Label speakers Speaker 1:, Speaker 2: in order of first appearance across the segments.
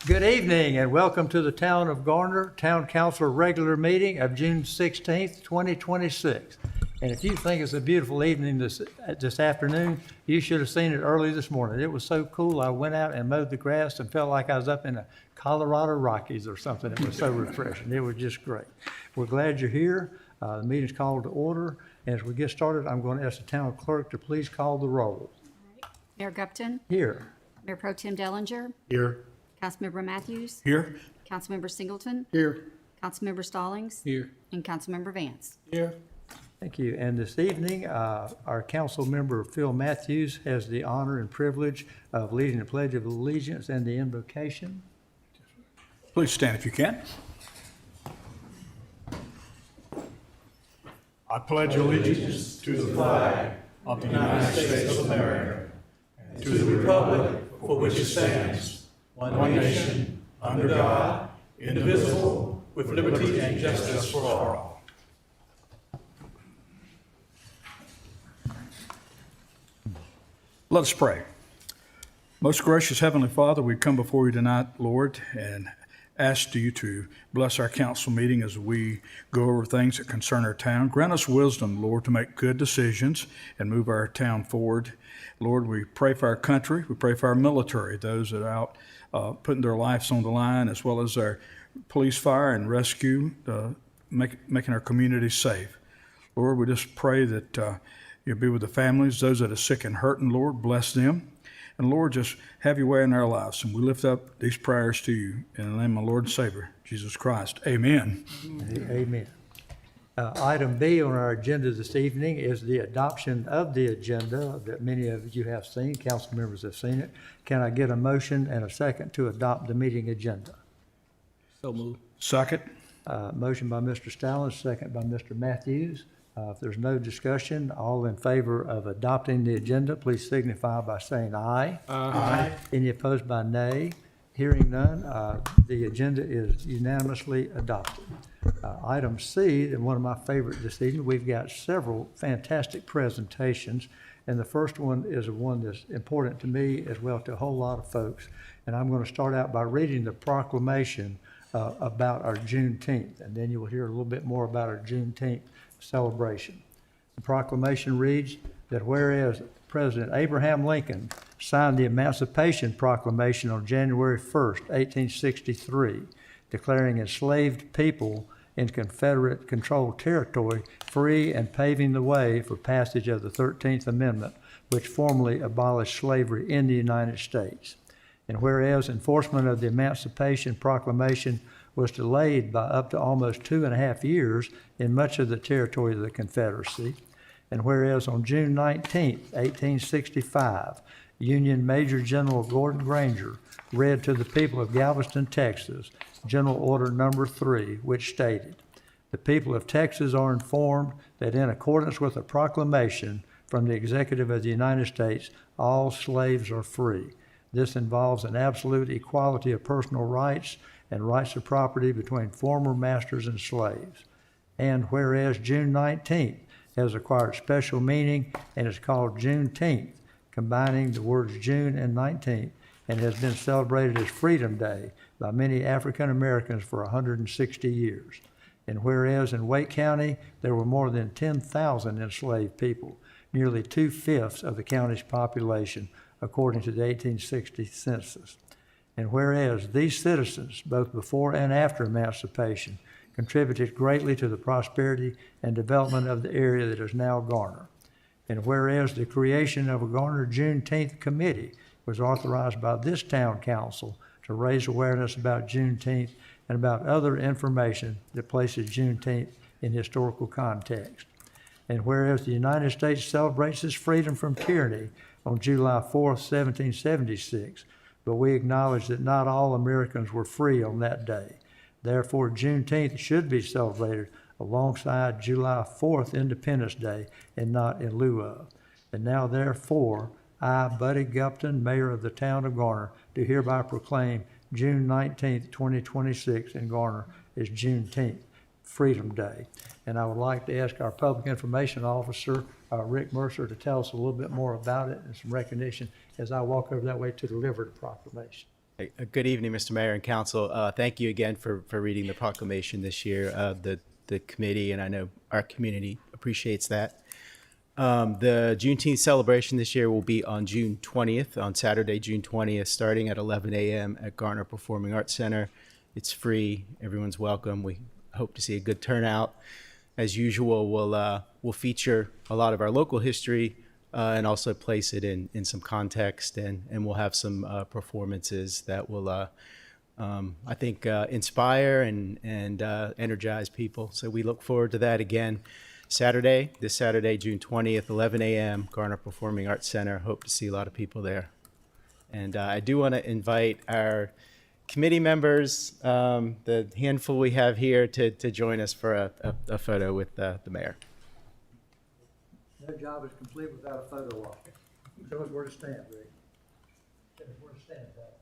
Speaker 1: Good evening and welcome to the Town of Garner Town Council regular meeting of June 16th, 2026. And if you think it's a beautiful evening this afternoon, you should have seen it early this morning. It was so cool. I went out and mowed the grass and felt like I was up in the Colorado Rockies or something. It was so refreshing. It was just great. We're glad you're here. The meeting's called to order. And as we get started, I'm going to ask the town clerk to please call the roll.
Speaker 2: Mayor Gupton,
Speaker 1: Here.
Speaker 2: Mayor Pro Tem Dellinger,
Speaker 3: Here.
Speaker 2: Councilmember Matthews,
Speaker 3: Here.
Speaker 2: Councilmember Singleton,
Speaker 3: Here.
Speaker 2: Councilmember Stallings,
Speaker 3: Here.
Speaker 2: and Councilmember Vance.
Speaker 3: Here.
Speaker 1: Thank you. And this evening, our council member Phil Matthews has the honor and privilege of leading the Pledge of Allegiance and the invocation.
Speaker 3: Please stand if you can. I pledge allegiance to the flag of the United States of America and to the republic for which it stands, one nation, under God, indivisible, with liberty and justice for all. Let us pray. Most gracious Heavenly Father, we come before you tonight, Lord, and ask you to bless our council meeting as we go over things that concern our town. Grant us wisdom, Lord, to make good decisions and move our town forward. Lord, we pray for our country. We pray for our military, those that are out putting their lives on the line, as well as our police, fire, and rescue, making our communities safe. Lord, we just pray that you'll be with the families, those that are sick and hurting, Lord, bless them. And Lord, just have your way in our lives. And we lift up these prayers to you in the name of my Lord and Savior, Jesus Christ. Amen.
Speaker 1: Amen. Item B on our agenda this evening is the adoption of the agenda that many of you have seen. Council members have seen it. Can I get a motion and a second to adopt the meeting agenda?
Speaker 3: So moved. Second.
Speaker 1: Motion by Mr. Stallings, second by Mr. Matthews. If there's no discussion, all in favor of adopting the agenda, please signify by saying aye.
Speaker 3: Aye.
Speaker 1: Any opposed by nay? Hearing none, the agenda is unanimously adopted. Item C, and one of my favorite this evening, we've got several fantastic presentations. And the first one is one that's important to me as well to a whole lot of folks. And I'm going to start out by reading the proclamation about our Juneteenth. And then you will hear a little bit more about our Juneteenth celebration. The proclamation reads that whereas President Abraham Lincoln signed the Emancipation Proclamation on January 1st, 1863, declaring enslaved people in Confederate-controlled territory free and paving the way for passage of the 13th Amendment, which formally abolished slavery in the United States. And whereas enforcement of the Emancipation Proclamation was delayed by up to almost 2.5 years in much of the territory of the Confederacy, and whereas on June 19, 1865, Union Major General Gordon Granger read to the people of Galveston, Texas, General Order Number 3, which stated, "The people of Texas are informed that in accordance with a proclamation from the Executive of the United States, all slaves are free. This involves an absolute equality of personal rights and rights of property between former masters and slaves." And whereas June 19th has acquired special meaning and is called Juneteenth, combining the words June and 19th, and has been celebrated as Freedom Day by many African Americans for 160 years. And whereas in Wake County there were more than 10,000 enslaved people, nearly 2/5 of the county's population, according to the 1860 census. And whereas these citizens, both before and after emancipation, contributed greatly to the prosperity and development of the area that is now Garner. And whereas the creation of a Garner Juneteenth Committee was authorized by this town council to raise awareness about Juneteenth and about other information that places Juneteenth in historical context. And whereas the United States celebrates its freedom from tyranny on July 4th, 1776, but we acknowledge that not all Americans were free on that day. Therefore, Juneteenth should be celebrated alongside July 4th, Independence Day, and not in lieu of. And now, therefore, I, Buddy Gupton, Mayor of the Town of Garner, do hereby proclaim June 19th, 2026 in Garner is Juneteenth, Freedom Day. And I would like to ask our Public Information Officer, Rick Mercer, to tell us a little bit more about it and some recognition as I walk over that way to deliver the proclamation.
Speaker 4: Good evening, Mr. Mayor and Council. Thank you again for reading the proclamation this year. The committee, and I know our community appreciates that. The Juneteenth celebration this year will be on June 20th, on Saturday, June 20th, starting at 11 a.m. at Garner Performing Arts Center. It's free. Everyone's welcome. We hope to see a good turnout. As usual, we'll feature a lot of our local history and also place it in some context, and we'll have some performances that will, I think, inspire and energize people. So we look forward to that again. This Saturday, June 20th, 11 a.m., Garner Performing Arts Center. Hope to see a lot of people there. And I do want to invite our committee members, the handful we have here, to join us for a photo with the mayor.
Speaker 1: No job is complete without a photo op. Show us where to stand, Rick. Show us where to stand, Pat.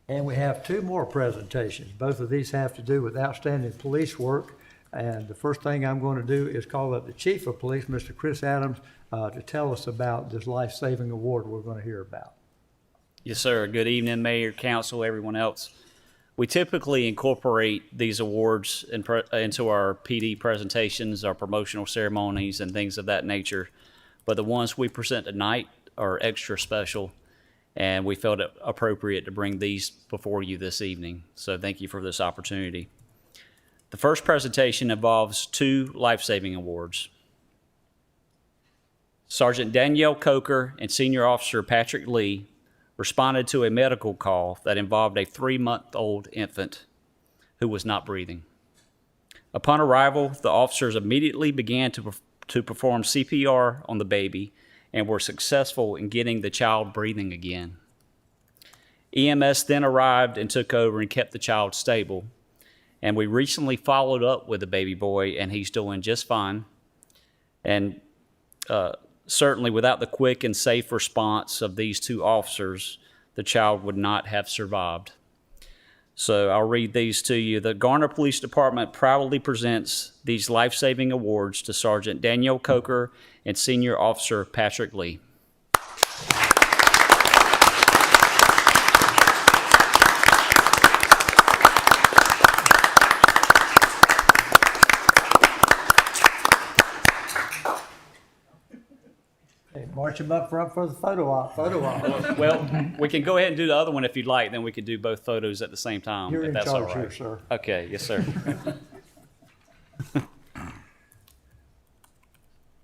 Speaker 1: And we have two more presentations. Both of these have to do with outstanding police work. And the first thing I'm going to do is call up the Chief of Police, Mr. Chris Adams, to tell us about this life-saving award we're going to hear about.
Speaker 5: Yes, sir. Good evening, Mayor, Council, everyone else. We typically incorporate these awards into our PD presentations, our promotional ceremonies, and things of that nature. But the ones we present tonight are extra special, and we felt it appropriate to bring these before you this evening. So thank you for this opportunity. The first presentation involves two life-saving awards. Sergeant Danielle Coker and Senior Officer Patrick Lee responded to a medical call that involved a 3-month-old infant who was not breathing. Upon arrival, the officers immediately began to perform CPR on the baby and were successful in getting the child breathing again. EMS then arrived and took over and kept the child stable. And we recently followed up with the baby boy, and he's doing just fine. And certainly without the quick and safe response of these two officers, the child would not have survived. So I'll read these to you. The Garner Police Department proudly presents these life-saving awards to Sergeant Danielle Coker and Senior Officer Patrick Lee.
Speaker 1: Hey, march them up front for the photo op.
Speaker 5: Well, we can go ahead and do the other one if you'd like, then we could do both photos at the same time,
Speaker 1: You're
Speaker 5: if
Speaker 1: in
Speaker 5: that's all
Speaker 1: charge
Speaker 5: right.
Speaker 1: here, sir.
Speaker 5: Okay, yes, sir.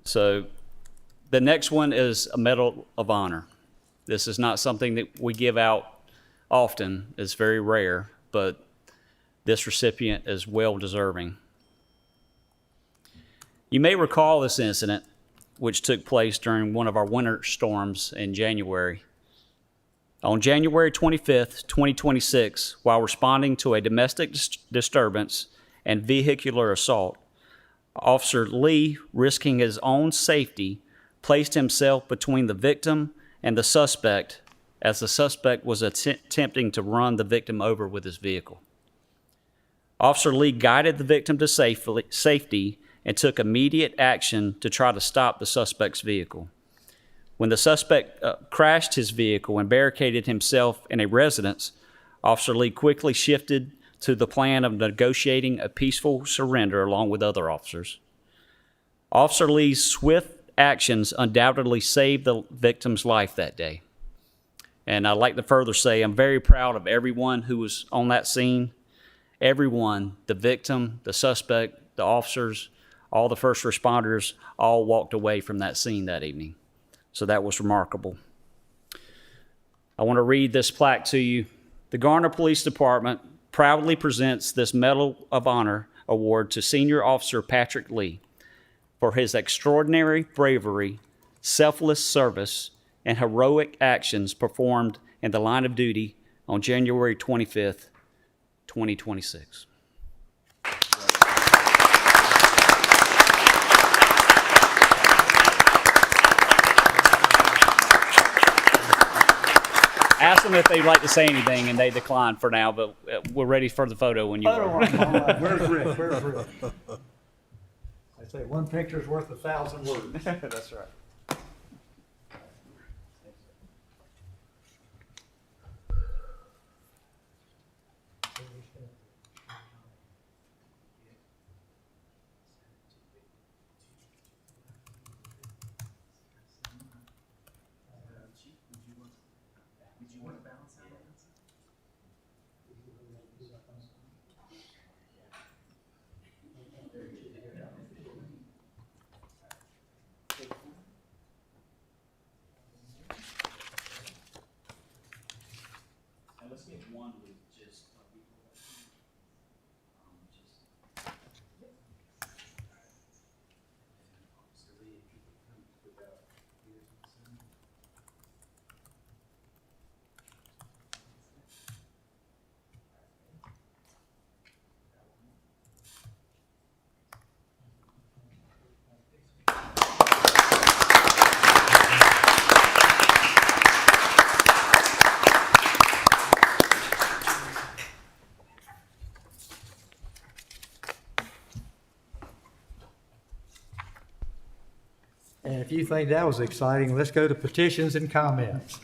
Speaker 5: So the next one is a Medal of Honor. This is not something that we give out often. It's very rare, but this recipient is well deserving. You may recall this incident, which took place during one of our winter storms in January. On January 25th, 2026, while responding to a domestic disturbance and vehicular assault, Officer Lee, risking his own safety, placed himself between the victim and the suspect as the suspect was attempting to run the victim over with his vehicle. Officer Lee guided the victim to safety and took immediate action to try to stop the suspect's vehicle. When the suspect crashed his vehicle and barricaded himself in a residence, Officer Lee quickly shifted to the plan of negotiating a peaceful surrender along with other officers. Officer Lee's swift actions undoubtedly saved the victim's life that day. And I'd like to further say I'm very proud of everyone who was on that scene. Everyone, the victim, the suspect, the officers, all the first responders, all walked away from that scene that evening. So that was remarkable. I want to read this plaque to you. The Garner Police Department proudly presents this Medal of Honor award to Senior Officer Patrick Lee for his extraordinary bravery, selfless service, and heroic actions performed in the line of duty on January 25th, 2026. Ask them if they'd like to say anything, and they declined for now, but we're ready for the photo when you are.
Speaker 1: Where's Rick? Where's Rick? I say one picture's worth 1,000 words.
Speaker 4: That's right.
Speaker 5: Let's get one with just.
Speaker 1: And if you think that was exciting, let's go to petitions and comments.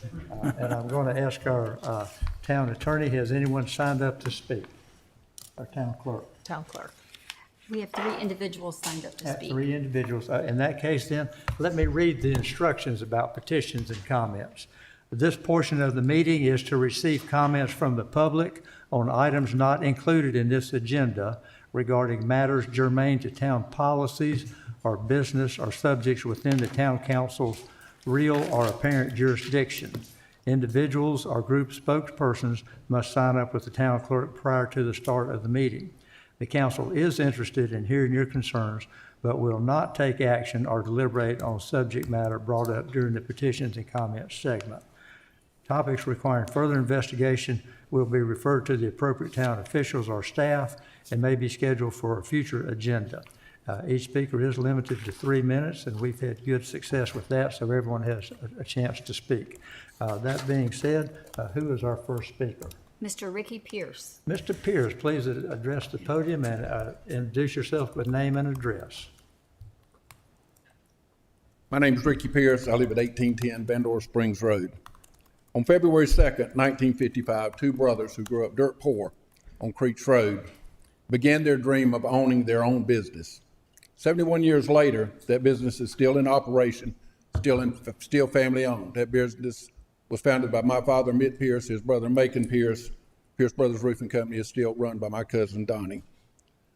Speaker 1: And I'm going to ask our town attorney, has anyone signed up to speak? Our town clerk.
Speaker 6: Town clerk.
Speaker 2: We have 3 individuals signed up to speak.
Speaker 1: 3 individuals. In that case, then, let me read the instructions about petitions and comments. This portion of the meeting is to receive comments from the public on items not included in this agenda regarding matters germane to town policies or business or subjects within the town council's real or apparent jurisdiction. Individuals or group spokespersons must sign up with the town clerk prior to the start of the meeting. The council is interested in hearing your concerns, but will not take action or deliberate on subject matter brought up during the petitions and comments segment. Topics requiring further investigation will be referred to the appropriate town officials or staff and may be scheduled for a future agenda. Each speaker is limited to 3 minutes, and we've had good success with that, so everyone has a chance to speak. That being said, who is our first speaker?
Speaker 2: Mr. Ricky Pierce.
Speaker 1: Mr. Pierce, please address the podium and introduce yourself with name and address.
Speaker 7: My name is Ricky Pierce. I live at 1810 Bandora Springs Road. On February 2nd, 1955, 2 brothers who grew up dirt poor on Creech Road began their dream of owning their own business. 71 years later, that business is still in operation, still family owned. That business was founded by my father, Mitt Pierce, his brother, Macon Pierce. Pierce Brothers Roofing Company is still run by my cousin, Donnie.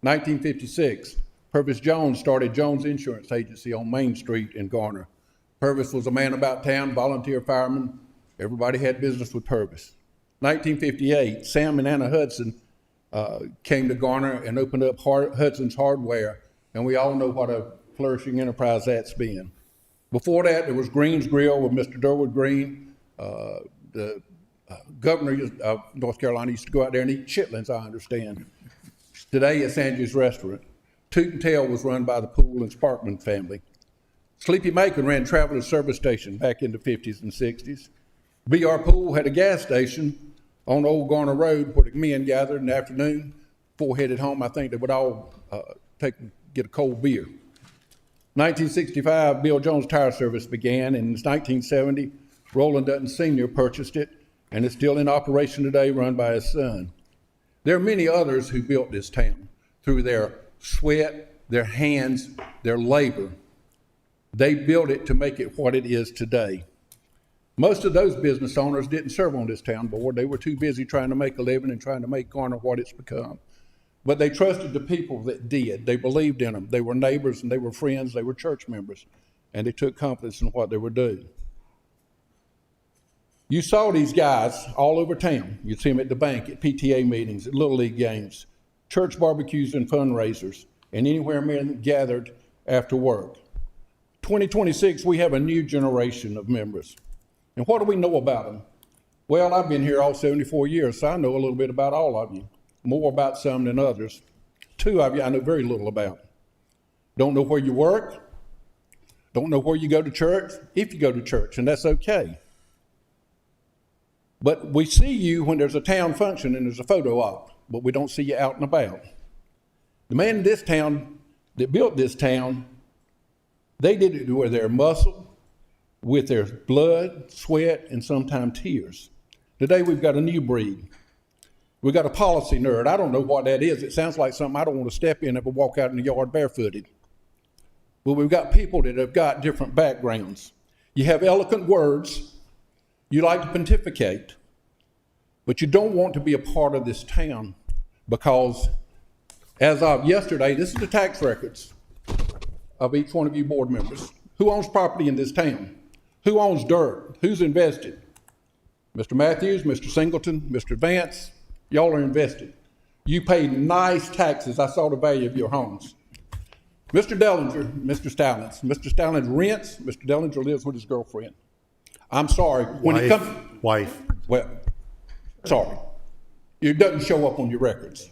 Speaker 7: 1956, Purvis Jones started Jones Insurance Agency on Main Street in Garner. Purvis was a man about town, volunteer fireman. Everybody had business with Purvis. 1958, Sam and Anna Hudson came to Garner and opened up Hudson's Hardware, and we all know what a flourishing enterprise that's been. Before that, there was Green's Grill with Mr. Durwood Green. The governor of North Carolina used to go out there and eat chitlins, I understand. Today, it's Angie's Restaurant. Toot and Tail was run by the Poole and Sparkman family. Sleepy Macon ran Travelers Service Station back in the 50s and 60s. B.R. Poole had a gas station on Old Garner Road where the men gathered in the afternoon. Before headed home, I think they would all get a cold beer. 1965, Bill Jones Tire Service began, and in 1970, Roland Dutton Sr. purchased it, and it's still in operation today, run by his son. There are many others who built this town through their sweat, their hands, their labor. They built it to make it what it is today. Most of those business owners didn't serve on this town board. They were too busy trying to make a living and trying to make Garner what it's become. But they trusted the people that did. They believed in them. They were neighbors and they were friends. They were church members. And they took confidence in what they were doing. You saw these guys all over town. You'd see them at the bank, at PTA meetings, at Little League games, church barbecues and fundraisers, and anywhere men gathered after work. 2026, we have a new generation of members. And what do we know about them? Well, I've been here all 74 years, so I know a little bit about all of you, more about some than others. Two of you I know very little about. Don't know where you work, don't know where you go to church, if you go to church, and that's okay. But we see you when there's a town function and there's a photo op, but we don't see you out and about. The man in this town that built this town, they did it with their muscle, with their blood, sweat, and sometimes tears. Today we've got a new breed. We've got a policy nerd. I don't know what that is. It sounds like something I don't want to step in and walk out in the yard barefooted. But we've got people that have got different backgrounds. You have eloquent words. You like to pontificate. But you don't want to be a part of this town because as of yesterday, this is the tax records of each one of you board members. Who owns property in this town? Who owns dirt? Who's invested? Mr. Matthews, Mr. Singleton, Mr. Vance, y'all are invested. You pay nice taxes. I saw the value of your homes. Mr. Dellinger, Mr. Stallings. Mr. Stallings rents. Mr. Dellinger lives with his girlfriend. I'm sorry. When it comes,
Speaker 6: Wife.
Speaker 7: well, sorry. It doesn't show up on your records.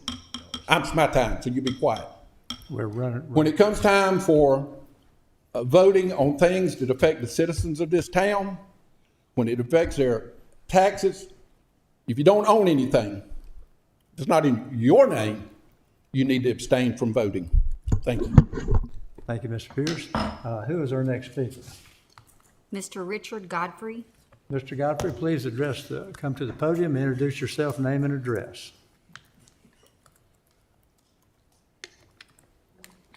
Speaker 7: It's my time, so you be quiet.
Speaker 1: We're running.
Speaker 7: When it comes time for voting on things that affect the citizens of this town, when it affects their taxes, if you don't own anything, it's not in your name, you need to abstain from voting. Thank you.
Speaker 1: Thank you, Mr. Pierce. Who is our next speaker?
Speaker 2: Mr. Richard Godfrey.
Speaker 1: Mr. Godfrey, please come to the podium, introduce yourself, name and address.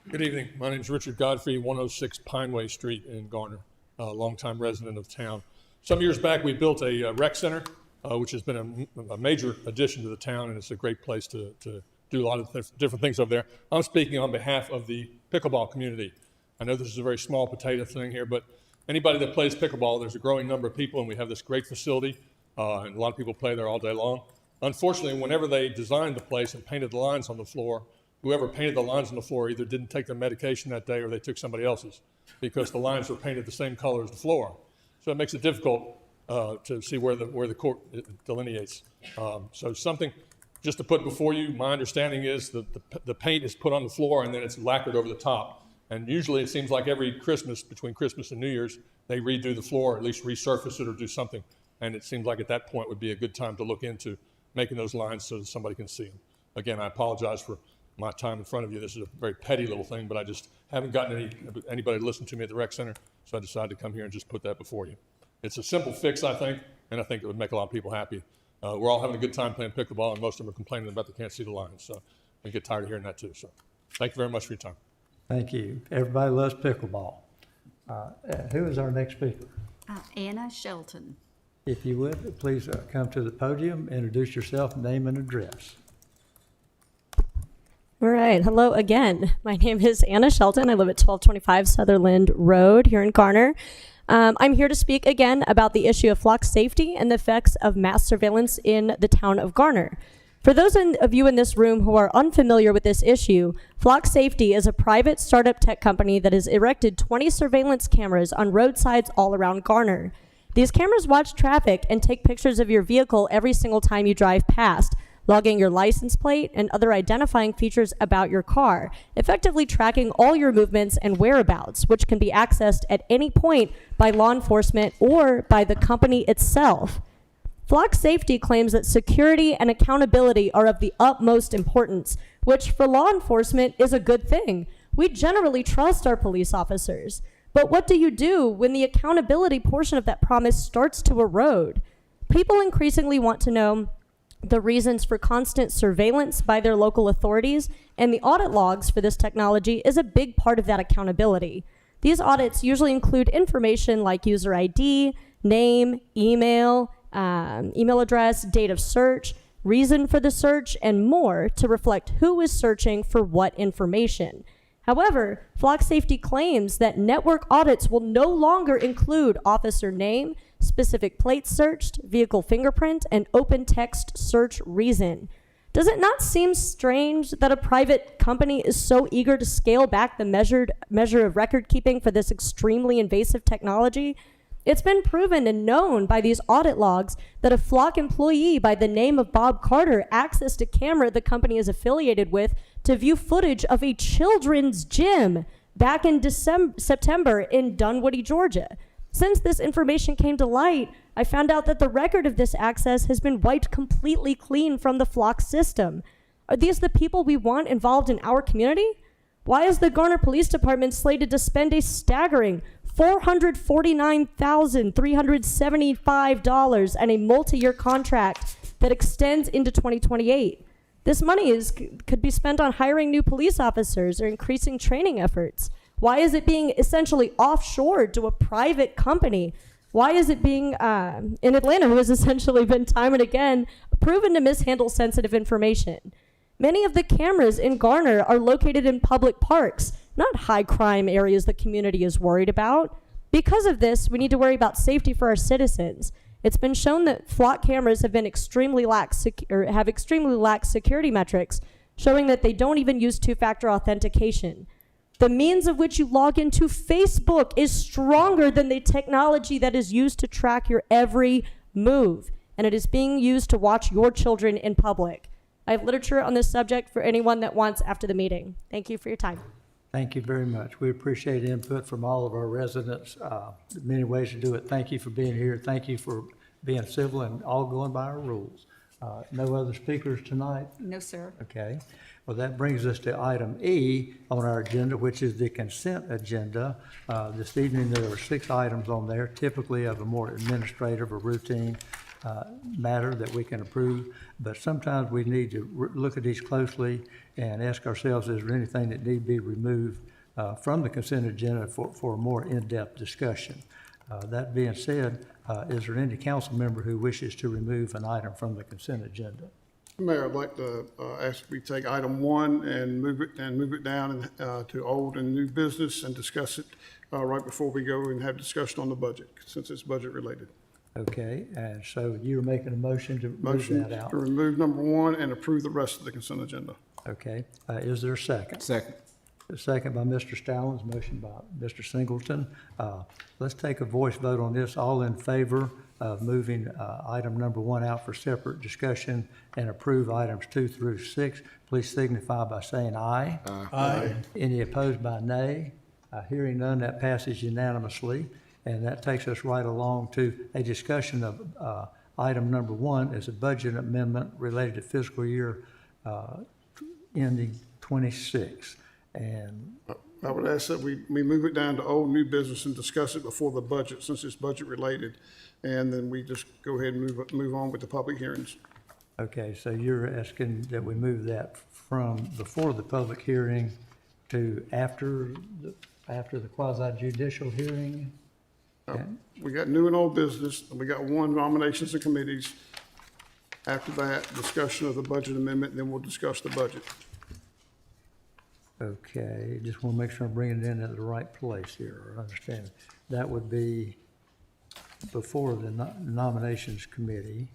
Speaker 8: Good evening. My name is Richard Godfrey, 106 Pineway Street in Garner, a longtime resident of town. Some years back, we built a rec center, which has been a major addition to the town, and it's a great place to do a lot of different things over there. I'm speaking on behalf of the pickleball community. I know this is a very small potato thing here, but anybody that plays pickleball, there's a growing number of people, and we have this great facility, and a lot of people play there all day long. Unfortunately, whenever they designed the place and painted the lines on the floor, whoever painted the lines on the floor either didn't take their medication that day or they took somebody else's because the lines were painted the same color as the floor. So it makes it difficult to see where the court delineates. So something just to put before you, my understanding is that the paint is put on the floor and then it's lacquered over the top. And usually it seems like every Christmas, between Christmas and New Year's, they redo the floor, or at least resurface it or do something. And it seems like at that point would be a good time to look into making those lines so that somebody can see them. Again, I apologize for my time in front of you. This is a very petty little thing, but I just haven't gotten anybody to listen to me at the rec center, so I decided to come here and just put that before you. It's a simple fix, I think, and I think it would make a lot of people happy. We're all having a good time playing pickleball, and most of them are complaining about they can't see the lines, so I get tired of hearing that too. So thank you very much for your time.
Speaker 1: Thank you. Everybody loves pickleball. Who is our next speaker?
Speaker 2: Anna Shelton.
Speaker 1: If you would, please come to the podium, introduce yourself, name and address.
Speaker 9: All right. Hello again. My name is Anna Shelton. I live at 1225 Sutherland Road here in Garner. I'm here to speak again about the issue of flock safety and the effects of mass surveillance in the town of Garner. For those of you in this room who are unfamiliar with this issue, Flock Safety is a private startup tech company that has erected 20 surveillance cameras on roadsides all around Garner. These cameras watch traffic and take pictures of your vehicle every single time you drive past, logging your license plate and other identifying features about your car, effectively tracking all your movements and whereabouts, which can be accessed at any point by law enforcement or by the company itself. Flock Safety claims that security and accountability are of the utmost importance, which for law enforcement is a good thing. We generally trust our police officers. But what do you do when the accountability portion of that promise starts to erode? People increasingly want to know the reasons for constant surveillance by their local authorities, and the audit logs for this technology is a big part of that accountability. These audits usually include information like user ID, name, email address, date of search, reason for the search, and more to reflect who is searching for what information. However, Flock Safety claims that network audits will no longer include officer name, specific plates searched, vehicle fingerprint, and open text search reason. Does it not seem strange that a private company is so eager to scale back the measure of record keeping for this extremely invasive technology? It's been proven and known by these audit logs that a Flock employee by the name of Bob Carter accessed a camera the company is affiliated with to view footage of a children's gym back in September in Dunwoody, Georgia. Since this information came to light, I found out that the record of this access has been wiped completely clean from the Flock system. Are these the people we want involved in our community? Why is the Garner Police Department slated to spend a staggering $449,375 and a multi-year contract that extends into 2028? This money could be spent on hiring new police officers or increasing training efforts. Why is it being essentially offshored to a private company? Why is it being in Atlanta, who has essentially been time and again proven to mishandle sensitive information? Many of the cameras in Garner are located in public parks, not high crime areas the community is worried about. Because of this, we need to worry about safety for our citizens. It's been shown that Flock cameras have extremely lax security metrics, showing that they don't even use two-factor authentication. The means of which you log into Facebook is stronger than the technology that is used to track your every move, and it is being used to watch your children in public. I have literature on this subject for anyone that wants after the meeting. Thank you for your time.
Speaker 1: Thank you very much. We appreciate input from all of our residents. Many ways to do it. Thank you for being here. Thank you for being civil and all going by our rules. No other speakers tonight?
Speaker 2: No, sir.
Speaker 1: Okay. Well, that brings us to item E on our agenda, which is the consent agenda. This evening, there are 6 items on there, typically of a more administrative or routine matter that we can approve, but sometimes we need to look at these closely and ask ourselves, is there anything that need to be removed from the consent agenda for a more in-depth discussion? That being said, is there any council member who wishes to remove an item from the consent agenda?
Speaker 6: Mayor, I'd like to ask if we take item 1 and move it down to old and new business and discuss it right before we go and have discussion on the budget, since it's budget related.
Speaker 1: Okay, and so you're making a motion to move
Speaker 6: Motion
Speaker 1: that out?
Speaker 6: to remove number 1 and approve the rest of the consent agenda.
Speaker 1: Okay, is there a second?
Speaker 10: Second.
Speaker 1: A second by Mr. Stallings, motion by Mr. Singleton. Let's take a voice vote on this. All in favor of moving item number 1 out for separate discussion and approve items 2 through 6, please signify by saying aye.
Speaker 3: Aye.
Speaker 1: Any opposed by nay? Hearing none, that passes unanimously. And that takes us right along to a discussion of item number 1 is a budget amendment related to fiscal year ending 26. And
Speaker 6: I would ask that we move it down to old new business and discuss it before the budget, since it's budget related. And then we just go ahead and move on with the public hearings.
Speaker 1: okay, so you're asking that we move that from before the public hearing to after the quasi judicial hearing? Okay.
Speaker 6: We got new and old business, and we got 1 nominations and committees. After that, discussion of the budget amendment, and then we'll discuss the budget.
Speaker 1: Okay, just want to make sure I'm bringing it in at the right place here, or understand. That would be before the nominations committee,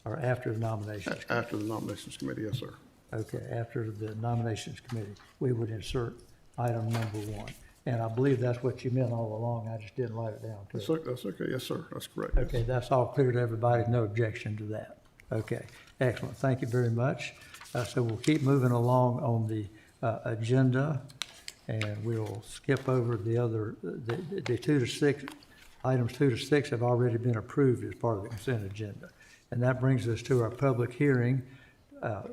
Speaker 1: or after the nominations?
Speaker 6: After the nominations committee, yes, sir.
Speaker 1: Okay, after the nominations committee, we would insert item number 1. And I believe that's what you meant all along, I just didn't write it down.
Speaker 6: That's okay, yes, sir, that's correct. yes.
Speaker 1: Okay, that's all clear to everybody, no objection to that. Okay, excellent, thank you very much. So we'll keep moving along on the agenda, and we'll skip over the other, the 2 to 6, items 2 to 6 have already been approved as part of the consent agenda. And that brings us to our public hearing,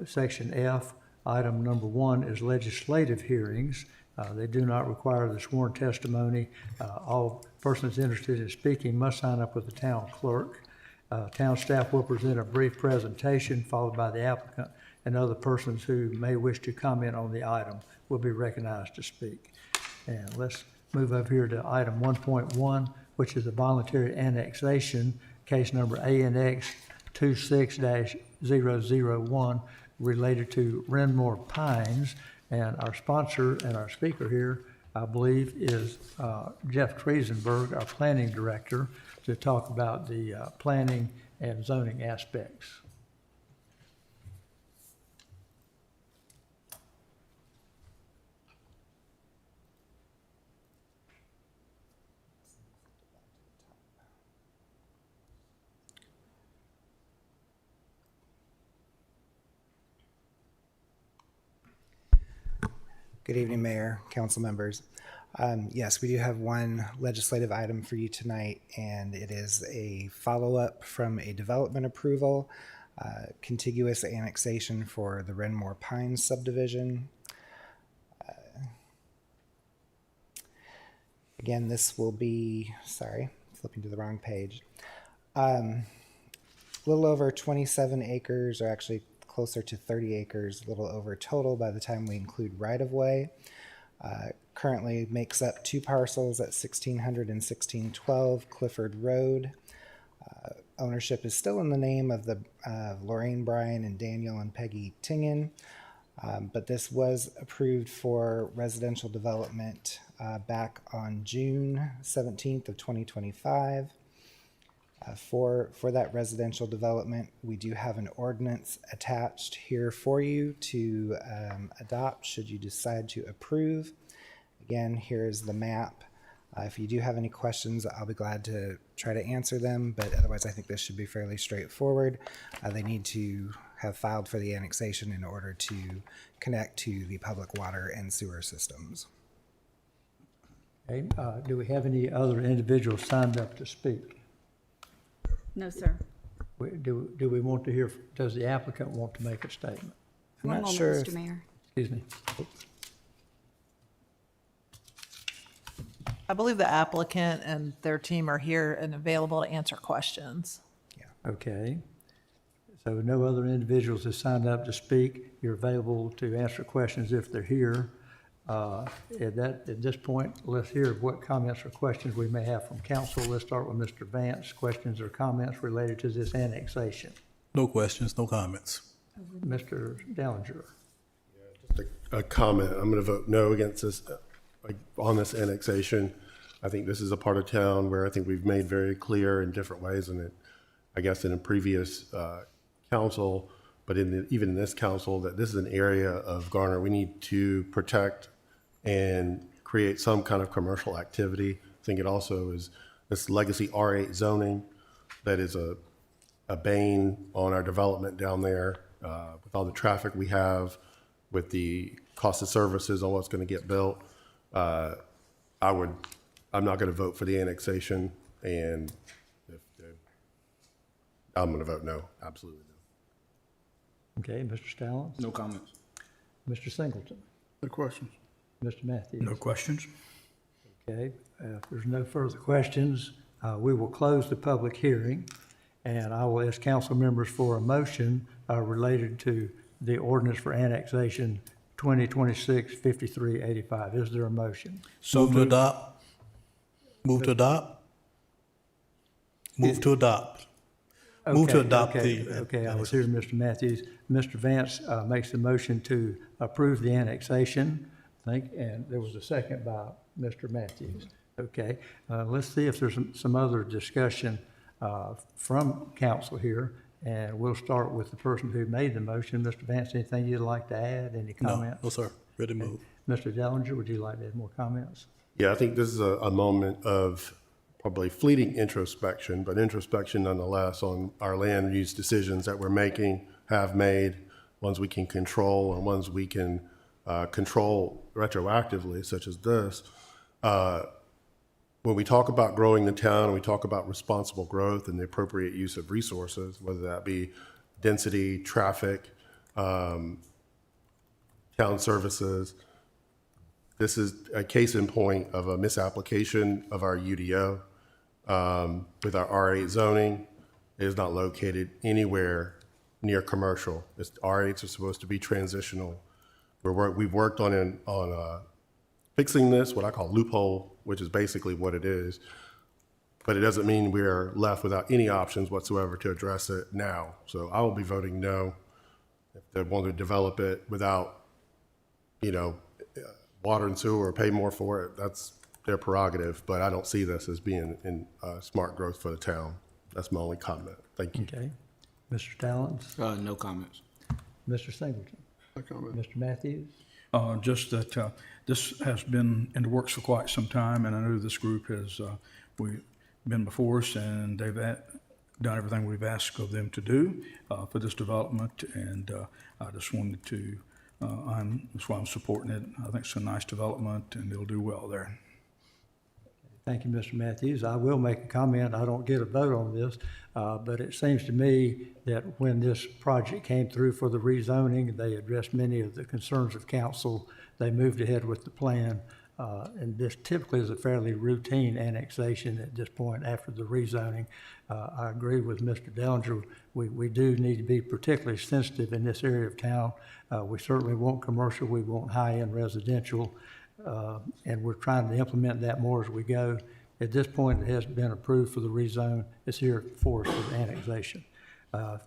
Speaker 1: section F. Item number 1 is legislative hearings. They do not require the sworn testimony. All persons interested in speaking must sign up with the town clerk. Town staff will present a brief presentation followed by the applicant, and other persons who may wish to comment on the item will be recognized to speak. And let's move over here to item 1.1, which is a voluntary annexation, case number ANX 26-001, related to Renmore Pines. And our sponsor and our speaker here, I believe, is Jeff Triesenberg, our planning director, to talk about the planning and zoning aspects.
Speaker 10: Good evening, Mayor, council members. Yes, we do have one legislative item for you tonight, and it is a follow-up from a development approval, contiguous annexation for the Renmore Pines subdivision. Again, this will be, sorry, flipping to the wrong page. A little over 27 acres, or actually closer to 30 acres, a little over total by the time we include right-of-way. Currently makes up two parcels at 1600 and 1612 Clifford Road. Ownership is still in the name of the Lorraine Bryan and Daniel and Peggy Tingen, but this was approved for residential development back on June 17th of 2025. For that residential development, we do have an ordinance attached here for you to adopt should you decide to approve. Again, here's the map. If you do have any questions, I'll be glad to try to answer them, but otherwise I think this should be fairly straightforward. They need to have filed for the annexation in order to connect to the public water and sewer systems.
Speaker 1: Okay, do we have any other individuals signed up to speak?
Speaker 2: No, sir.
Speaker 1: Do we want to hear, does the applicant want to make a statement?
Speaker 10: I'm
Speaker 2: One
Speaker 10: not
Speaker 2: moment,
Speaker 10: sure
Speaker 2: Mr.
Speaker 10: if-
Speaker 2: Mayor.
Speaker 1: Excuse me.
Speaker 11: I believe the applicant and their team are here and available to answer questions.
Speaker 1: Okay. So no other individuals have signed up to speak. You're available to answer questions if they're here. At this point, let's hear what comments or questions we may have from council. Let's start with Mr. Vance. Questions or comments related to this annexation?
Speaker 12: No questions, no comments.
Speaker 1: Mr. Dellinger.
Speaker 13: A comment. I'm going to vote no against this, on this annexation. I think this is a part of town where I think we've made very clear in different ways, and I guess in a previous council, but even in this council, that this is an area of Garner we need to protect and create some kind of commercial activity. I think it also is this legacy R8 zoning that is a bane on our development down there with all the traffic we have, with the cost of services on what's going to get built. I'm not going to vote for the annexation, and I'm going to vote no, absolutely no.
Speaker 1: Okay, Mr. Stallings?
Speaker 12: No comments.
Speaker 1: Mr. Singleton?
Speaker 6: No questions.
Speaker 1: Mr. Matthews?
Speaker 3: No questions?
Speaker 1: Okay, if there's no further questions, we will close the public hearing, and I will ask council members for a motion related to the ordinance for annexation 2026-5385. Is there a motion?
Speaker 12: Move to adopt. Move to adopt. Move to adopt. Move to adopt the.
Speaker 1: Okay, I was hearing Mr. Matthews. Mr. Vance makes the motion to approve the annexation, I think, and there was a second by Mr. Matthews. Okay, let's see if there's some other discussion from council here, and we'll start with the person who made the motion. Mr. Vance, anything you'd like to add? Any comments?
Speaker 12: No, sir. Ready to move.
Speaker 1: Mr. Dellinger, would you like to add more comments?
Speaker 13: Yeah, I think this is a moment of probably fleeting introspection, but introspection nonetheless on our land use decisions that we're making, have made, ones we can control and ones we can control retroactively, such as this. When we talk about growing the town, we talk about responsible growth and the appropriate use of resources, whether that be density, traffic, town services. This is a case in point of a misapplication of our UDO. With our R8 zoning, it is not located anywhere near commercial. R8s are supposed to be transitional. We've worked on fixing this, what I call loophole, which is basically what it is. But it doesn't mean we are left without any options whatsoever to address it now. So I will be voting no. If they want to develop it without, water and sewer or pay more for it, that's their prerogative. But I don't see this as being in smart growth for the town. That's my only comment. Thank you.
Speaker 1: Okay. Mr. Stallings?
Speaker 12: No comments.
Speaker 1: Mr. Singleton?
Speaker 6: No comment.
Speaker 1: Mr. Matthews?
Speaker 3: Just that this has been in the works for quite some time, and I know this group has been before us, and they've done everything we've asked of them to do for this development. And I just wanted to That's why I'm supporting it. I think it's a nice development, and it'll do well there.
Speaker 1: Thank you, Mr. Matthews. I will make a comment. I don't get a vote on this, but it seems to me that when this project came through for the rezoning, they addressed many of the concerns of council. They moved ahead with the plan, and this typically is a fairly routine annexation at this point after the rezoning. I agree with Mr. Dellinger. We do need to be particularly sensitive in this area of town. We certainly want commercial. We want high-end residential. And we're trying to implement that more as we go. At this point, it has been approved for the rezone. It's here for us for the annexation.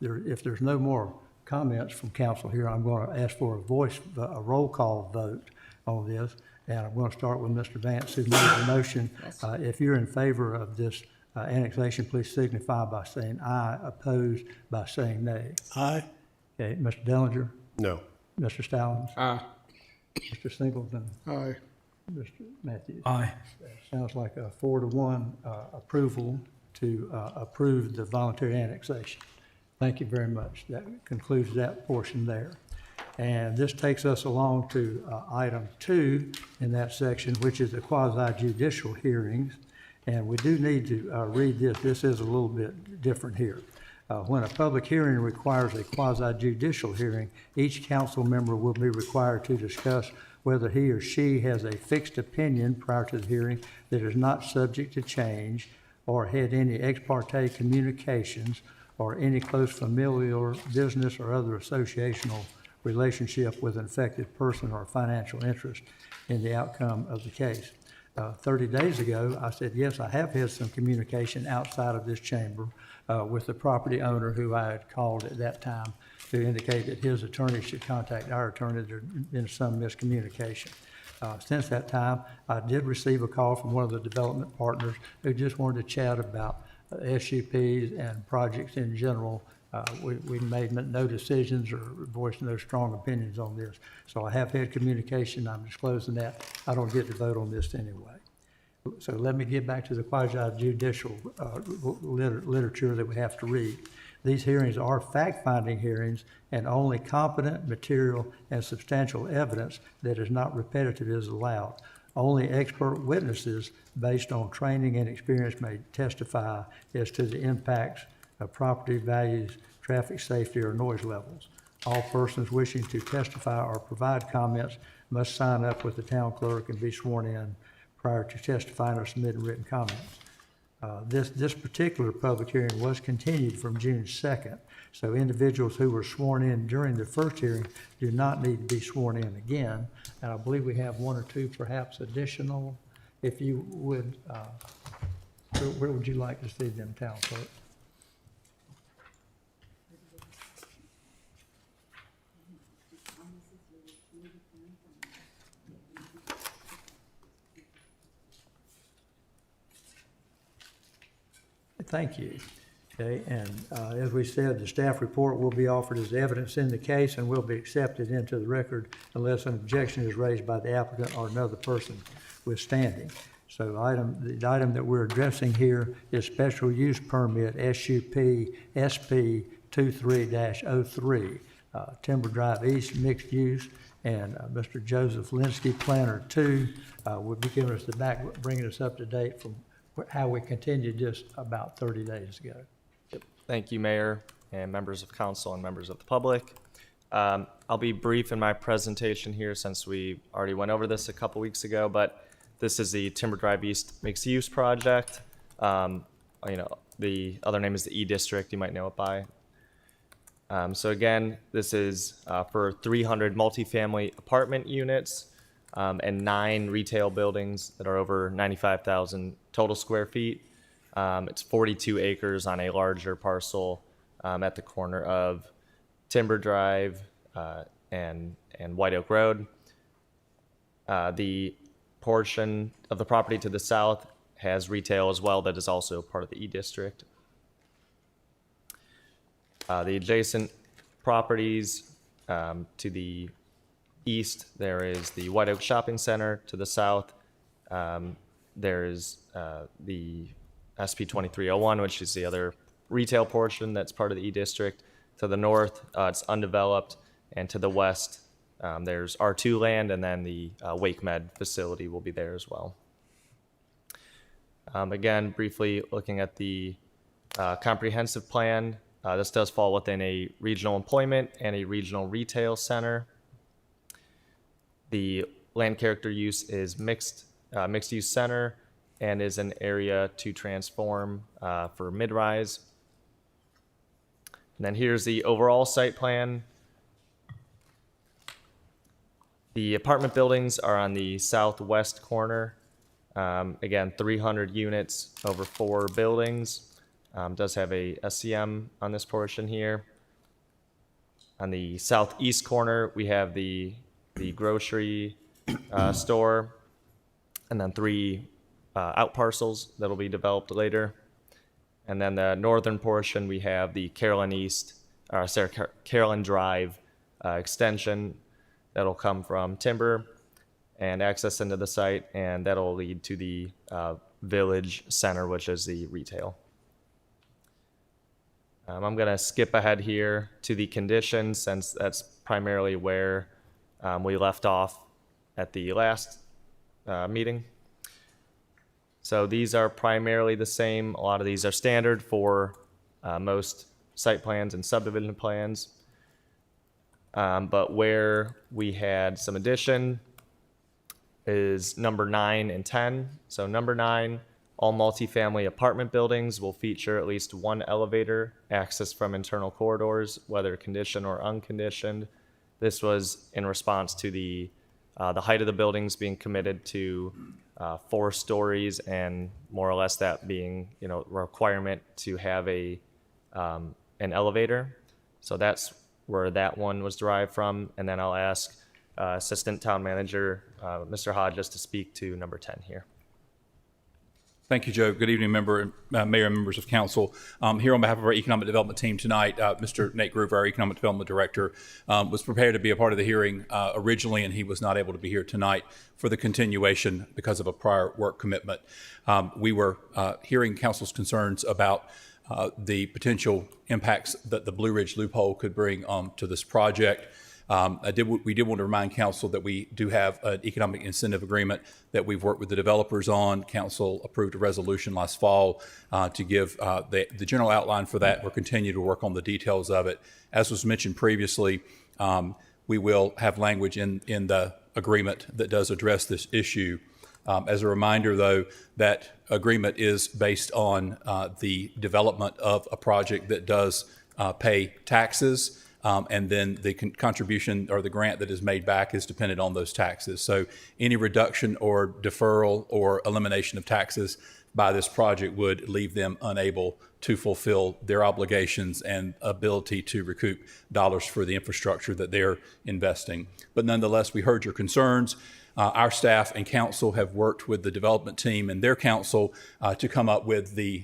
Speaker 1: If there's no more comments from council here, I'm going to ask for a roll call vote on this. And I'm going to start with Mr. Vance, who made the motion. If you're in favor of this annexation, please signify by saying aye. Opposed by saying nay.
Speaker 12: Aye.
Speaker 1: Okay, Mr. Dellinger?
Speaker 13: No.
Speaker 1: Mr. Stallings?
Speaker 6: Aye.
Speaker 1: Mr. Singleton?
Speaker 6: Aye.
Speaker 1: Mr. Matthews?
Speaker 3: Aye.
Speaker 1: Sounds like a 4-1 approval to approve the voluntary annexation. Thank you very much. That concludes that portion there. And this takes us along to item 2 in that section, which is the quasi-judicial hearings. And we do need to read this. This is a little bit different here. When a public hearing requires a quasi-judicial hearing, each council member will be required to discuss whether he or she has a fixed opinion prior to the hearing that is not subject to change, or had any ex parte communications, or any close familial, business, or other associational relationship with an affected person or financial interest in the outcome of the case. 30 days ago, I said, yes, I have had some communication outside of this chamber with the property owner who I had called at that time to indicate that his attorney should contact our attorney. There had been some miscommunication. Since that time, I did receive a call from one of the development partners who just wanted to chat about SUPs and projects in general. We made no decisions or voiced no strong opinions on this. So I have had communication. I'm disclosing that. I don't get to vote on this anyway. So let me get back to the quasi-judicial literature that we have to read. These hearings are fact-finding hearings, and only competent, material, and substantial evidence that is not repetitive is allowed. Only expert witnesses based on training and experience may testify as to the impacts of property values, traffic safety, or noise levels. All persons wishing to testify or provide comments must sign up with the town clerk and be sworn in prior to testifying or submitting written comments. This particular public hearing was continued from June 2nd, so individuals who were sworn in during the first hearing do not need to be sworn in again. And I believe we have 1 or 2 perhaps additional. If you would, where would you like to see them, town clerk? Thank you. Okay, and as we said, the staff report will be offered as evidence in the case and will be accepted into the record unless an objection is raised by the applicant or another person withstanding. So the item that we're addressing here is special use permit SUP SP 23-03, Timber Drive East mixed use, and Mr. Joseph Linsky, Planner 2, will be giving us bringing us up to date from how we continued this about 30 days ago.
Speaker 14: Thank you, Mayor, and members of council and members of the public. I'll be brief in my presentation here since we already went over this a couple weeks ago, but this is the Timber Drive East mixed-use project. The other name is the E District, you might know it by. So again, this is for 300 multifamily apartment units and 9 retail buildings that are over 95,000 total square feet. It's 42 acres on a larger parcel at the corner of Timber Drive and White Oak Road. The portion of the property to the south has retail as well that is also part of the E District. The adjacent properties to the east, there is the White Oak Shopping Center. To the south, there is the SP 2301, which is the other retail portion that's part of the E District. To the north, it's undeveloped, and to the west, There's R2 land, and then the WakeMed facility will be there as well. Again, briefly looking at the comprehensive plan, this does fall within a regional employment and a regional retail center. The land character use is mixed use center and is an area to transform for mid-rise. And then here's the overall site plan. The apartment buildings are on the southwest corner. Again, 300 units over 4 buildings. Does have a SCM on this portion here. On the southeast corner, we have the grocery store, and then 3 out parcels that'll be developed later. And then the northern portion, we have the Carolyn Drive extension that'll come from timber and access into the site, and that'll lead to the village center, which is the retail. I'm gonna skip ahead here to the conditions, since that's primarily where we left off at the last meeting. So these are primarily the same. A lot of these are standard for most site plans and subdivision plans. But where we had some addition is number 9 and 10. So number 9, all multifamily apartment buildings will feature at least 1 elevator access from internal corridors, whether conditioned or unconditioned. This was in response to the height of the buildings being committed to 4 stories, and more or less that being, a requirement to have an elevator. So that's where that one was derived from. And then I'll ask Assistant Town Manager, Mr. Hodges, to speak to number 10 here.
Speaker 15: Thank you, Joe. Good evening, Mayor and members of council. Here on behalf of our economic development team tonight, Mr. Nate Groover, our economic development director, was prepared to be a part of the hearing originally, and he was not able to be here tonight for the continuation because of a prior work commitment. We were hearing council's concerns about the potential impacts that the Blue Ridge loophole could bring to this project. We did want to remind council that we do have an economic incentive agreement that we've worked with the developers on. Council approved a resolution last fall to give the general outline for that. We'll continue to work on the details of it. As was mentioned previously, we will have language in the agreement that does address this issue. As a reminder, though, that agreement is based on the development of a project that does pay taxes. And then the contribution or the grant that is made back is dependent on those taxes. So any reduction or deferral or elimination of taxes by this project would leave them unable to fulfill their obligations and ability to recoup dollars for the infrastructure that they're investing. But nonetheless, we heard your concerns. Our staff and council have worked with the development team and their council to come up with the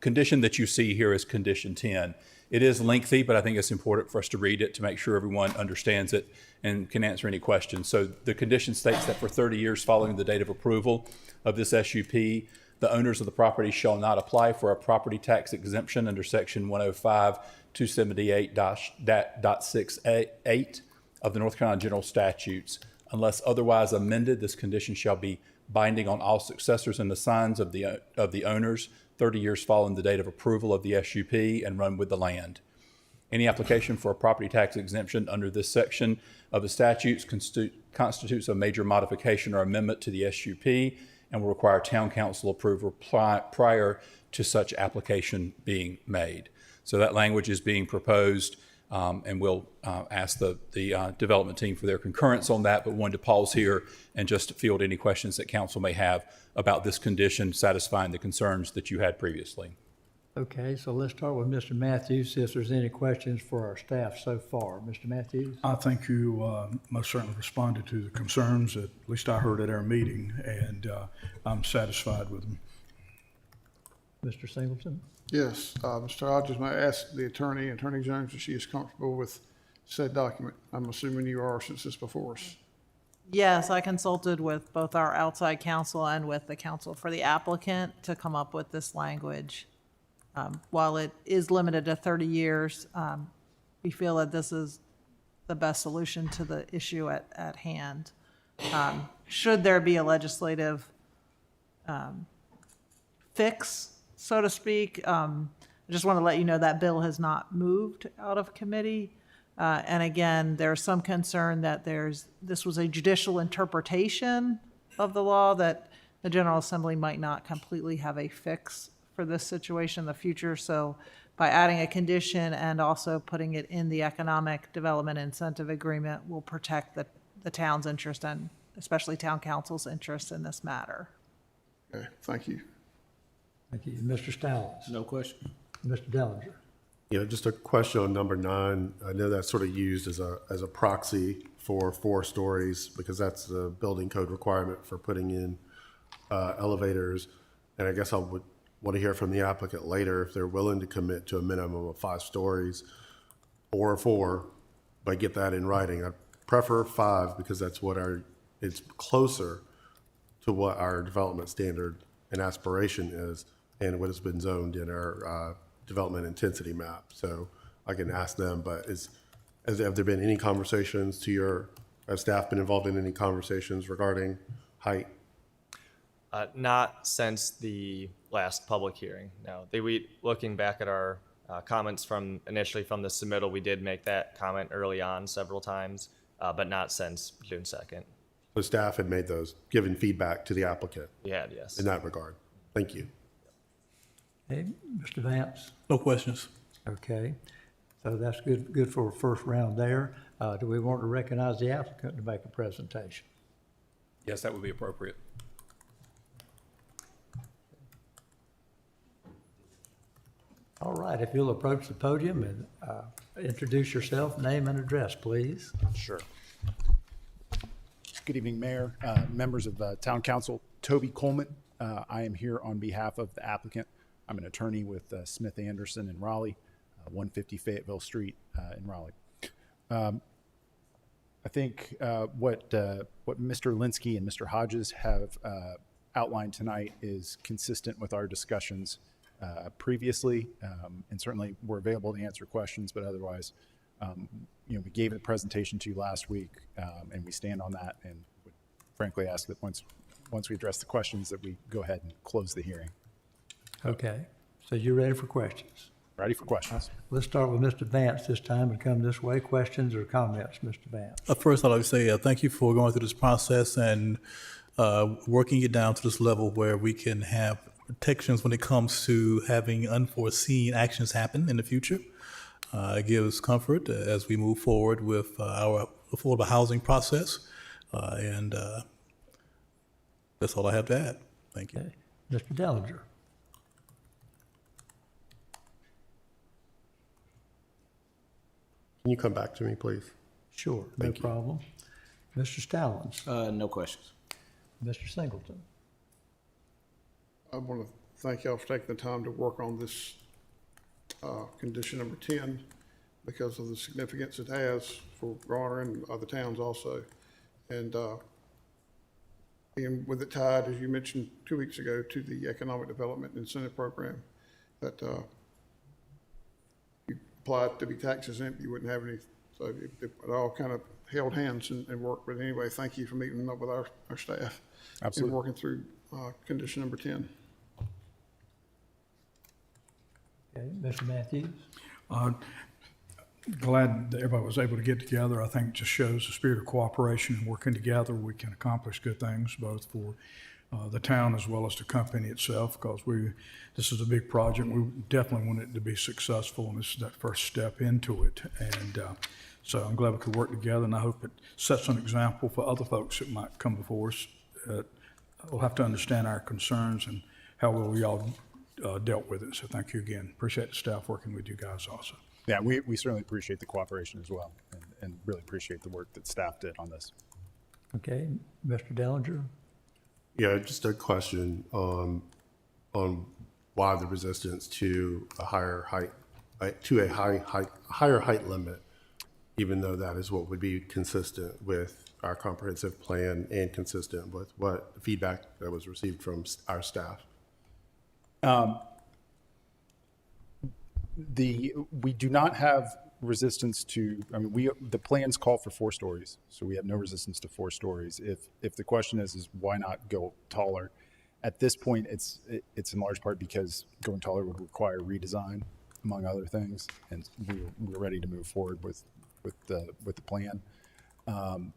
Speaker 15: condition that you see here as condition 10. It is lengthy, but I think it's important for us to read it to make sure everyone understands it and can answer any questions. So the condition states that for 30 years following the date of approval of this SUP, the owners of the property shall not apply for a property tax exemption under section 105-278-.68 of the North Carolina General Statutes. Unless otherwise amended, this condition shall be binding on all successors and assigns of the owners 30 years following the date of approval of the SUP and run with the land. Any application for a property tax exemption under this section of the statutes constitutes a major modification or amendment to the SUP and will require town council approval prior to such application being made. So that language is being proposed, and we'll ask the development team for their concurrence on that, but wanted to pause here and just field any questions that council may have about this condition satisfying the concerns that you had previously.
Speaker 1: Okay, so let's start with Mr. Matthews, see if there's any questions for our staff so far. Mr. Matthews?
Speaker 3: I think you most certainly responded to the concerns, at least I heard at our meeting, and I'm satisfied with them.
Speaker 1: Mr. Singleton?
Speaker 6: Yes, Mr. Hodges, may I ask the Attorney Jones, if she is comfortable with said document? I'm assuming you are, since it's before us.
Speaker 11: Yes, I consulted with both our outside counsel and with the counsel for the applicant to come up with this language. While it is limited to 30 years, we feel that this is the best solution to the issue at hand. Should there be a legislative fix, so to speak, I just want to let you know that bill has not moved out of committee. And again, there's some concern that this was a judicial interpretation of the law, that the General Assembly might not completely have a fix for this situation in the future. So by adding a condition and also putting it in the Economic Development Incentive Agreement will protect the town's interest and especially town council's interest in this matter.
Speaker 6: Okay, thank you.
Speaker 1: Thank you. Mr. Stallings?
Speaker 12: No question.
Speaker 1: Mr. Dellinger?
Speaker 13: Yeah, just a question on number 9. I know that's sort of used as a proxy for 4 stories because that's the building code requirement for putting in elevators. And I guess I would want to hear from the applicant later if they're willing to commit to a minimum of 5 stories or 4, but get that in writing. I prefer 5 because that's what it's closer to what our development standard and aspiration is and what has been zoned in our development intensity map. So I can ask them, but have there been any conversations have staff been involved in any conversations regarding height?
Speaker 14: Not since the last public hearing, no. Looking back at our comments initially from the submittal, we did make that comment early on several times, but not since June 2nd.
Speaker 13: So staff had given feedback to the applicant?
Speaker 14: Yeah, yes.
Speaker 13: In that regard. Thank you.
Speaker 1: Okay, Mr. Vance?
Speaker 12: No questions.
Speaker 1: Okay, so that's good for a first round there. Do we want to recognize the applicant to make a presentation?
Speaker 15: Yes, that would be appropriate.
Speaker 1: All right, if you'll approach the podium and introduce yourself, name and address, please.
Speaker 16: Sure. Good evening, Mayor, members of the Town Council. Toby Coleman. I am here on behalf of the applicant. I'm an attorney with Smith Anderson in Raleigh, 150 Fayetteville Street in Raleigh. I think what Mr. Linsky and Mr. Hodges have outlined tonight is consistent with our discussions previously, and certainly we're available to answer questions, but otherwise, we gave a presentation to you last week, and we stand on that, and would frankly ask that once we address the questions that we go ahead and close the hearing.
Speaker 1: Okay, so you're ready for questions?
Speaker 16: Ready for questions.
Speaker 1: Let's start with Mr. Vance this time and come this way. Questions or comments, Mr. Vance?
Speaker 12: First, I'd like to say thank you for going through this process and working it down to this level where we can have protections when it comes to having unforeseen actions happen in the future. It gives comfort as we move forward with our affordable housing process. And that's all I have to add. Thank you.
Speaker 1: Okay. Mr. Dellinger?
Speaker 13: Can you come back to me, please?
Speaker 1: Sure,
Speaker 13: Thank
Speaker 1: no
Speaker 13: you.
Speaker 1: problem. Mr. Stallings?
Speaker 12: No questions.
Speaker 1: Mr. Singleton?
Speaker 6: I want to thank y'all for taking the time to work on this condition number 10 because of the significance it has for Garner and other towns also. And being with it tied, as you mentioned 2 weeks ago, to the Economic Development Incentive Program, that you applied to be tax exempt, you wouldn't have any. So it all kind of held hands and worked. But anyway, thank you for meeting up with our staff.
Speaker 16: Absolutely.
Speaker 6: And working through condition number 10.
Speaker 1: Okay, Mr. Matthews?
Speaker 3: Glad that everybody was able to get together. I think it just shows the spirit of cooperation and working together. We can accomplish good things both for the town as well as the company itself, because this is a big project. We definitely want it to be successful, and this is that first step into it. And so I'm glad we could work together, and I hope it sets an example for other folks that might come before us. We'll have to understand our concerns and how well we all dealt with it. So thank you again. Appreciate the staff working with you guys also.
Speaker 16: Yeah, we certainly appreciate the cooperation as well, and really appreciate the work that staff did on this.
Speaker 1: Okay, Mr. Dellinger?
Speaker 13: Yeah, just a question on why the resistance to a higher height, higher height limit, even though that is what would be consistent with our comprehensive plan and consistent with what feedback that was received from our staff.
Speaker 16: We do not have resistance to, I mean, the plans call for 4 stories, so we have no resistance to 4 stories. If the question is why not go taller? At this point, it's in large part because going taller would require redesign, among other things, and we're ready to move forward with the plan. And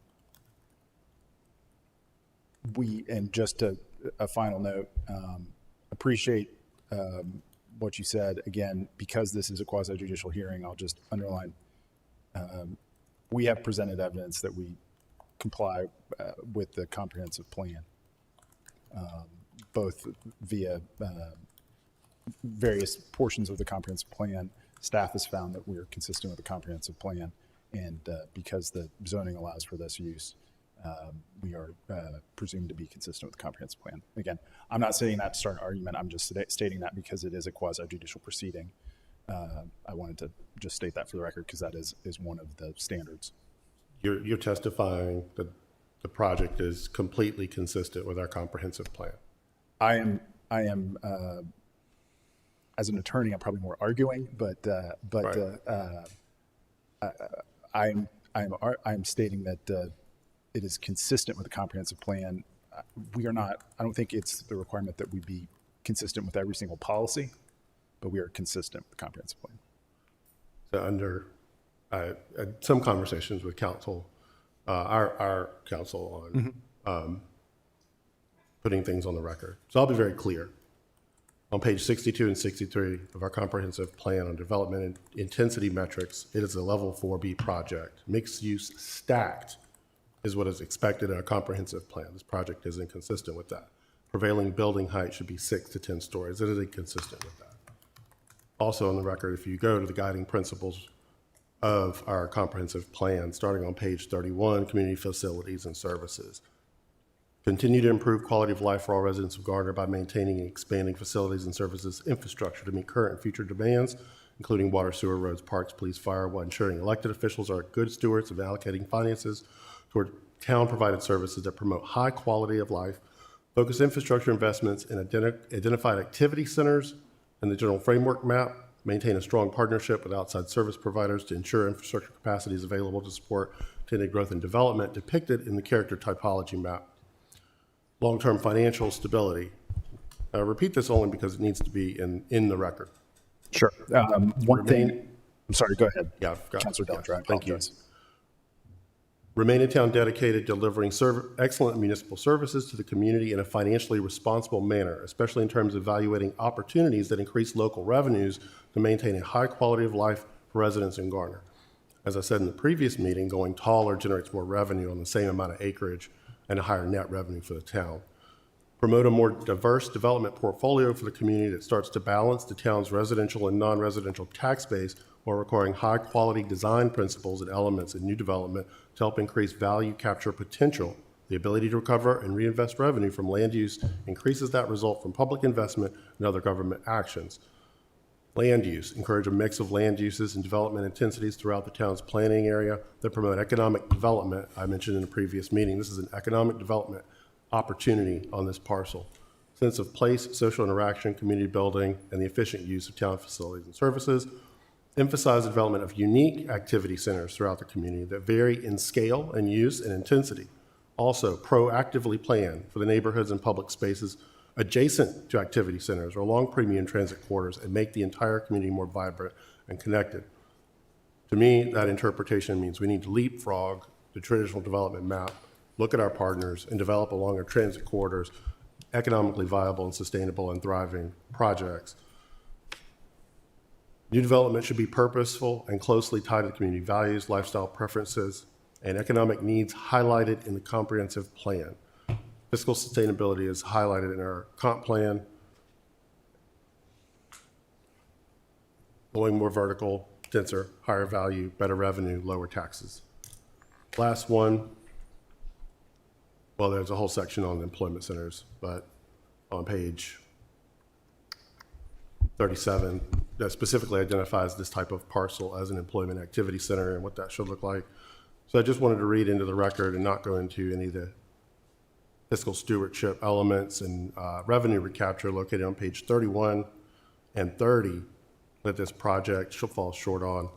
Speaker 16: just a final note, appreciate what you said. Again, because this is a quasi-judicial hearing, I'll just underline, we have presented evidence that we comply with the comprehensive plan, both via various portions of the comprehensive plan. Staff has found that we are consistent with the comprehensive plan, and because the zoning allows for this use, we are presumed to be consistent with the comprehensive plan. Again, I'm not saying that to start an argument. I'm just stating that because it is a quasi-judicial proceeding. I wanted to just state that for the record because that is one of the standards.
Speaker 13: You're testifying that the project is completely consistent with our comprehensive plan.
Speaker 16: I am. As an attorney, I'm probably more arguing, but I'm stating that it is consistent with the comprehensive plan. We are not. I don't think it's the requirement that we be consistent with every single policy, but we are consistent with the comprehensive plan.
Speaker 13: So under some conversations with council, our council on putting things on the record. So I'll be very clear. On page 62 and 63 of our comprehensive plan on development and intensity metrics, it is a level 4B project. Mixed use stacked is what is expected in our comprehensive plan. This project is inconsistent with that. Prevailing building height should be 6 to 10 stories. It is inconsistent with that. Also on the record, if you go to the guiding principles of our comprehensive plan, starting on page 31, community facilities and services. Continue to improve quality of life for all residents of Gardner by maintaining and expanding facilities and services infrastructure to meet current and future demands, including water, sewer, roads, parks, police, fire, while ensuring elected officials are good stewards of allocating finances toward town-provided services that promote high quality of life, focus infrastructure investments in identified activity centers in the general framework map, maintain a strong partnership with outside service providers to ensure infrastructure capacity is available to support intended growth and development depicted in the character typology map. Long-term financial stability. I repeat this only because it needs to be in the record.
Speaker 16: Sure. One thing. I'm sorry. Go ahead.
Speaker 13: Yeah, I've got
Speaker 16: Councilor Belcher.
Speaker 13: Thank you. Remain a town dedicated to delivering excellent municipal services to the community in a financially responsible manner, especially in terms of evaluating opportunities that increase local revenues to maintain a high quality of life for residents in Gardner. As I said in the previous meeting, going taller generates more revenue on the same amount of acreage and a higher net revenue for the town. Promote a more diverse development portfolio for the community that starts to balance the town's residential and non-residential tax base while requiring high-quality design principles and elements in new development to help increase value capture potential. The ability to recover and reinvest revenue from land use increases that result from public investment and other government actions. Land use. Encourage a mix of land uses and development intensities throughout the town's planning area that promote economic development. I mentioned in a previous meeting, this is an economic development opportunity on this parcel. Sense of place, social interaction, community building, and the efficient use of town facilities and services. Emphasize the development of unique activity centers throughout the community that vary in scale and use and intensity. Also, proactively plan for the neighborhoods and public spaces adjacent to activity centers or along premium transit corridors and make the entire community more vibrant and connected. To me, that interpretation means we need to leapfrog the traditional development map, look at our partners, and develop along our transit corridors economically viable and sustainable and thriving projects. New development should be purposeful and closely tied to community values, lifestyle preferences, and economic needs highlighted in the comprehensive plan. Fiscal sustainability is highlighted in our comp plan. Going more vertical, denser, higher value, better revenue, lower taxes. Last one, well, there's a whole section on employment centers, but on page 37, that specifically identifies this type of parcel as an employment activity center and what that should look like. So I just wanted to read into the record and not go into any of the fiscal stewardship elements and revenue recapture located on page 31 and 30 that this project falls short on.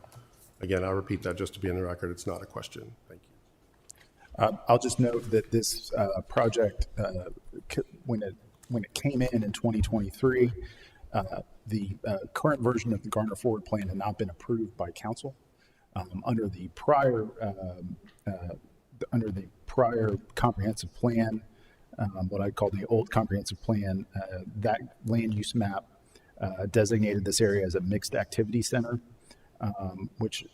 Speaker 13: Again, I repeat that just to be in the record. It's not a question. Thank you.
Speaker 16: I'll just note that this project, when it came in 2023, the current version of the Garner Forward Plan had not been approved by council. Under the prior comprehensive plan, what I call the old comprehensive plan, that land use map designated this area as a mixed activity center, which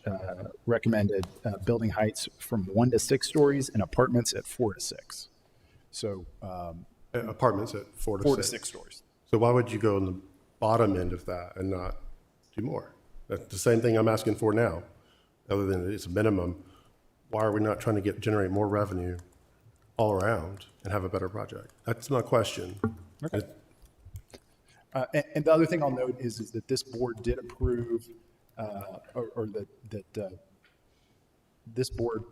Speaker 16: recommended building heights from 1 to 6 stories and apartments at 4 to 6. So
Speaker 13: Apartments at 4 to
Speaker 16: 4
Speaker 13: 6.
Speaker 16: to 6 stories.
Speaker 13: So why would you go on the bottom end of that and not do more? That's the same thing I'm asking for now, other than it's a minimum. Why are we not trying to generate more revenue all around and have a better project? That's my question.
Speaker 16: Okay. And the other thing I'll note is that this board did approve, this board,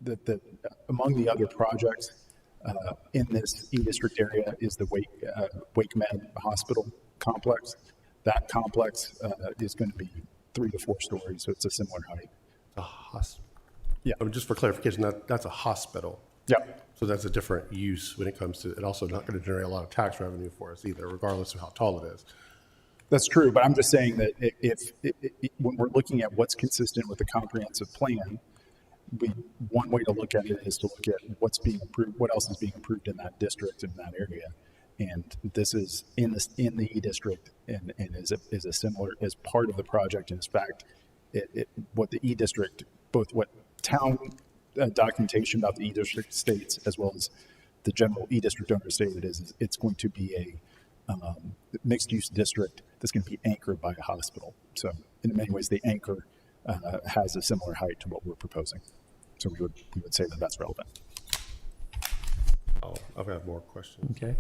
Speaker 16: that among the other projects in this E-District area is the Wake Med Hospital complex. That complex is going to be 3 to 4 stories, so it's a similar height.
Speaker 13: A hospital.
Speaker 16: Yeah.
Speaker 13: Just for clarification, that's a hospital.
Speaker 16: Yeah.
Speaker 13: So that's a different use when it comes to, it also not going to generate a lot of tax revenue for us either, regardless of how tall it is.
Speaker 16: That's true, but I'm just saying that when we're looking at what's consistent with the comprehensive plan, one way to look at it is to look at what's being approved, what else is being approved in that district, in that area. And this is in the E-District and is a similar, as part of the project. And in fact, what the E-District, both what town documentation about the E-District states, as well as the general E-District owner stated, is it's going to be a mixed-use district that's going to be anchored by a hospital. So in many ways, the anchor has a similar height to what we're proposing. So we would say that that's relevant.
Speaker 13: Oh, I've got more questions.
Speaker 1: Okay.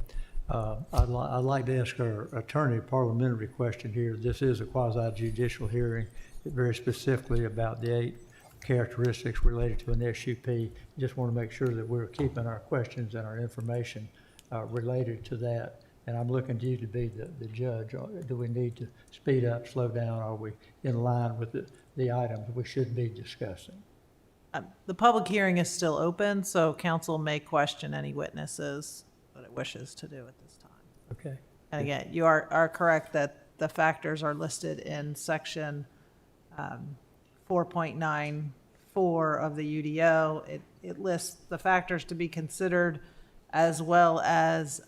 Speaker 1: I'd like to ask our attorney a parliamentary question here. This is a quasi-judicial hearing, very specifically about the 8 characteristics related to an SUP. Just want to make sure that we're keeping our questions and our information related to that. And I'm looking to you to be the judge. Do we need to speed up, slow down? Are we in line with the items we should be discussing?
Speaker 11: The public hearing is still open, so council may question any witnesses that it wishes to do at this time.
Speaker 1: Okay.
Speaker 11: And again, you are correct that the factors are listed in section 4.94 of the UDO. It lists the factors to be considered, as well as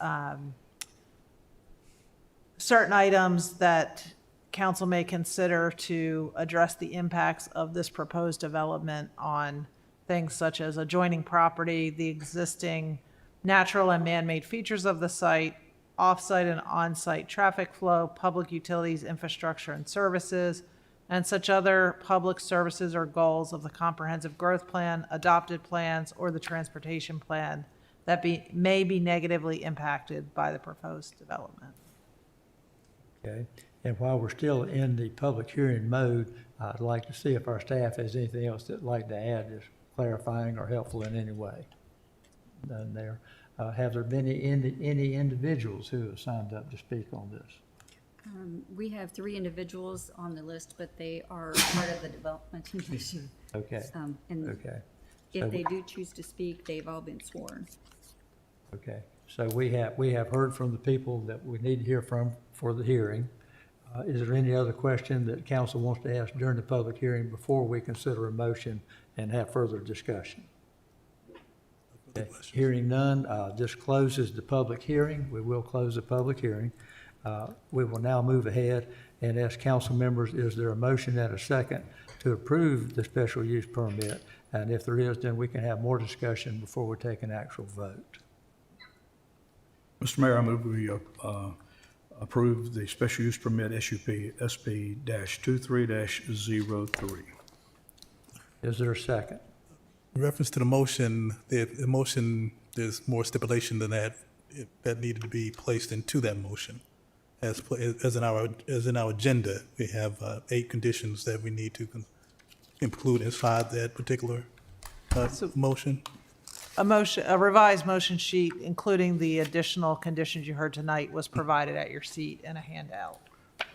Speaker 11: certain items that council may consider to address the impacts of this proposed development on things such as adjoining property, the existing natural and man-made features of the site, off-site and on-site traffic flow, public utilities, infrastructure, and services, and such other public services or goals of the comprehensive growth plan, adopted plans, or the transportation plan that may be negatively impacted by the proposed development.
Speaker 1: Okay. And while we're still in the public hearing mode, I'd like to see if our staff has anything else they'd like to add, just clarifying or helpful in any way. None there. Have there been any individuals who have signed up to speak on this?
Speaker 2: We have 3 individuals on the list, but they are part of the development issue.
Speaker 1: Okay.
Speaker 2: And
Speaker 1: Okay.
Speaker 2: if
Speaker 1: So
Speaker 2: they do choose to speak, they've all been sworn.
Speaker 1: Okay. So we have heard from the people that we need to hear from for the hearing. Is there any other question that council wants to ask during the public hearing before we consider a motion and have further discussion? Okay. Hearing none, this closes the public hearing. We will close the public hearing. We will now move ahead and ask council members, is there a motion and a second to approve the special use permit? And if there is, then we can have more discussion before we take an actual vote.
Speaker 3: Mr. Mayor, I move we approve the special use permit SUP SP-23-03.
Speaker 1: Is there a second?
Speaker 12: In reference to the motion, the motion, there's more stipulation than that that needed to be placed into that motion. As in our agenda, we have 8 conditions that we need to include inside that particular motion.
Speaker 11: A revised motion sheet, including the additional conditions you heard tonight, was provided at your seat in a handout.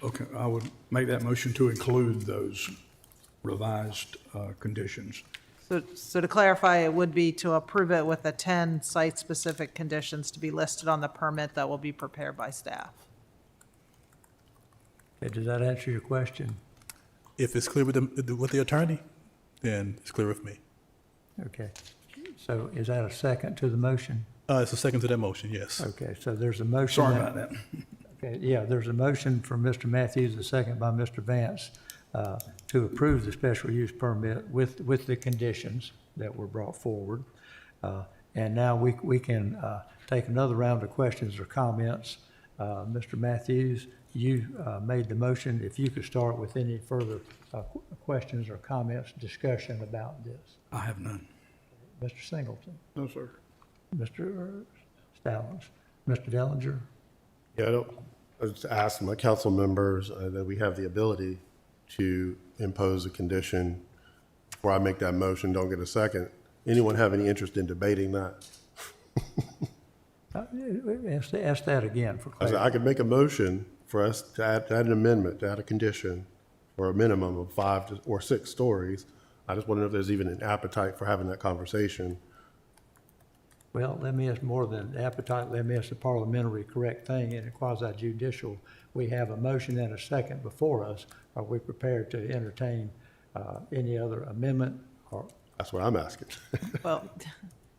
Speaker 3: Okay, I would make that motion to include those revised conditions.
Speaker 11: So to clarify, it would be to approve it with the 10 site-specific conditions to be listed on the permit that will be prepared by staff.
Speaker 1: Okay, does that answer your question?
Speaker 12: If it's clear with the attorney, then it's clear with me.
Speaker 1: Okay. So is that a second to the motion?
Speaker 12: It's a second to that motion, yes.
Speaker 1: Okay, so there's a motion.
Speaker 3: Sorry about that.
Speaker 1: Okay, yeah, there's a motion from Mr. Matthews, a second by Mr. Vance, to approve the special use permit with the conditions that were brought forward. And now we can take another round of questions or comments. Mr. Matthews, you made the motion. If you could start with any further questions or comments, discussion about this.
Speaker 3: I have none.
Speaker 1: Mr. Singleton,
Speaker 6: No, sir.
Speaker 1: Mr. Stallings, Mr. Dellinger.
Speaker 13: Yeah, I just ask my council members that we have the ability to impose a condition before I make that motion, don't get a second. Anyone have any interest in debating that?
Speaker 1: Ask that again for clarity.
Speaker 13: I could make a motion for us to add an amendment, to add a condition for a minimum of 5 or 6 stories. I just want to know if there's even an appetite for having that conversation.
Speaker 1: Well, let me ask more than appetite, let me ask the parliamentary correct thing in a quasi judicial. We have a motion and a second before us. Are we prepared to entertain any other amendment or?
Speaker 13: That's what I'm asking.
Speaker 11: Well,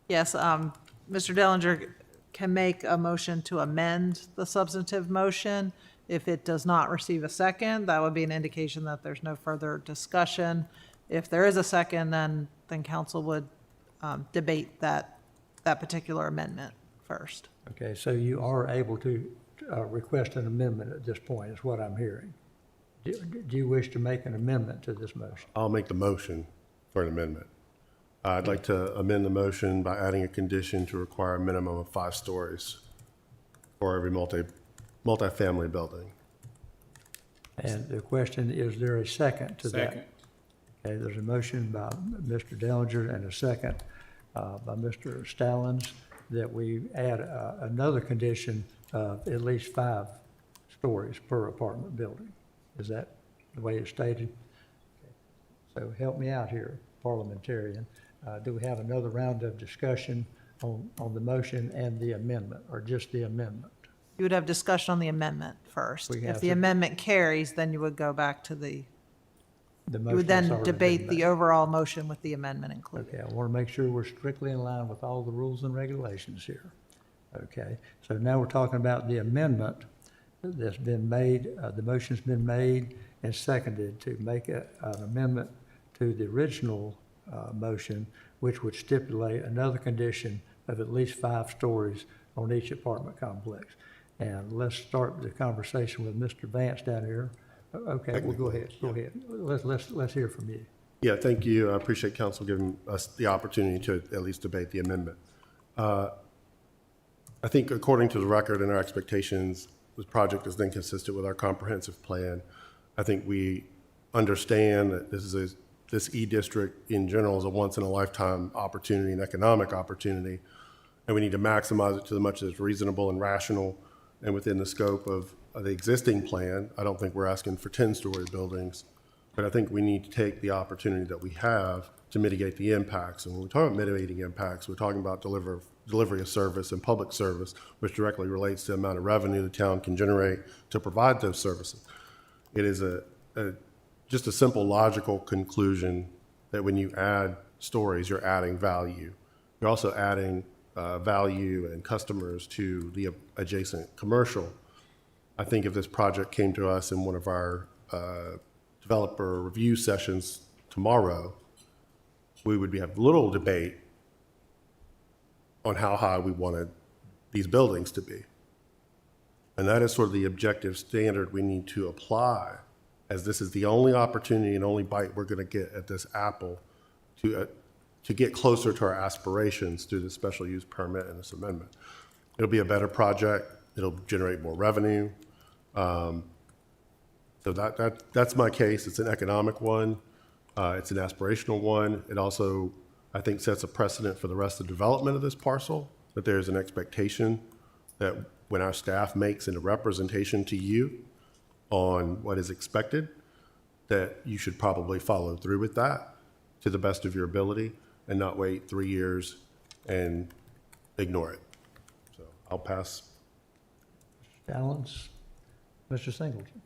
Speaker 11: yes, Mr. Dellinger can make a motion to amend the substantive motion. If it does not receive a second, that would be an indication that there's no further discussion. If there is a second, then council would debate that particular amendment first.
Speaker 1: Okay, so you are able to request an amendment at this point, is what I'm hearing. Do you wish to make an amendment to this motion?
Speaker 13: I'll make the motion for an amendment. I'd like to amend the motion by adding a condition to require a minimum of 5 stories for every multifamily building.
Speaker 1: And the question, is there a second to that?
Speaker 3: Second.
Speaker 1: Okay, there's a motion by Mr. Dellinger and a second by Mr. Stallings that we add another condition of at least 5 stories per apartment building. Is that the way it's stated? Okay. So help me out here, parliamentarian. Do we have another round of discussion on the motion and the amendment, or just the amendment?
Speaker 11: You would have discussion on the amendment first.
Speaker 1: We
Speaker 11: If
Speaker 1: have
Speaker 11: the
Speaker 1: to-
Speaker 11: amendment carries, then you would go back to the,
Speaker 1: The
Speaker 11: you
Speaker 1: motion
Speaker 11: would
Speaker 1: that's
Speaker 11: then
Speaker 1: already
Speaker 11: debate
Speaker 1: been
Speaker 11: the
Speaker 1: made.
Speaker 11: overall motion with the amendment included.
Speaker 1: Okay, I want to make sure we're strictly in line with all the rules and regulations here. Okay, so now we're talking about the amendment that's been made, the motion's been made and seconded to make an amendment to the original motion, which would stipulate another condition of at least 5 stories on each apartment complex. And let's start the conversation with Mr. Vance down here. Okay, well, go ahead. Let's hear from you.
Speaker 13: Yeah, thank you. I appreciate council giving us the opportunity to at least debate the amendment. I think according to the record and our expectations, this project is then consistent with our comprehensive plan. I think we understand that this E-district in general is a once-in-a-lifetime opportunity, an economic opportunity, and we need to maximize it to as much as reasonable and rational and within the scope of the existing plan. I don't think we're asking for 10-story buildings, but I think we need to take the opportunity that we have to mitigate the impacts. And when we talk about mitigating impacts, we're talking about delivery of service and public service, which directly relates to the amount of revenue the town can generate to provide those services. It is just a simple logical conclusion that when you add stories, you're adding value. You're also adding value and customers to the adjacent commercial. I think if this project came to us in one of our developer review sessions tomorrow, we would have little debate on how high we wanted these buildings to be. And that is sort of the objective standard we need to apply, as this is the only opportunity and only bite we're going to get at this apple to get closer to our aspirations through the special use permit and this amendment. It'll be a better project. It'll generate more revenue. So that's my case. It's an economic one. It's an aspirational one. It also, I think, sets a precedent for the rest of the development of this parcel, that there's an expectation that when our staff makes a representation to you, on what is expected, that you should probably follow through with that to the best of your ability and not wait 3 years and ignore it. So I'll pass.
Speaker 1: Balance. Mr. Singleton.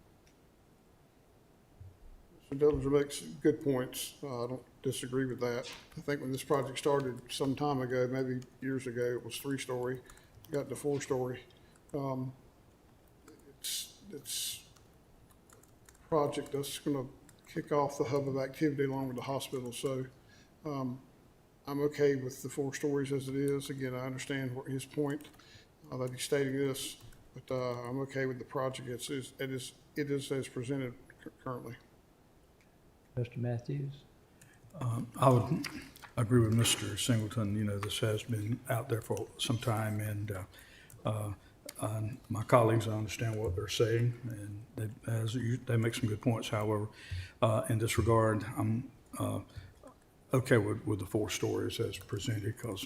Speaker 6: Mr. Dillinger makes good points. I don't disagree with that. I think when this project started some time ago, maybe years ago, it was 3-story, got to 4-story. It's a project that's going to kick off the hub of activity along with the hospital. So I'm okay with the 4 stories as it is. Again, I understand his point that he's stating this, but I'm okay with the project. It is as presented currently.
Speaker 1: Mr. Matthews.
Speaker 3: I would agree with Mr. Singleton. You know, this has been out there for some time, and my colleagues, I understand what they're saying, and they make some good points. However, in this regard, I'm okay with the 4 stories as presented, because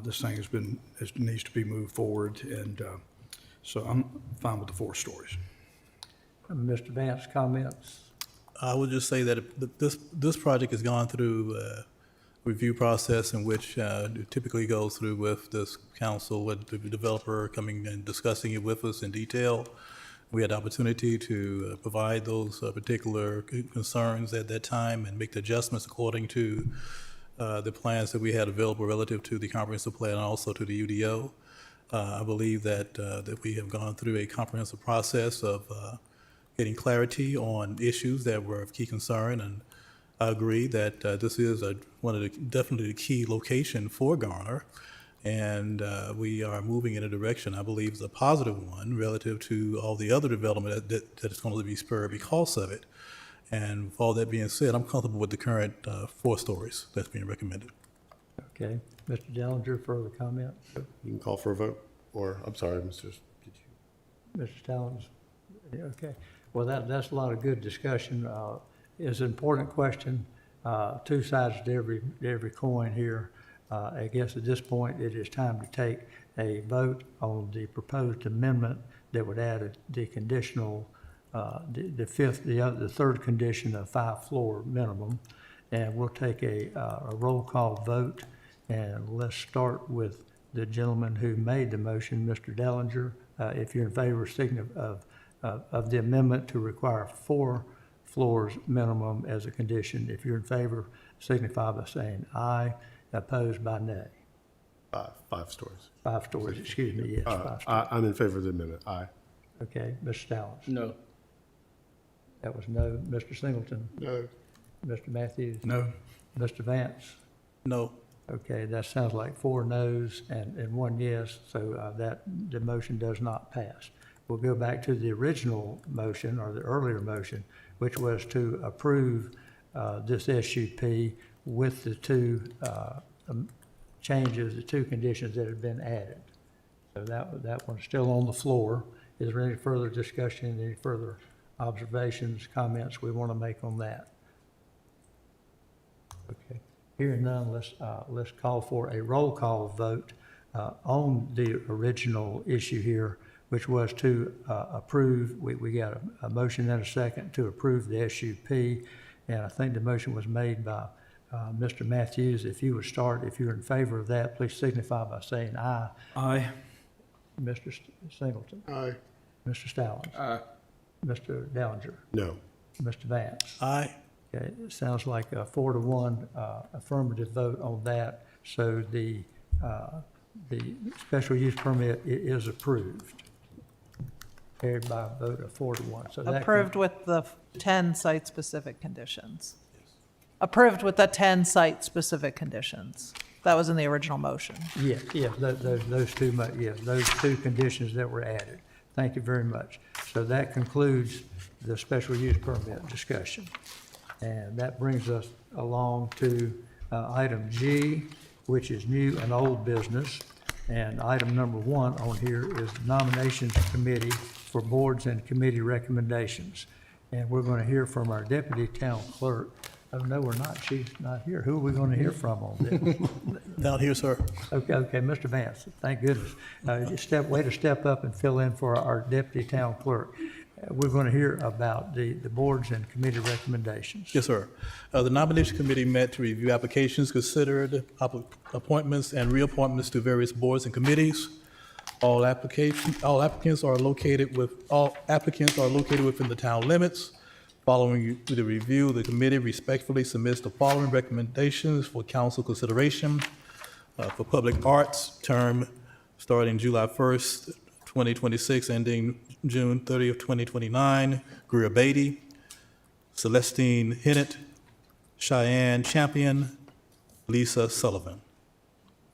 Speaker 3: this thing needs to be moved forward, and so I'm fine with the 4 stories.
Speaker 1: Mr. Vance, comments?
Speaker 12: I would just say that this project has gone through a review process in which it typically goes through with this council, with the developer coming and discussing it with us in detail. We had the opportunity to provide those particular concerns at that time and make the adjustments according to the plans that we had available relative to the comprehensive plan and also to the UDO. I believe that we have gone through a comprehensive process of getting clarity on issues that were of key concern, and I agree that this is definitely the key location for Garner, and we are moving in a direction I believe is a positive one relative to all the other development that is going to be spurred because of it. And with all that being said, I'm comfortable with the current 4 stories that's being recommended.
Speaker 1: Okay. Mr. Dellinger, further comment?
Speaker 13: You can call for a vote, or, I'm sorry, Mr.
Speaker 1: Stallings? Yeah, okay. Well, that's a lot of good discussion. It's an important question, 2 sides to every coin here. I guess at this point, it is time to take a vote on the proposed amendment that would add the conditional, the third condition of 5-floor minimum. And we'll take a roll call vote, and let's start with the gentleman who made the motion, Mr. Dellinger. If you're in favor of the amendment to require 4 floors minimum as a condition, if you're in favor, signify by saying aye. Opposed by nay.
Speaker 13: 5 stories.
Speaker 1: 5 stories, excuse me, yes, 5 stories.
Speaker 13: I'm in favor of the amendment. Aye.
Speaker 1: Okay, Mr. Stallings?
Speaker 7: No.
Speaker 1: That was no. Mr. Singleton?
Speaker 6: No.
Speaker 1: Mr. Matthews?
Speaker 3: No.
Speaker 1: Mr. Vance?
Speaker 12: No.
Speaker 1: Okay, that sounds like 4 noes and 1 yes, so the motion does not pass. We'll go back to the original motion, or the earlier motion, which was to approve this SUP with the 2 changes, the 2 conditions that have been added. So that one's still on the floor. Is there any further discussion, any further observations, comments we want to make on that? Okay. Hearing none, let's call for a roll call vote on the original issue here, which was to approve. We got a motion and a second to approve the SUP, and I think the motion was made by Mr. Matthews. If you would start, if you're in favor of that, please signify by saying aye.
Speaker 3: Aye.
Speaker 1: Mr. Singleton?
Speaker 6: Aye.
Speaker 1: Mr. Stallings?
Speaker 7: Aye.
Speaker 1: Mr. Dellinger?
Speaker 13: No.
Speaker 1: Mr. Vance?
Speaker 12: Aye.
Speaker 1: Okay, it sounds like a 4-to-1 affirmative vote on that, so the special use permit is approved. Carried by a vote of 4-to-1. So that
Speaker 11: Approved with the 10 site-specific conditions. Approved with the 10 site-specific conditions. That was in the original motion.
Speaker 1: Yes, those 2 conditions that were added. Thank you very much. So that concludes the special use permit discussion. And that brings us along to item G, which is new and old business. And item number 1 on here is nominations committee for boards and committee recommendations. And we're going to hear from our deputy town clerk. Oh, no, we're not. She's not here. Who are we going to hear from on this?
Speaker 12: Down here, sir.
Speaker 1: Okay, Mr. Vance, thank goodness. Way to step up and fill in for our deputy town clerk. we're going to hear about the boards and committee recommendations.
Speaker 12: Yes, sir. The nomination committee met to review applications, considered appointments and reappointments to various boards and committees. All applicants are located within the town limits. Following the review, the committee respectfully submits the following recommendations for council consideration. For public arts, term starting July 1st, 2026, ending June 30th, 2029, Greer Beatty, Celestine Hinnett, Cheyenne Champion, Lisa Sullivan.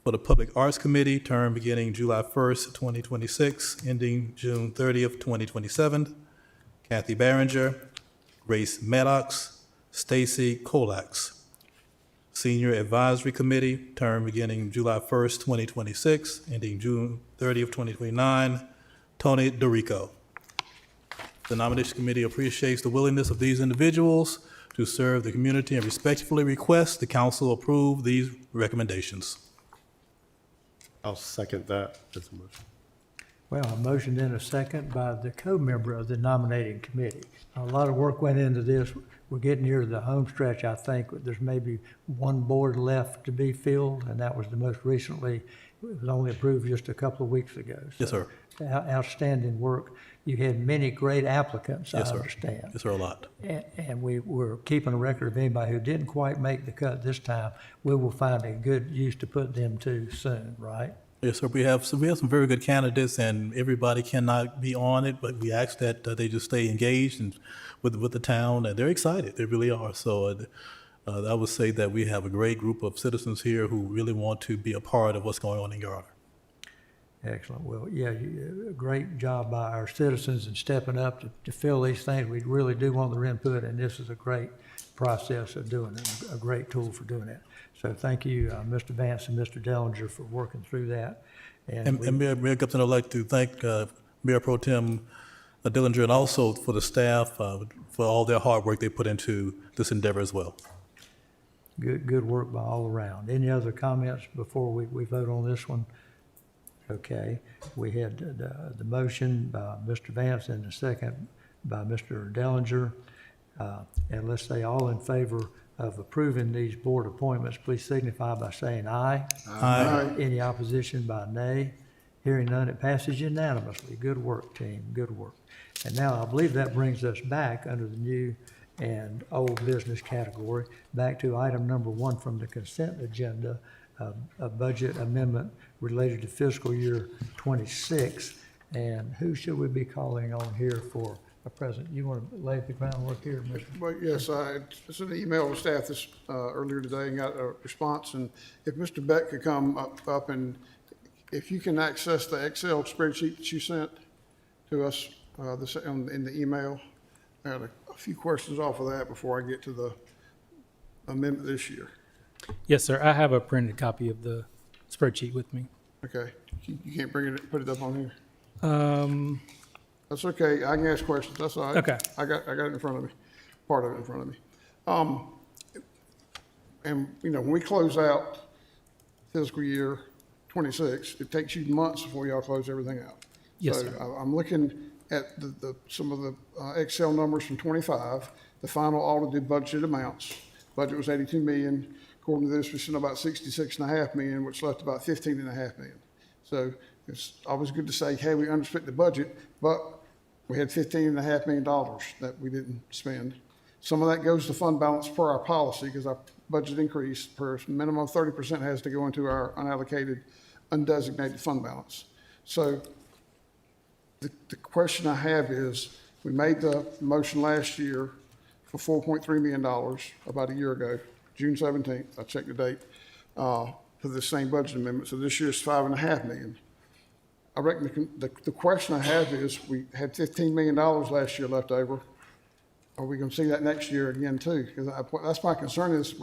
Speaker 12: For the Public Arts Committee, term beginning July 1st, 2026, ending June 30th, 2027, Kathy Barringer, Grace Maddox, Stacy Colax. Senior Advisory Committee, term beginning July 1st, 2026, ending June 30th, 2029, Tony DeRico. The nomination committee appreciates the willingness of these individuals to serve the community and respectfully requests the council approve these recommendations.
Speaker 13: I'll second that as a motion.
Speaker 1: Well, a motion and a second by the co-member of the nominating committee. A lot of work went into this. We're getting near the home stretch, I think. There's maybe one board left to be filled, and that was the most recently. It was only approved just a couple of weeks ago.
Speaker 12: Yes, sir.
Speaker 1: Outstanding work. You had many great applicants, I
Speaker 12: Yes, sir.
Speaker 1: understand.
Speaker 12: Yes, sir, a lot.
Speaker 1: And we were keeping a record of anybody who didn't quite make the cut this time. We will find a good use to put them to soon, right?
Speaker 12: Yes, sir. We have some very good candidates, and everybody cannot be on it, but we ask that they just stay engaged and with the town, and they're excited. They really are. So I would say that we have a great group of citizens here who really want to be a part of what's going on in Garner.
Speaker 1: Excellent. Well, yeah, a great job by our citizens in stepping up to fill these things. We really do want their input, and this is a great process of doing it, a great tool for doing that. So thank you, Mr. Vance and Mr. Dellinger, for working through that.
Speaker 12: And Mayor Gibson, I'd like to thank Mayor Pro Tem Dillinger and also for the staff for all their hard work they put into this endeavor as well.
Speaker 1: Good work by all around. Any other comments before we vote on this one? Okay, we had the motion by Mr. Vance and the second by Mr. Dellinger. And let's say all in favor of approving these board appointments, please signify by saying aye.
Speaker 12: Aye.
Speaker 1: Any opposition by nay? Hearing none, it passes unanimously. Good work, team, good work. And now I believe that brings us back under the new and old business category, back to item number 1 from the consent agenda, a budget amendment related to fiscal year 26. And who should we be calling on here for a present? You want to lay the groundwork here, Mr.?
Speaker 6: Well, yes, I sent an email to staff this earlier today and got a response. And if Mr. Beck could come up and if you can access the Excel spreadsheet that you sent to us in the email, I had a few questions off of that before I get to the amendment this year.
Speaker 17: Yes, sir. I have a printed copy of the spreadsheet with me.
Speaker 6: Okay, you can't bring it, put it up on here? That's okay, I can ask questions, that's all right.
Speaker 17: Okay.
Speaker 6: I got it in front of me, part of it in front of me. And, you know, when we close out fiscal year 26, it takes you months before y'all close everything out.
Speaker 17: Yes,
Speaker 6: So
Speaker 17: sir.
Speaker 6: I'm looking at some of the Excel numbers from 25, the final audited budget amounts. Budget was 82 million. According to this, we spent about 66.5 million, which left about 15.5 million. So it's always good to say, hey, we underspent the budget, but we had $15.5 million that we didn't spend. Some of that goes to fund balance per our policy because our budget increased per minimum of 30% has to go into our unallocated, undesignated fund balance. So the question I have is, we made the motion last year for $4.3 million about a year ago, June 17th, I checked the date, for the same budget amendment. So this year's $5.5 million. I reckon the question I have is, we had $15 million last year left over. Are we going to see that next year again too? Because that's my concern is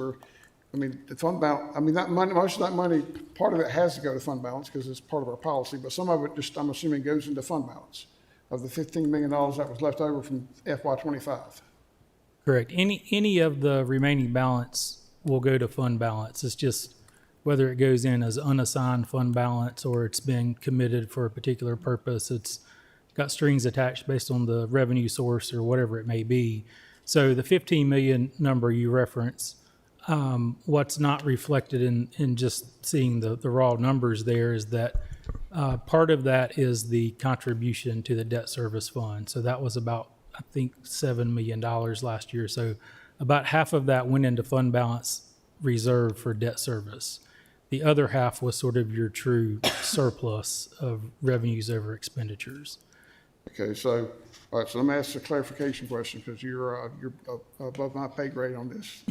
Speaker 6: the fund balance, that money, most of that money, part of it has to go to fund balance because it's part of our policy, but some of it just, I'm assuming, goes into fund balance of the $15 million that was left over from FY 25.
Speaker 17: Correct. Any of the remaining balance will go to fund balance. It's just whether it goes in as unassigned fund balance or it's been committed for a particular purpose. It's got strings attached based on the revenue source or whatever it may be. So the 15 million number you reference, what's not reflected in just seeing the raw numbers there is that part of that is the contribution to the debt service fund. So that was about, I think, $7 million last year. So about half of that went into fund balance reserve for debt service. The other half was sort of your true surplus of revenues over expenditures.
Speaker 6: Okay, so, all right, so let me ask a clarification question, because you're above my pay grade on this,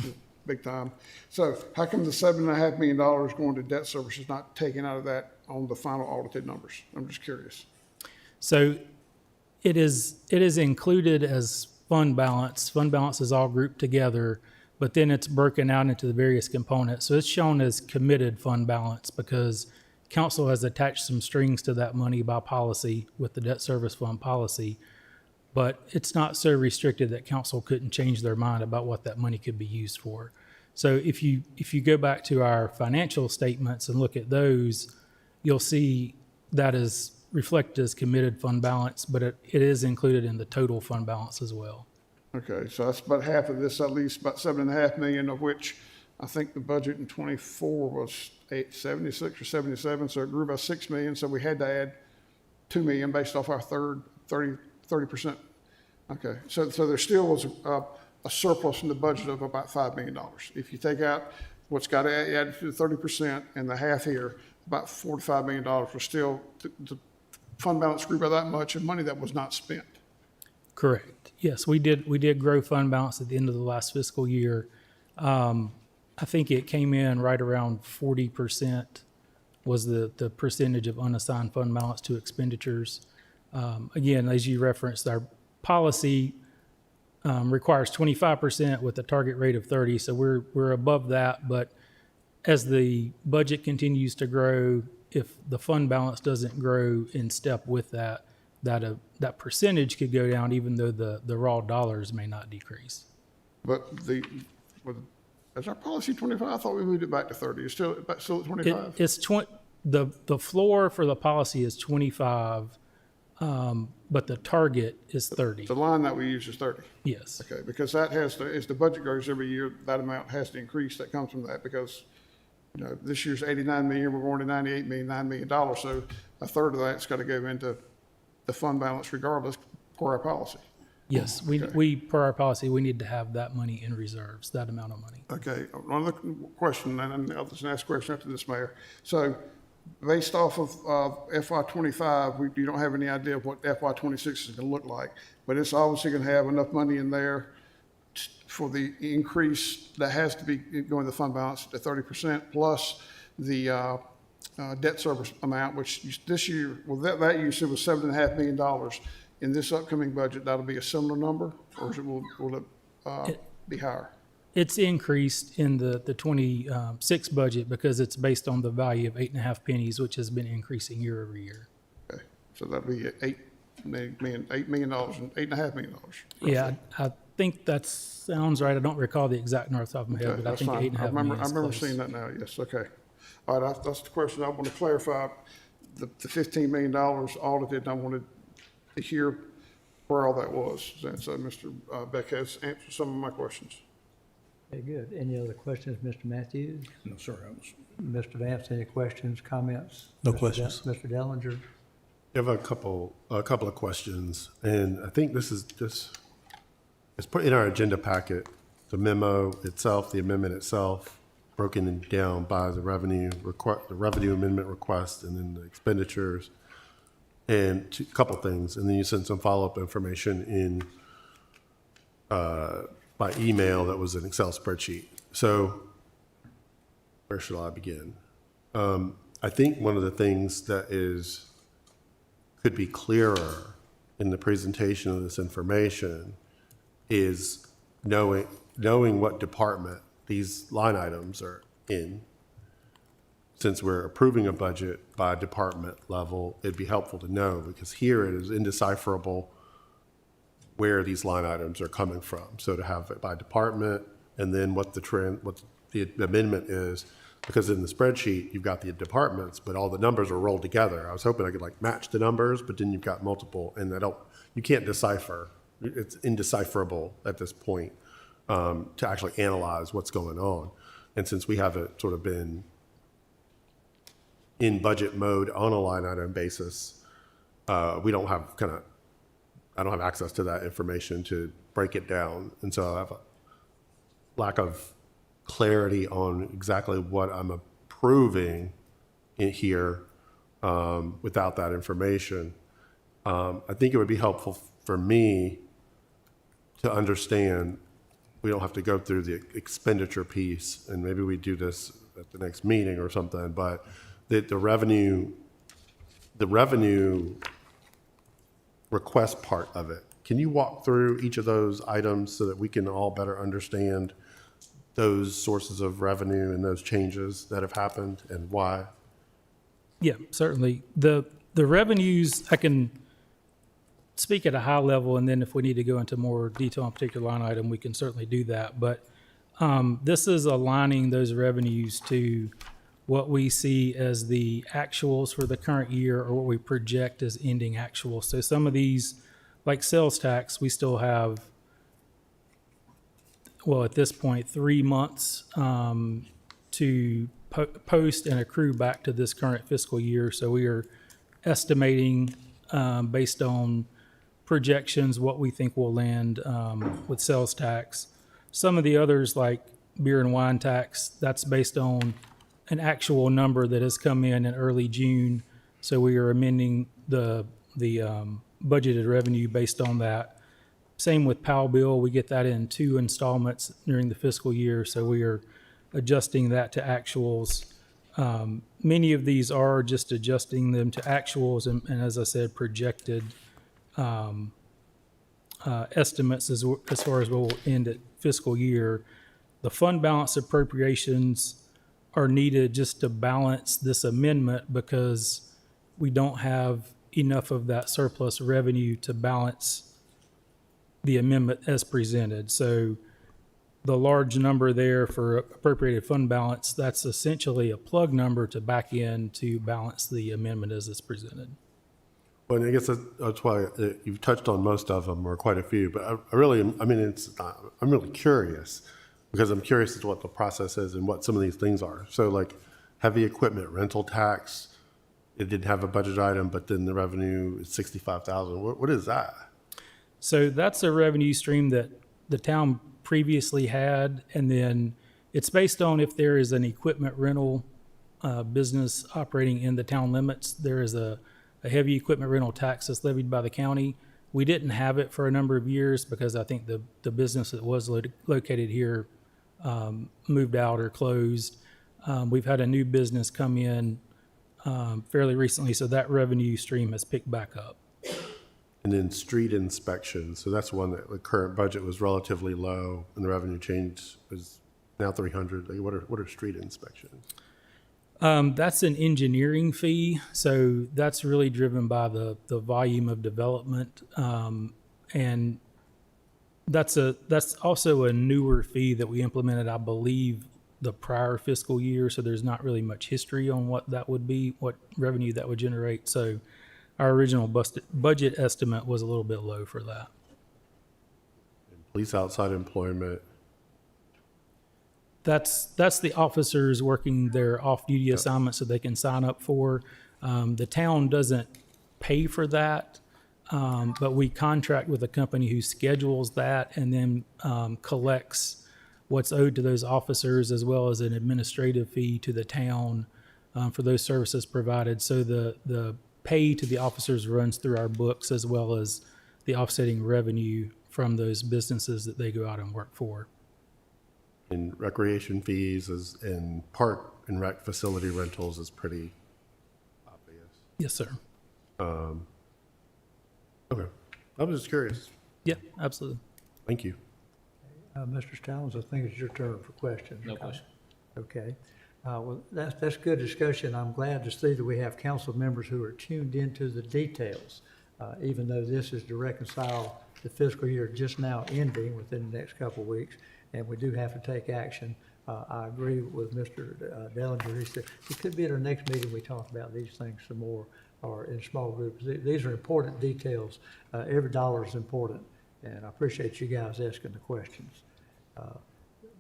Speaker 6: big time. So how come the $7.5 million going to debt service is not taken out of that on the final audited numbers? I'm just curious.
Speaker 17: So it is included as fund balance. Fund balance is all grouped together, but then it's broken out into the various components. So it's shown as committed fund balance because council has attached some strings to that money by policy with the debt service fund policy, but it's not so restricted that council couldn't change their mind about what that money could be used for. So if you go back to our financial statements and look at those, you'll see that is reflected as committed fund balance, but it is included in the total fund balance as well.
Speaker 6: Okay, so that's about half of this, at least about $7.5 million, of which I think the budget in '24 was 76 or 77, so it grew by $6 million. So we had to add $2 million based off our 30%. Okay, so there still was a surplus in the budget of about $5 million. If you take out what's got added to the 30% and the half here, about $4 to $5 million was still the fund balance grew by that much and money that was not spent.
Speaker 17: Correct. Yes, we did grow fund balance at the end of the last fiscal year. I think it came in right around 40% was the percentage of unassigned fund balance to expenditures. Again, as you referenced, our policy requires 25% with a target rate of 30, so we're above that. But as the budget continues to grow, if the fund balance doesn't grow in step with that percentage could go down, even though the raw dollars may not decrease.
Speaker 6: But is our policy 25? I thought we moved it back to 30. It's still at 25?
Speaker 17: The floor for the policy is 25, but the target is 30.
Speaker 6: The line that we use is 30?
Speaker 17: Yes.
Speaker 6: Okay, because that has to, as the budget grows every year, that amount has to increase. That comes from that because, you know, this year's 89 million, we're going to 98 million, $9 million. So a third of that's got to go into the fund balance regardless per our policy.
Speaker 17: Yes, we per our policy, we need to have that money in reserves, that amount of money.
Speaker 6: Okay, one other question, and I'll just ask a question after this, Mayor. So based off of FY25, you don't have any idea of what FY26 is going to look like, but it's obviously going to have enough money in there for the increase that has to be going to the fund balance to 30% plus the debt service amount, which this year, well, that you said was $7.5 million. In this upcoming budget, that'll be a similar number, or will it be higher?
Speaker 17: It's increased in the 26 budget because it's based on the value of 8.5 pennies, which has been increasing year over year.
Speaker 6: Okay, so that'll be $8 million, $8.5 million.
Speaker 17: Yeah, I think that sounds right. I don't recall the exact number off the top of my head,
Speaker 6: Okay,
Speaker 17: but I
Speaker 6: that's
Speaker 17: think
Speaker 6: fine.
Speaker 17: 8.5
Speaker 6: I remember
Speaker 17: million is
Speaker 6: seeing
Speaker 17: close.
Speaker 6: that now, yes, okay. All right, that's the question I want to clarify. The $15 million audited, I wanted to hear where all that was. And so Mr. Beck has answered some of my questions.
Speaker 1: Okay, good. Any other questions, Mr. Matthews?
Speaker 3: No, sir.
Speaker 1: Mr. Vance, any questions, comments?
Speaker 12: No
Speaker 1: Mr.
Speaker 12: questions.
Speaker 1: Mr. Dellinger?
Speaker 13: I have a couple of questions, and I think this is just, it's put in our agenda packet, the memo itself, the amendment itself, broken down by the revenue amendment request and then the expenditures, and a couple things, and then you sent some follow-up information in by email that was an Excel spreadsheet. So where should I begin? I think one of the things that could be clearer in the presentation of this information is knowing what department these line items are in. Since we're approving a budget by department level, it'd be helpful to know, because here it is indecipherable where these line items are coming from. So to have it by department and then what the amendment is, Because in the spreadsheet, you've got the departments, but all the numbers are rolled together. I was hoping I could like match the numbers, but then you've got multiple, and you can't decipher. It's indecipherable at this point to actually analyze what's going on. And since we haven't sort of been in budget mode on a line item basis, we don't have I don't have access to that information to break it down. And so I have a lack of clarity on exactly what I'm approving in here without that information. I think it would be helpful for me to understand. We don't have to go through the expenditure piece, and maybe we do this at the next meeting or something, but the revenue request part of it. Can you walk through each of those items so that we can all better understand those sources of revenue and those changes that have happened and why?
Speaker 17: Yeah, certainly. The revenues, I can speak at a high level, and then if we need to go into more detail on a particular line item, we can certainly do that. But this is aligning those revenues to what we see as the actuals for the current year or what we project as ending actuals. So some of these, like sales tax, we still have, well, at this point, 3 months to post and accrue back to this current fiscal year. So we are estimating based on projections what we think will land with sales tax. Some of the others, like beer and wine tax, that's based on an actual number that has come in early June. So we are amending the budgeted revenue based on that. Same with POW bill, we get that in 2 installments during the fiscal year, so we are adjusting that to actuals. Many of these are just adjusting them to actuals and as I said, projected estimates as far as what will end at fiscal year. The fund balance appropriations are needed just to balance this amendment because we don't have enough of that surplus revenue to balance the amendment as presented. So the large number there for appropriated fund balance, that's essentially a plug number to back in to balance the amendment as it's presented.
Speaker 13: Well, and I guess that's why you've touched on most of them, or quite a few, but I'm really curious, because I'm curious as to what the process is and what some of these things are. So like heavy equipment rental tax, it didn't have a budget item, but then the revenue is $65,000. What is that?
Speaker 17: So that's a revenue stream that the town previously had, and then it's based on if there is an equipment rental business operating in the town limits. There is a heavy equipment rental tax that's levied by the county. We didn't have it for a number of years because I think the business that was located here moved out or closed. We've had a new business come in fairly recently, so that revenue stream has picked back up.
Speaker 13: And then street inspections. So that's one that the current budget was relatively low, and the revenue change is now 300. Like, what are street inspections?
Speaker 17: That's an engineering fee, so that's really driven by the volume of development, and that's also a newer fee that we implemented, I believe, the prior fiscal year. So there's not really much history on what that would be, what revenue that would generate. So our original budget estimate was a little bit low for that.
Speaker 13: Police outside employment.
Speaker 17: That's the officers working their off-duty assignments that they can sign up for. The town doesn't pay for that, but we contract with a company who schedules that and then collects what's owed to those officers, as well as an administrative fee to the town for those services provided. So the pay to the officers runs through our books, as well as the offsetting revenue from those businesses that they go out and work for.
Speaker 13: And recreation fees and park and rec facility rentals is pretty obvious.
Speaker 17: Yes, sir.
Speaker 13: Okay. I was just curious.
Speaker 17: Yeah, absolutely.
Speaker 13: Thank you.
Speaker 1: Mr. Stallings, I think it's your turn for questions.
Speaker 5: No question.
Speaker 1: Okay. Well, that's good discussion. I'm glad to see that we have council members who are tuned into the details, even though this is to reconcile the fiscal year just now ending within the next couple of weeks, and we do have to take action. I agree with Mr. Dellinger. He said, it could be at our next meeting, we talk about these things some more, or in small groups. These are important details. Every dollar is important, and I appreciate you guys asking the questions.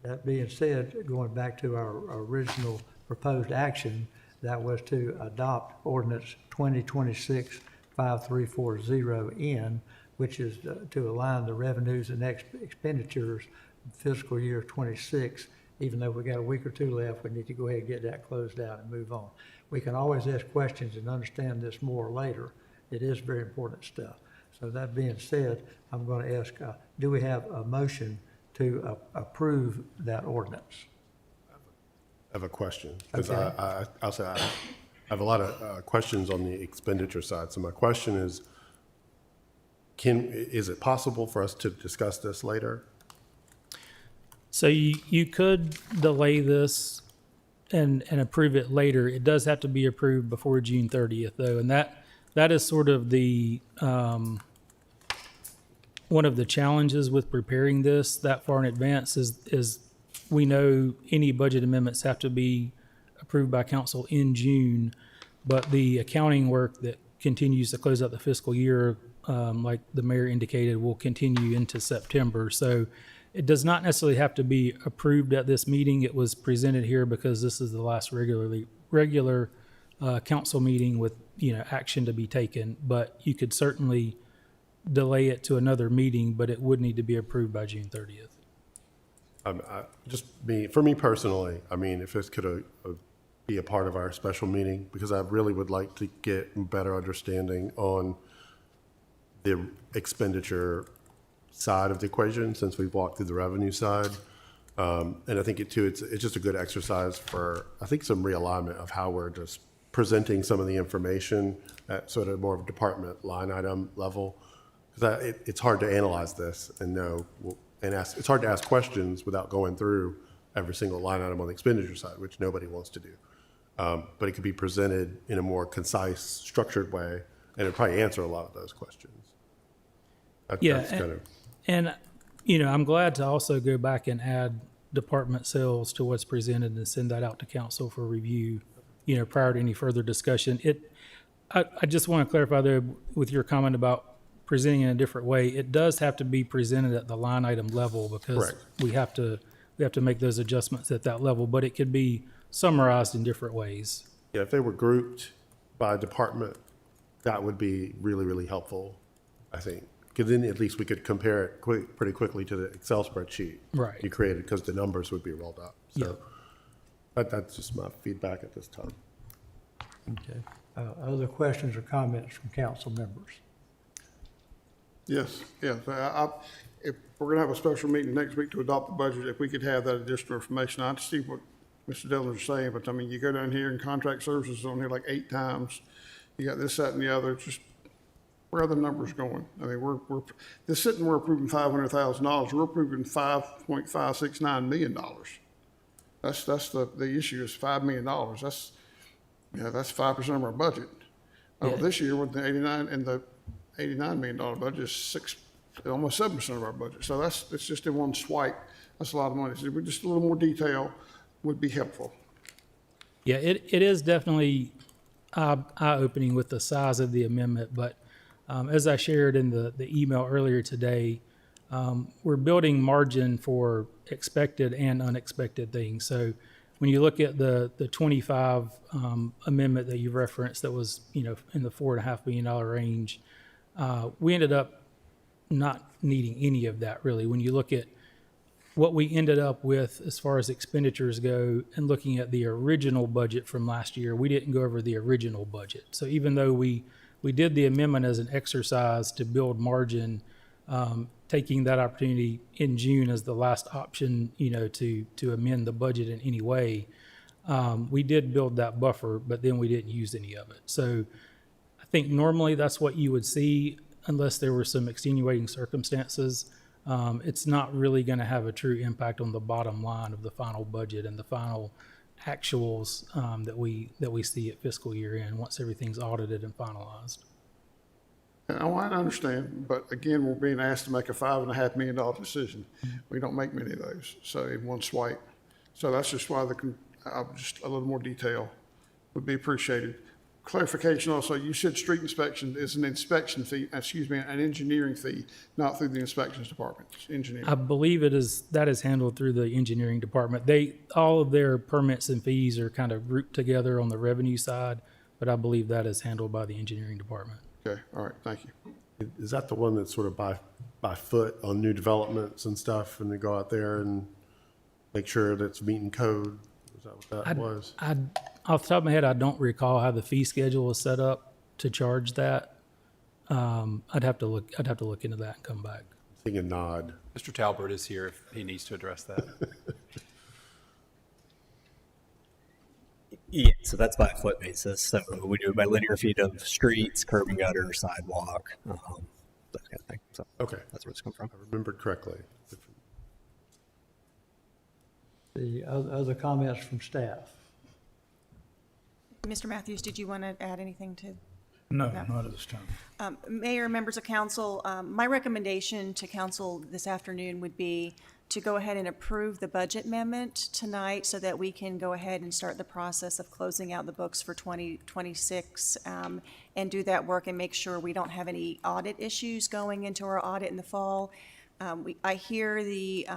Speaker 1: That being said, going back to our original proposed action, that was to adopt ordinance 2026-5340N, which is to align the revenues and expenditures fiscal year 26. Even though we got a week or two left, we need to go ahead and get that closed out and move on. We can always ask questions and understand this more later. It is very important stuff. So that being said, I'm going to ask, do we have a motion to approve that ordinance?
Speaker 13: I have a question, because
Speaker 1: Okay.
Speaker 13: I'll say I have a lot of questions on the expenditure side. So my question is, is it possible for us to discuss this later?
Speaker 17: So you could delay this and approve it later. It does have to be approved before June 30th, though, and that is sort of the one of the challenges with preparing this that far in advance is we know any budget amendments have to be approved by council in June, but the accounting work that continues to close out the fiscal year, like the mayor indicated, will continue into September. So it does not necessarily have to be approved at this meeting. It was presented here because this is the last regular council meeting with, action to be taken. But you could certainly delay it to another meeting, but it would need to be approved by June 30th.
Speaker 13: For me personally, I mean, if this could be a part of our special meeting, because I really would like to get a better understanding on the expenditure side of the equation, since we've walked through the revenue side. And I think it's just a good exercise for, I think, some realignment of how we're just presenting some of the information at sort of more of a department line item level. Because it's hard to analyze this and know, it's hard to ask questions without going through every single line item on the expenditure side, which nobody wants to do. But it could be presented in a more concise, structured way, and it'd probably answer a lot of those questions.
Speaker 17: And I'm glad to also go back and add department sales to what's presented and send that out to council for review, prior to any further discussion. I just want to clarify there with your comment about presenting in a different way. It does have to be presented at the line item level because
Speaker 13: Correct.
Speaker 17: we have to make those adjustments at that level, but it could be summarized in different ways.
Speaker 13: Yeah, if they were grouped by department, that would be really, really helpful, I think. Because then at least we could compare it pretty quickly to the Excel spreadsheet
Speaker 17: Right.
Speaker 13: you created, because the numbers would be rolled up.
Speaker 17: Yeah.
Speaker 13: So that's just my feedback at this time.
Speaker 1: Okay. Other questions or comments from council members?
Speaker 6: Yes. If we're gonna have a special meeting next week to adopt the budget, if we could have that additional information, I understand what Mr. Dillon is saying, but I mean, you go down here and contract services is on here like 8 times. You got this, that, and the other. Just where are the numbers going? I mean, we're approving $500,000. We're approving $5.569 million. That's the issue is $5 million. That's 5% of our budget. This year with the $89 million budget is almost 7% of our budget. So it's just in one swipe. That's a lot of money. So just a little more detail would be helpful.
Speaker 17: Yeah, it is definitely eye-opening with the size of the amendment, but as I shared in the email earlier today, we're building margin for expected and unexpected things. So when you look at the 25 amendment that you referenced that was, in the $4.5 million range, we ended up not needing any of that really. When you look at what we ended up with as far as expenditures go and looking at the original budget from last year, we didn't go over the original budget. So even though we did the amendment as an exercise to build margin, taking that opportunity in June as the last option, to amend the budget in any way, we did build that buffer, but then we didn't use any of it. So I think normally that's what you would see unless there were some extenuating circumstances. It's not really going to have a true impact on the bottom line of the final budget and the final actuals that we see at fiscal year end once everything's audited and finalized.
Speaker 6: And I understand, but again, we're being asked to make a $5.5 million decision. We don't make many of those. So in one swipe, So that's just why just a little more detail would be appreciated. Clarification also, you said street inspection is an inspection fee, an engineering fee, not through the inspections department, it's engineering.
Speaker 17: I believe that is handled through the engineering department. All of their permits and fees are kind of grouped together on the revenue side, but I believe that is handled by the engineering department.
Speaker 6: Okay, all right, thank you.
Speaker 13: Is that the one that's sort of by foot on new developments and stuff, and they go out there and make sure that's meeting code? Is that what that was?
Speaker 17: Off the top of my head, I don't recall how the fee schedule was set up to charge that. I'd have to look into that and come back.
Speaker 13: Thinking nod.
Speaker 15: Mr. Talbert is here if he needs to address that.
Speaker 18: Yeah, so that's by a foot basis. So we do it by linear feet of streets, curb and gutter, sidewalk, that kind of thing. So
Speaker 13: Okay.
Speaker 18: that's where it's come from.
Speaker 13: I remembered correctly.
Speaker 1: The other comments from staff?
Speaker 19: Mr. Matthews, did you want to add anything to?
Speaker 3: No, not at this time.
Speaker 19: Mayor, members of council, my recommendation to council this afternoon would be to go ahead and approve the budget amendment tonight so that we can go ahead and start the process of closing out the books for 2026 and do that work and make sure we don't have any audit issues going into our audit in the fall. I hear the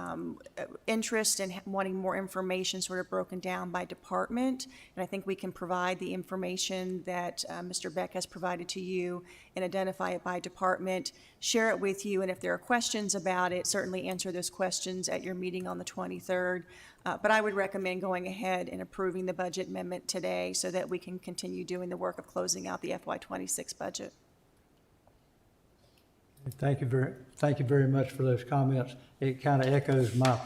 Speaker 19: interest in wanting more information sort of broken down by department, and I think we can provide the information that Mr. Beck has provided to you and identify it by department, share it with you, and if there are questions about it, certainly answer those questions at your meeting on the 23rd. But I would recommend going ahead and approving the budget amendment today so that we can continue doing the work of closing out the FY26 budget.
Speaker 1: Thank you very much for those comments. It kind of echoes my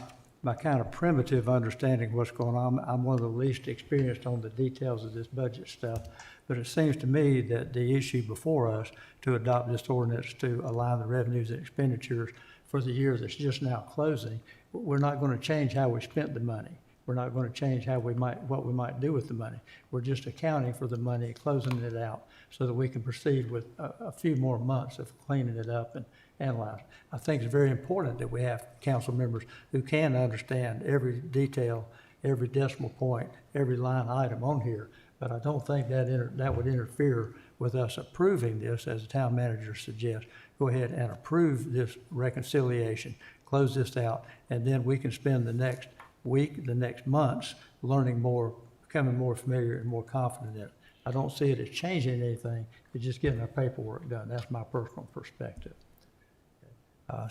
Speaker 1: kind of primitive understanding of what's going on. I'm one of the least experienced on the details of this budget stuff, but it seems to me that the issue before us to adopt this ordinance to align the revenues and expenditures for the year that's just now closing, we're not going to change how we spent the money. We're not going to change what we might do with the money. We're just accounting for the money, closing it out, so that we can proceed with a few more months of cleaning it up and analyzing. I think it's very important that we have council members who can understand every detail, every decimal point, every line item on here. But I don't think that would interfere with us approving this, as the town manager suggests. Go ahead and approve this reconciliation, close this out, and then we can spend the next week, the next months, learning more, becoming more familiar and more confident in it. I don't see it as changing anything, it's just getting our paperwork done. That's my personal perspective.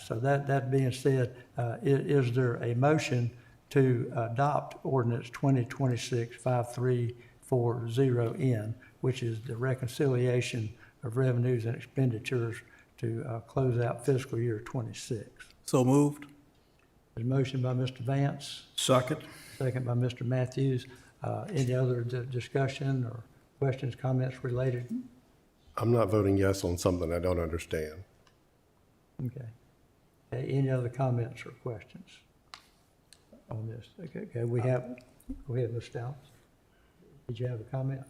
Speaker 1: So that being said, is there a motion to adopt ordinance 2026-5340N, which is the reconciliation of revenues and expenditures to close out fiscal year 26?
Speaker 12: So moved.
Speaker 1: There's a motion by Mr. Vance.
Speaker 3: Second.
Speaker 1: Second by Mr. Matthews. Any other discussion or questions, comments related?
Speaker 13: I'm not voting yes on something I don't understand.
Speaker 1: Okay. Any other comments or questions on this? Okay, we have, go ahead, Ms. Stout. Did you have a comment?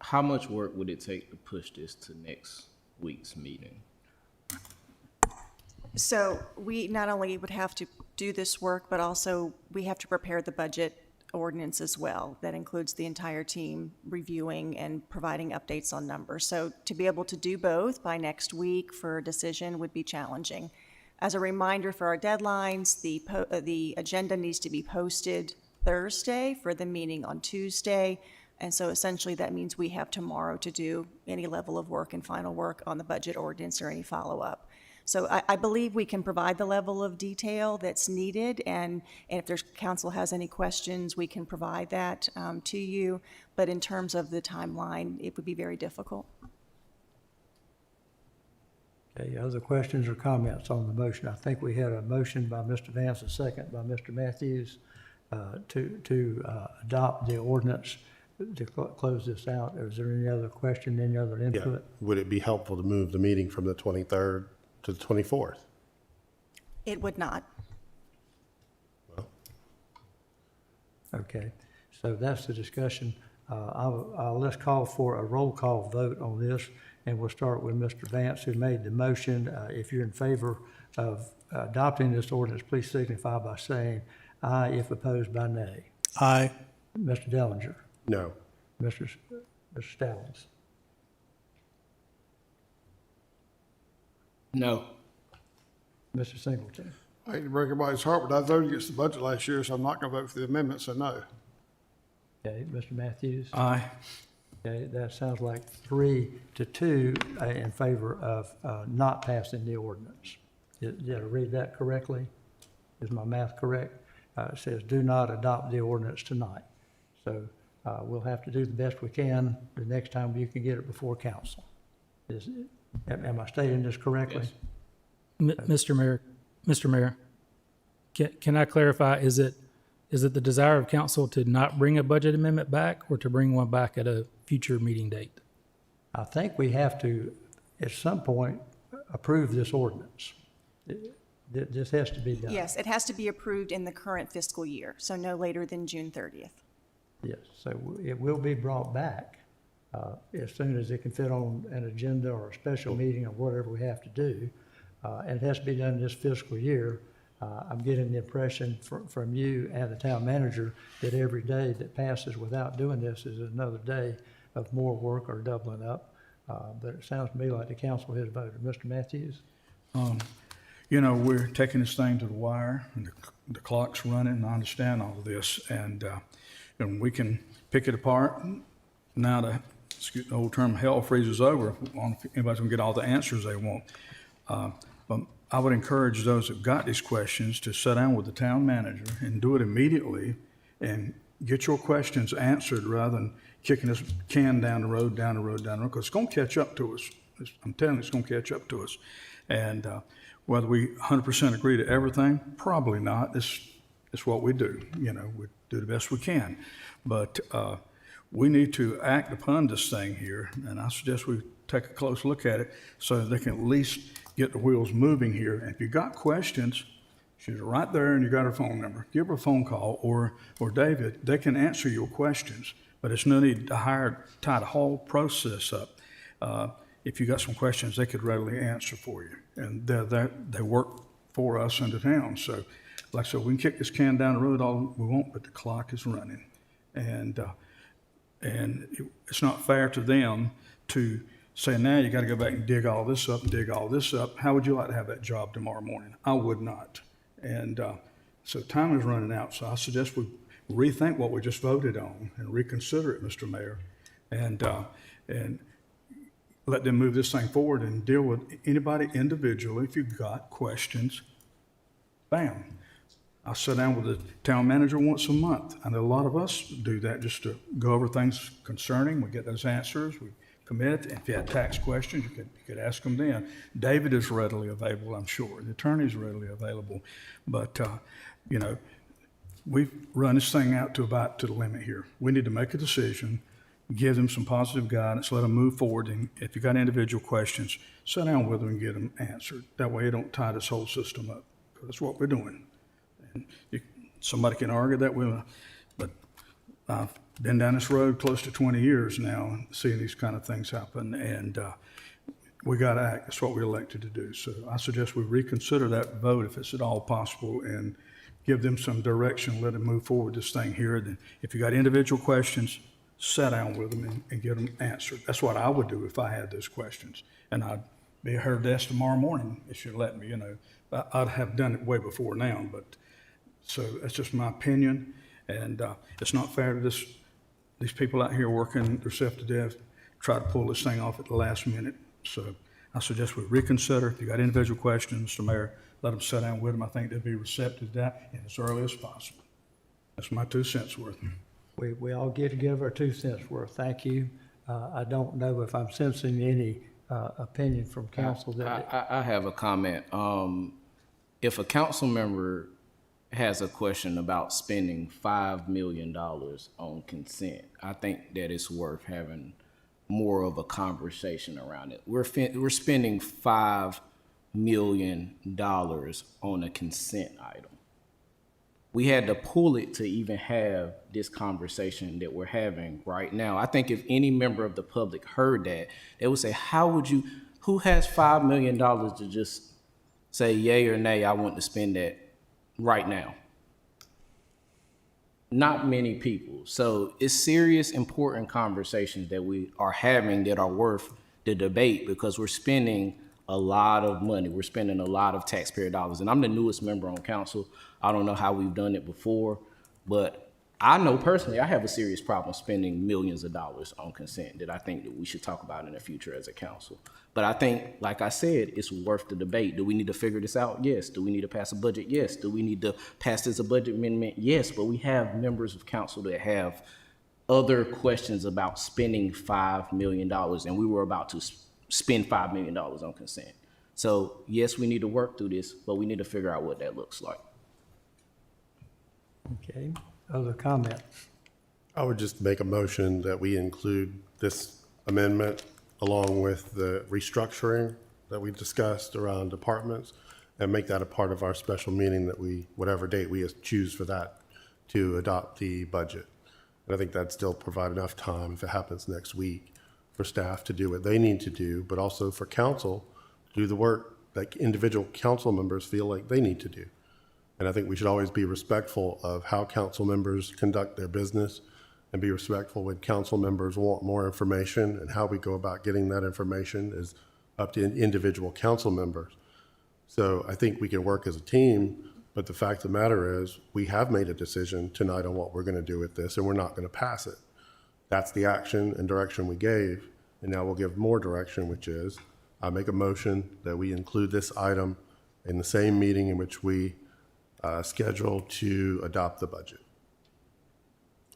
Speaker 20: How much work would it take to push this to next week's meeting?
Speaker 19: So we not only would have to do this work, but also we have to prepare the budget ordinance as well. That includes the entire team reviewing and providing updates on numbers. So to be able to do both by next week for a decision would be challenging. As a reminder for our deadlines, the agenda needs to be posted Thursday for the meeting on Tuesday. And so essentially that means we have tomorrow to do any level of work and final work on the budget ordinance or any follow-up. So I believe we can provide the level of detail that's needed, and if there's council has any questions, we can provide that to you. But in terms of the timeline, it would be very difficult.
Speaker 1: Okay, other questions or comments on the motion? I think we had a motion by Mr. Vance, a second by Mr. Matthews to adopt the ordinance to close this out. Is there any other question, any other input?
Speaker 13: Yeah. Would it be helpful to move the meeting from the 23rd to the 24th?
Speaker 19: It would not.
Speaker 1: Okay, so that's the discussion. Let's call for a roll call vote on this. And we'll start with Mr. Vance, who made the motion. If you're in favor of adopting this ordinance, please signify by saying aye. If opposed, by nay.
Speaker 12: Aye.
Speaker 1: Mr. Dellinger.
Speaker 13: No.
Speaker 1: Mr. Stallings.
Speaker 20: No.
Speaker 1: Mr. Singleton.
Speaker 6: I hate to break everybody's heart, but I voted against the budget last year, so I'm not going to vote for the amendment, so no.
Speaker 1: Okay, Mr. Matthews.
Speaker 3: Aye.
Speaker 1: Okay, that sounds like 3-2 in favor of not passing the ordinance. Did I read that correctly? Is my math correct? It says do not adopt the ordinance tonight. So we'll have to do the best we can the next time you can get it before council. Am I stating this correctly?
Speaker 17: M- Mr. Mayor, can I clarify, is it the desire of council to not bring a budget amendment back or to bring one back at a future meeting date?
Speaker 1: I think we have to, at some point, approve this ordinance. This has to be done.
Speaker 19: Yes, it has to be approved in the current fiscal year, so no later than June 30th.
Speaker 1: Yes, so it will be brought back as soon as it can fit on an agenda or a special meeting or whatever we have to do. And it has to be done this fiscal year. I'm getting the impression from you and the town manager that every day that passes without doing this is another day of more work or doubling up. But it sounds to me like the council has voted. Mr. Matthews?
Speaker 3: You know, we're taking this thing to the wire, and the clock's running, and I understand all of this, and we can pick it apart. Now excuse the old term, hell freezes over if anybody's gonna get all the answers they want. But I would encourage those who've got these questions to sit down with the town manager and do it immediately and get your questions answered rather than kicking this can down the road, because it's gonna catch up to us. I'm telling you, it's gonna catch up to us. And whether we 100% agree to everything, probably not. It's what we do. You know, we do the best we can. But we need to act upon this thing here, and I suggest we take a close look at it so that they can at least get the wheels moving here. And if you got questions, she's right there and you got her phone number. Give her a phone call or David. They can answer your questions, but it's no need to tie the whole process up. If you got some questions, they could readily answer for you. And they work for us in the town. So like I said, we can kick this can down the road all we want, but the clock is running. And it's not fair to them to say, now you got to go back and dig all this up and dig all this up. How would you like to have that job tomorrow morning? I would not. And so time is running out. So I suggest we rethink what we just voted on and reconsider it, Mr. Mayor, and let them move this thing forward and deal with anybody individually. If you've got questions, bam. I sit down with the town manager once a month. I know a lot of us do that just to go over things concerning. We get those answers. We commit. If you had tax questions, you could ask them then. David is readily available, I'm sure. The attorney is readily available. But, you know, we've run this thing out to the limit here. We need to make a decision, give them some positive guidance, let them move forward. And if you got individual questions, sit down with them and get them answered. That way you don't tie this whole system up. Because that's what we're doing. And somebody can argue that way, but I've been down this road close to 20 years now, seeing these kind of things happen, and we got to act. That's what we're elected to do. So I suggest we reconsider that vote if it's at all possible and give them some direction, let them move forward this thing here. Then if you got individual questions, sit down with them and get them answered. That's what I would do if I had those questions. And I'd be at her desk tomorrow morning if she'd let me, you know. I'd have done it way before now, but so that's just my opinion. And it's not fair to these people out here working themselves to death, try to pull this thing off at the last minute. So I suggest we reconsider. If you got individual questions, Mr. Mayor, let them sit down with them. I think they'd be receptive to that and as early as possible. That's my 2 cents worth.
Speaker 1: We all get to give our 2 cents worth. Thank you. I don't know if I'm sensing any opinion from council that.
Speaker 20: I have a comment. If a council member has a question about spending $5 million on consent, I think that it's worth having more of a conversation around it. We're spending $5 million on a consent item. We had to pull it to even have this conversation that we're having right now. I think if any member of the public heard that, they would say, who has $5 million to just say yay or nay, I want to spend that right now? Not many people. So it's serious, important conversations that we are having that are worth the debate, because we're spending a lot of money. We're spending a lot of taxpayer dollars. And I'm the newest member on council. I don't know how we've done it before, but I know personally I have a serious problem spending millions of dollars on consent that I think that we should talk about in the future as a council. But I think, like I said, it's worth the debate. Do we need to figure this out? Yes. Do we need to pass a budget? Yes. Do we need to pass this a budget amendment? Yes. But we have members of council that have other questions about spending $5 million, and we were about to spend $5 million on consent. So yes, we need to work through this, but we need to figure out what that looks like.
Speaker 1: Okay, other comments?
Speaker 13: I would just make a motion that we include this amendment along with the restructuring that we discussed around departments, and make that a part of our special meeting that we, whatever date we choose for that, to adopt the budget. And I think that'd still provide enough time, if it happens next week, for staff to do what they need to do, but also for council to do the work that individual council members feel like they need to do. And I think we should always be respectful of how council members conduct their business, and be respectful when council members want more information, and how we go about getting that information is up to individual council members. So I think we can work as a team, but the fact of the matter is we have made a decision tonight on what we're going to do with this, and we're not going to pass it. That's the action and direction we gave, and now we'll give more direction, which is I make a motion that we include this item in the same meeting in which we schedule to adopt the budget.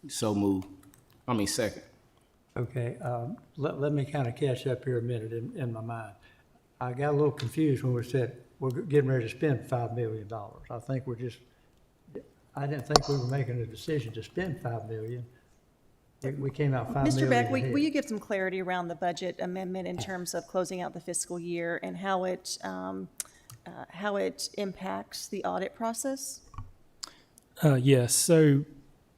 Speaker 20: So move. Second.
Speaker 1: Okay, let me kind of catch up here a minute in my mind. I got a little confused when we said we're getting ready to spend $5 million. I think I didn't think we were making a decision to spend $5 million. We came out $5 million
Speaker 19: Mr. Beck,
Speaker 1: ahead.
Speaker 19: will you give some clarity around the budget amendment in terms of closing out the fiscal year and how it impacts the audit process?
Speaker 17: Yes, so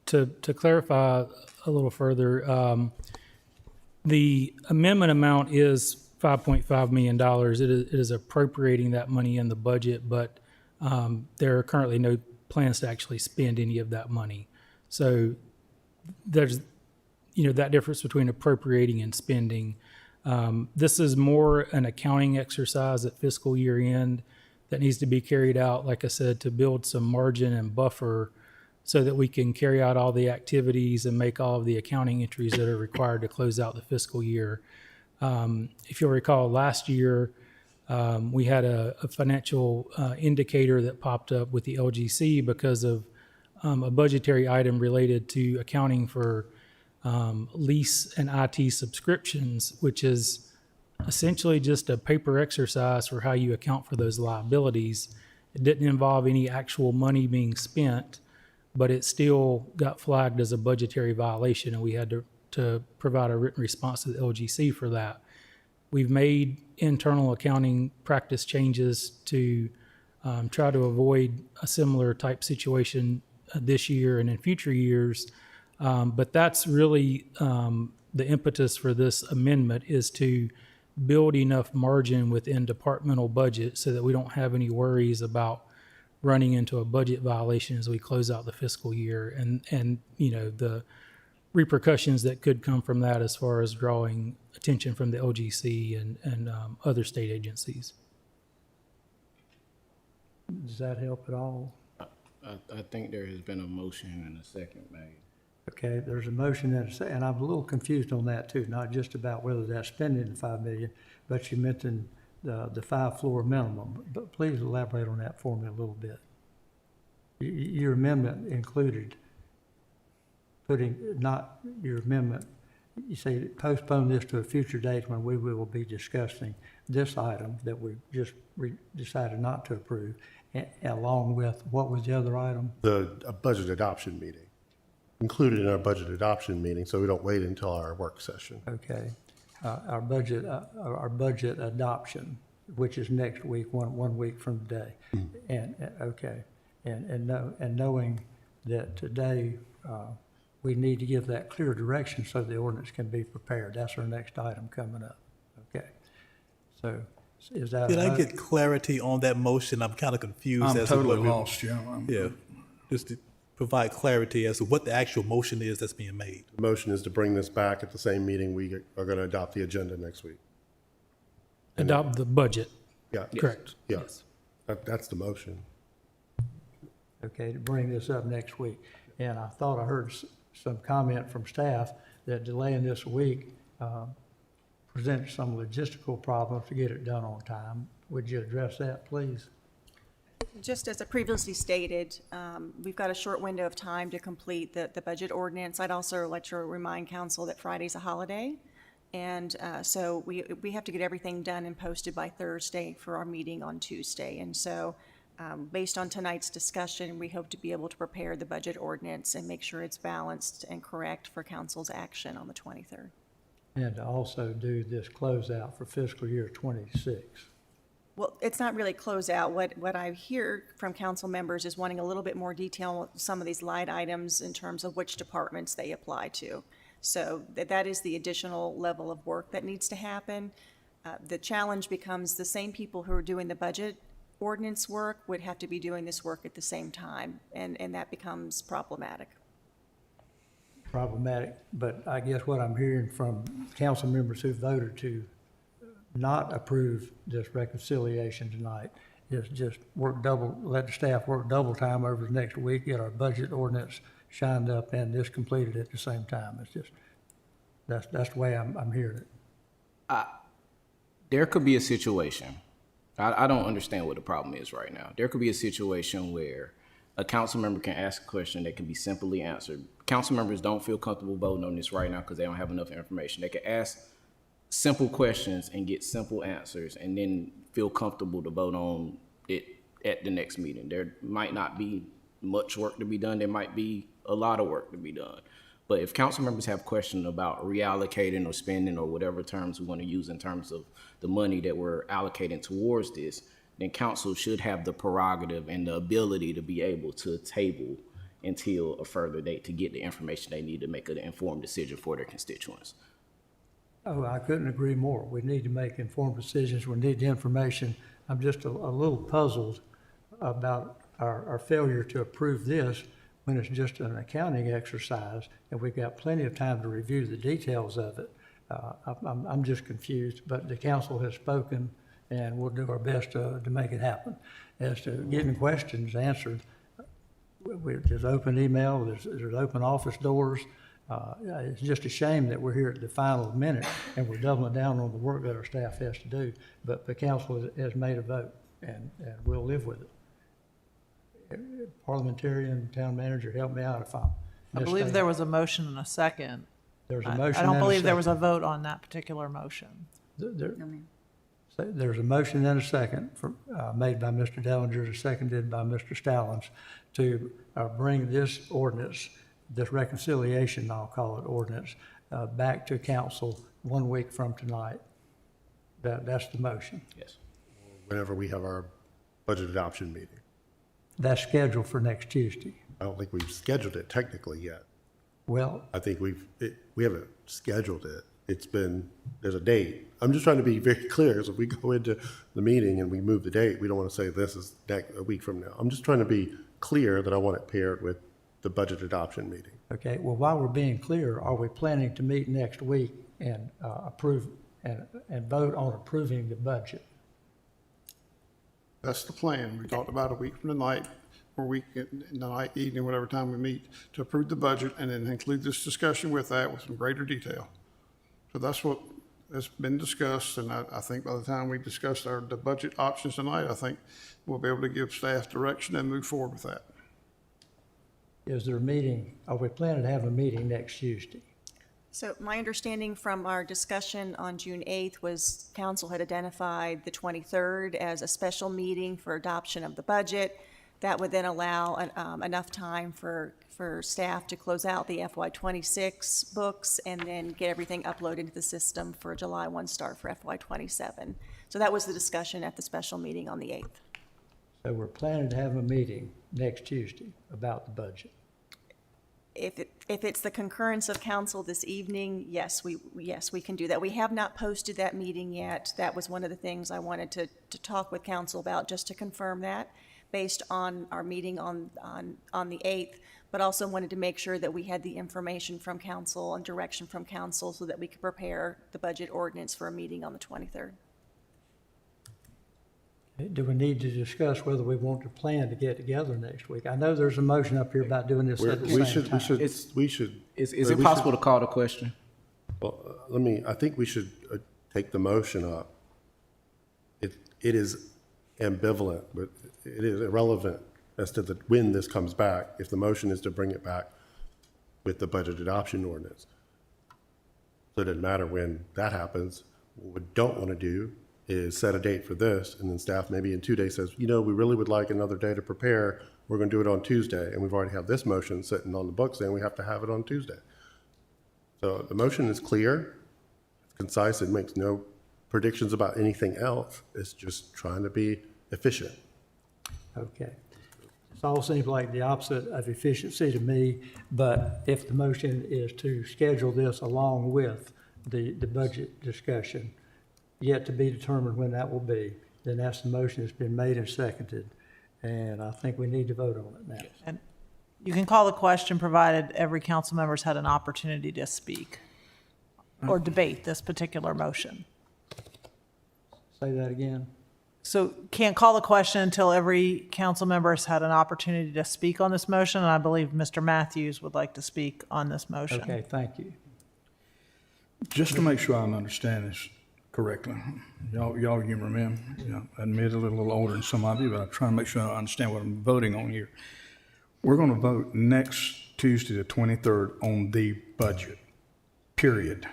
Speaker 17: to clarify a little further, the amendment amount is $5.5 million. It is appropriating that money in the budget, but there are currently no plans to actually spend any of that money. So there's, that difference between appropriating and spending. This is more an accounting exercise at fiscal year end that needs to be carried out, like I said, to build some margin and buffer so that we can carry out all the activities and make all of the accounting entries that are required to close out the fiscal year. If you'll recall, last year, we had a financial indicator that popped up with the LGC because of a budgetary item related to accounting for lease and IT subscriptions, which is essentially just a paper exercise for how you account for those liabilities. It didn't involve any actual money being spent, but it still got flagged as a budgetary violation, and we had to provide a written response to the LGC for that. We've made internal accounting practice changes to try to avoid a similar type situation this year and in future years. But that's really the impetus for this amendment, is to build enough margin within departmental budget so that we don't have any worries about running into a budget violation as we close out the fiscal year, and the repercussions that could come from that as far as drawing attention from the LGC and other state agencies.
Speaker 1: Does that help at all?
Speaker 20: I think there has been a motion and a second made.
Speaker 1: Okay, there's a motion and a second, and I'm a little confused on that too, not just about whether that's spending the $5 million, but you mentioned the 5 floor minimum. But please elaborate on that for me a little bit. Your amendment included you say postpone this to a future date when we will be discussing this item that we just decided not to approve, along with, what was the other item?
Speaker 13: A budget adoption meeting, included in our budget adoption meeting, so we don't wait until our work session.
Speaker 1: Okay. Our budget adoption, which is next week, one week from today. And okay. And knowing that today, we need to give that clear direction so the ordinance can be prepared. That's our next item coming up. Okay. So is that?
Speaker 12: Did I get clarity on that motion? I'm kind of confused.
Speaker 3: I'm
Speaker 12: as to
Speaker 3: totally
Speaker 12: what we-
Speaker 3: lost, yeah.
Speaker 12: Yeah, just to provide clarity as to what the actual motion is that's being made.
Speaker 13: The motion is to bring this back at the same meeting. We are going to adopt the agenda next week.
Speaker 17: Adopt the budget.
Speaker 13: Yeah.
Speaker 17: Correct.
Speaker 13: Yes. That's the motion.
Speaker 1: Okay, to bring this up next week. And I thought I heard some comment from staff that delaying this a week presents some logistical problems to get it done on time. Would you address that, please?
Speaker 19: Just as I previously stated, we've got a short window of time to complete the budget ordinance. I'd also like to remind council that Friday's a holiday. And so we have to get everything done and posted by Thursday for our meeting on Tuesday. And so based on tonight's discussion, we hope to be able to prepare the budget ordinance and make sure it's balanced and correct for council's action on the 23rd.
Speaker 1: And to also do this closeout for fiscal year 26.
Speaker 19: Well, it's not really closeout. What I hear from council members is wanting a little bit more detail on some of these line items in terms of which departments they apply to. So that is the additional level of work that needs to happen. The challenge becomes the same people who are doing the budget ordinance work would have to be doing this work at the same time, and that becomes problematic.
Speaker 1: Problematic, but I guess what I'm hearing from council members who voted to not approve this reconciliation tonight is just let the staff work double time over the next week, get our budget ordinance shined up and this completed at the same time. It's just, that's the way I'm hearing it.
Speaker 20: There could be a situation, I don't understand what the problem is right now. There could be a situation where a council member can ask a question that can be simply answered. Council members don't feel comfortable voting on this right now because they don't have enough information. They can ask simple questions and get simple answers and then feel comfortable to vote on it at the next meeting. There might not be much work to be done. There might be a lot of work to be done. But if council members have questions about reallocating or spending or whatever terms we want to use in terms of the money that we're allocating towards this, then council should have the prerogative and the ability to be able to table until a further date to get the information they need to make an informed decision for their constituents.
Speaker 1: Oh, I couldn't agree more. We need to make informed decisions. We need the information. I'm just a little puzzled about our failure to approve this when it's just an accounting exercise and we've got plenty of time to review the details of it. I'm just confused, but the council has spoken and we'll do our best to make it happen. As to getting questions answered, there's open email, there's open office doors. It's just a shame that we're here at the final minute and we're doubling down on the work that our staff has to do. But the council has made a vote and we'll live with it. Parliamentarian, town manager, help me out if I'm
Speaker 11: I believe
Speaker 1: misstating.
Speaker 11: there was a motion and a second.
Speaker 1: There's a motion
Speaker 11: I don't
Speaker 1: and a
Speaker 11: believe there was a
Speaker 1: second.
Speaker 11: vote on that particular motion.
Speaker 1: There's a motion and a second made by Mr. Dellinger, seconded by Mr. Stallings to bring this ordinance, this reconciliation, I'll call it ordinance, back to council 1 week from tonight. That's the motion.
Speaker 20: Yes.
Speaker 13: Whenever we have our budget adoption meeting.
Speaker 1: That's scheduled for next Tuesday.
Speaker 13: I don't think we've scheduled it technically yet.
Speaker 1: Well,
Speaker 13: I think we haven't scheduled it. There's a date. I'm just trying to be very clear, because if we go into the meeting and we move the date, we don't want to say this is a week from now. I'm just trying to be clear that I want it paired with the budget adoption meeting.
Speaker 1: okay, well, while we're being clear, are we planning to meet next week and approve and vote on approving the budget?
Speaker 6: That's the plan. We talked about a week from tonight, or week, night, evening, whatever time we meet, to approve the budget and then include this discussion with that with some greater detail. So that's what has been discussed, and I think by the time we discuss the budget options tonight, I think we'll be able to give staff direction and move forward with that.
Speaker 1: Is there a meeting, are we planning to have a meeting next Tuesday?
Speaker 19: So my understanding from our discussion on June 8th was council had identified the 23rd as a special meeting for adoption of the budget. That would then allow enough time for staff to close out the FY26 books and then get everything uploaded into the system for July 1 start for FY27. So that was the discussion at the special meeting on the 8th.
Speaker 1: So we're planning to have a meeting next Tuesday about the budget.
Speaker 19: if it's the concurrence of council this evening, yes, we can do that. We have not posted that meeting yet. That was one of the things I wanted to talk with council about, just to confirm that, based on our meeting on the 8th, but also wanted to make sure that we had the information from council and direction from council so that we could prepare the budget ordinance for a meeting on the 23rd.
Speaker 1: Do we need to discuss whether we want to plan to get together next week? I know there's a motion up here about doing this at the same time.
Speaker 13: Is
Speaker 20: it possible to call the question?
Speaker 13: Well, I think we should take the motion up. It is ambivalent, but it is irrelevant as to when this comes back, if the motion is to bring it back with the budget adoption ordinance. So it doesn't matter when that happens. What we don't want to do is set a date for this, and then staff maybe in 2 days says, we really would like another day to prepare. We're going to do it on Tuesday, and we've already have this motion sitting on the books saying we have to have it on Tuesday. So the motion is clear, it's concise, it makes no predictions about anything else. It's just trying to be efficient.
Speaker 1: Okay. It all seems like the opposite of efficiency to me, but if the motion is to schedule this along with the budget discussion, yet to be determined when that will be, then that's the motion that's been made and seconded. And I think we need to vote on it now.
Speaker 11: And you can call the question provided every council member's had an opportunity to speak or debate this particular motion.
Speaker 1: Say that again.
Speaker 11: So can't call the question until every council member has had an opportunity to speak on this motion, and I believe Mr. Matthews would like to speak on this motion.
Speaker 1: Okay, thank you.
Speaker 3: Just to make sure I understand this correctly, y'all humor me. I'm admittedly a little older than some of you, but I'm trying to make sure I understand what I'm voting on here. We're going to vote next Tuesday, the 23rd, on the budget, period.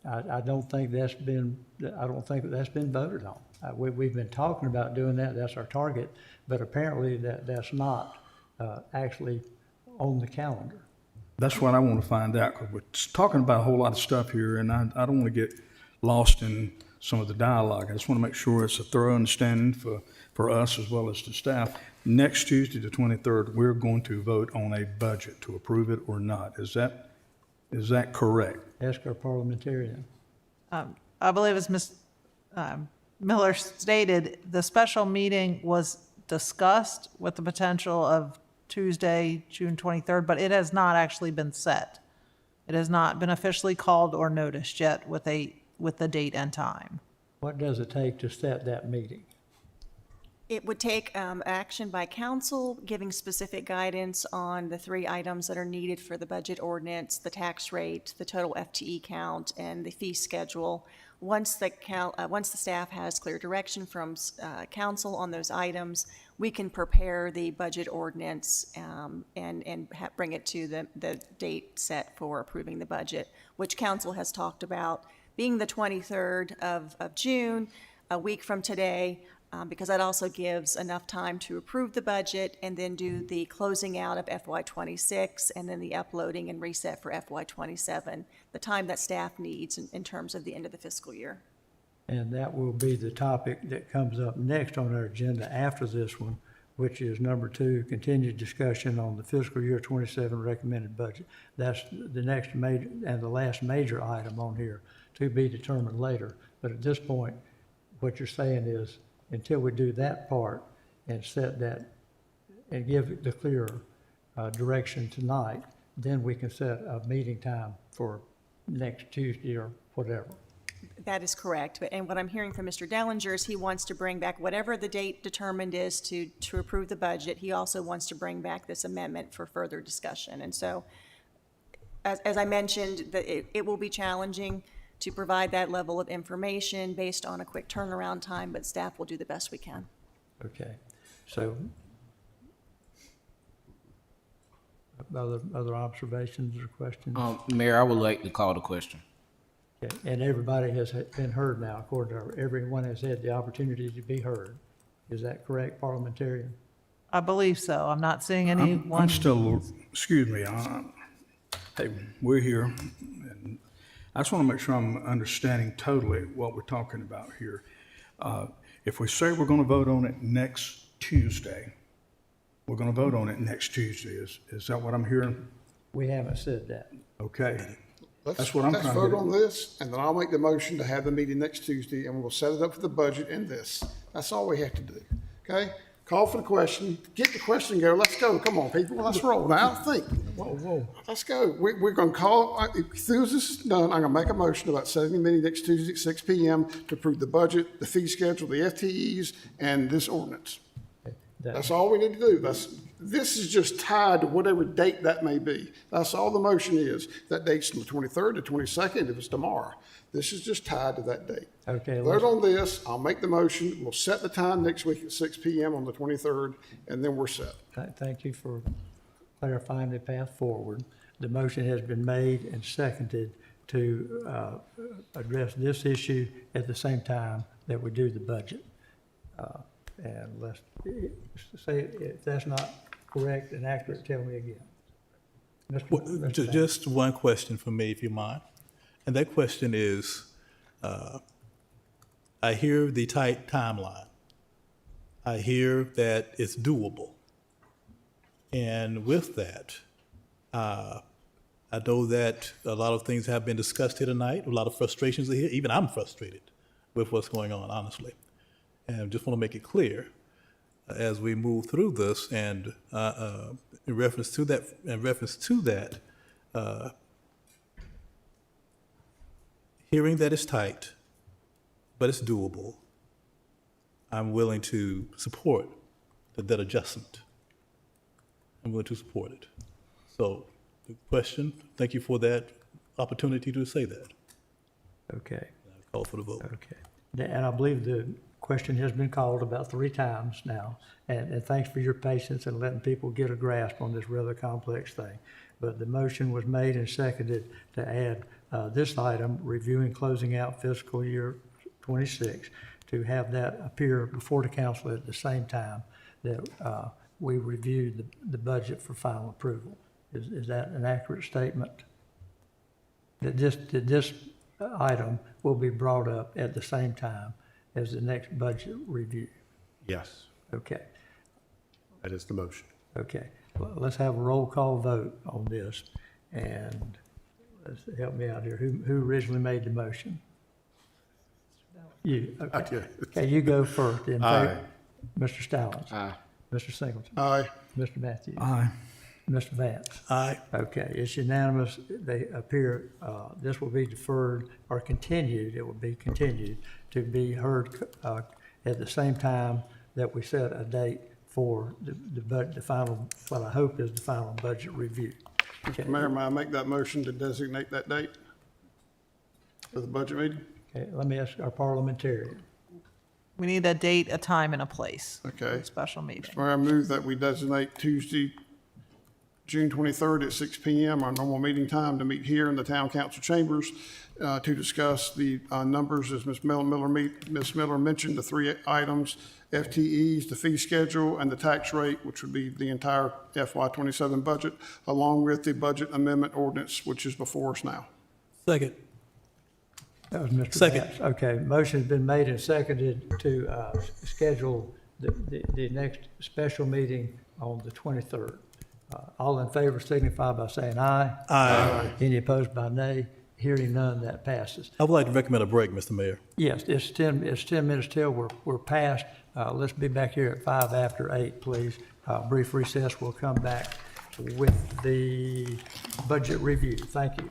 Speaker 1: I don't think that's been voted on. We've been talking about doing that, that's our target, but apparently that's not actually on the calendar.
Speaker 3: That's what I want to find out, because we're talking about a whole lot of stuff here, and I don't want to get lost in some of the dialogue. I just want to make sure it's a thorough understanding for us as well as the staff. Next Tuesday, the 23rd, we're going to vote on a budget to approve it or not. Is that correct?
Speaker 1: Ask our parliamentarian.
Speaker 11: I believe as Ms. Miller stated, the special meeting was discussed with the potential of Tuesday, June 23rd, but it has not actually been set. It has not been officially called or noticed yet with the date and time.
Speaker 1: What does it take to set that meeting?
Speaker 19: It would take action by council, giving specific guidance on the 3 items that are needed for the budget ordinance, the tax rate, the total FTE count, and the fee schedule. Once the staff has clear direction from council on those items, we can prepare the budget ordinance and bring it to the date set for approving the budget, which council has talked about being the 23rd of June, a week from today, because that also gives enough time to approve the budget and then do the closing out of FY26 and then the uploading and reset for FY27, the time that staff needs in terms of the end of the fiscal year.
Speaker 1: And that will be the topic that comes up next on our agenda after this one, which is number 2, continued discussion on the fiscal year 27 recommended budget. That's the next major and the last major item on here, to be determined later. But at this point, what you're saying is, until we do that part and set that and give the clear direction tonight, then we can set a meeting time for next Tuesday or whatever.
Speaker 19: That is correct. And what I'm hearing from Mr. Dellinger is he wants to bring back whatever the date determined is to approve the budget. He also wants to bring back this amendment for further discussion. And so, as I mentioned, it will be challenging to provide that level of information based on a quick turnaround time, but staff will do the best we can.
Speaker 1: Okay. So, other observations or questions?
Speaker 20: Mayor, I would like to call the question.
Speaker 1: Okay. And everybody has been heard now, according to everyone has had the opportunity to be heard. Is that correct, parliamentarian?
Speaker 11: I believe so. I'm not seeing anyone.
Speaker 3: I'm still, excuse me, hey, we're here. And I just want to make sure I'm understanding totally what we're talking about here. If we say we're going to vote on it next Tuesday, We're going to vote on it next Tuesday. Is that what I'm hearing?
Speaker 1: We haven't said that.
Speaker 3: Okay.
Speaker 6: Let's
Speaker 3: That's what I'm
Speaker 6: let's
Speaker 3: trying to
Speaker 6: vote
Speaker 3: get.
Speaker 6: on this, and then I'll make the motion to have the meeting next Tuesday, and we'll set it up for the budget and this. That's all we have to do, okay? Call for the question, get the question, go, let's go, come on, people, let's roll now, think.
Speaker 3: Whoa.
Speaker 6: Let's go. We're gonna call, as soon as this is done, I'm gonna make a motion about setting the meeting next Tuesday at 6 PM to approve the budget, the fee schedule, the FTEs, and this ordinance. That's all we need to do. This is just tied to whatever date that may be. That's all the motion is. That date's from the 23rd to 22nd if it's tomorrow. This is just tied to that date.
Speaker 1: Okay.
Speaker 6: Vote on this. I'll make the motion. We'll set the time next week at 6 PM on the 23rd, and then we're set.
Speaker 1: Thank you for clarifying the path forward. The motion has been made and seconded to address this issue at the same time that we do the budget. And let's say if that's not correct and accurate, tell me again. Mr. Banks.
Speaker 12: Just one question for me, if you mind. And that question is, I hear the tight timeline. I hear that it's doable. And with that, I know that a lot of things have been discussed here tonight, a lot of frustrations are here. Even I'm frustrated with what's going on, honestly. And I just want to make it clear as we move through this, and in reference to that, hearing that it's tight, but it's doable, I'm willing to support the debt adjustment. I'm willing to support it. So, the question, thank you for that opportunity to say that.
Speaker 1: Okay.
Speaker 12: Call for the vote.
Speaker 1: Okay. And I believe the question has been called about 3 times now. And thanks for your patience and letting people get a grasp on this rather complex thing. But the motion was made and seconded to add this item, reviewing closing out fiscal year 26, to have that appear before the council at the same time that we reviewed the budget for final approval. Is that an accurate statement? That this item will be brought up at the same time as the next budget review?
Speaker 13: Yes,
Speaker 1: Okay,
Speaker 13: that is the motion.
Speaker 1: okay. Well, let's have a roll call vote on this. And let's help me out here. Who originally made the motion? You.
Speaker 13: I
Speaker 1: Okay.
Speaker 13: did.
Speaker 1: Okay, you go first. In
Speaker 13: Aye.
Speaker 1: favor? Mr. Stallings?
Speaker 20: Aye.
Speaker 1: Mr. Singleton?
Speaker 6: Aye.
Speaker 1: Mr. Matthews?
Speaker 3: Aye.
Speaker 1: Mr. Vance?
Speaker 12: Aye.
Speaker 1: Okay, it's unanimous. They appear, this will be deferred or continued, it will be continued to be heard at the same time that we set a date for the final, what I hope is the final budget review.
Speaker 6: Mr. Mayor, may I make that motion to designate that date for the budget meeting?
Speaker 1: Okay, let me ask our parliamentarian.
Speaker 11: We need a date, a time, and a place.
Speaker 6: Okay.
Speaker 11: For the special meeting.
Speaker 6: Mr. Mayor, I move that we designate Tuesday, June 23rd at 6 PM, our normal meeting time, to meet here in the town council chambers to discuss the numbers, as Ms. Miller mentioned, the 3 items, FTEs, the fee schedule, and the tax rate, which would be the entire FY27 budget, along with the budget amendment ordinance, which is before us now.
Speaker 12: Second.
Speaker 1: That was Mr.
Speaker 12: Second.
Speaker 1: Vance. Okay, motion's been made and seconded to schedule the next special meeting on the 23rd. All in favor signify by saying aye.
Speaker 12: Aye.
Speaker 1: Any opposed by nay? Hearing none, that passes.
Speaker 12: I would like to recommend a break, Mr. Mayor.
Speaker 1: Yes, it's 10 minutes till we're past. Let's be back here at 5 after 8, please. Brief recess. We'll come back with the budget review. Thank you.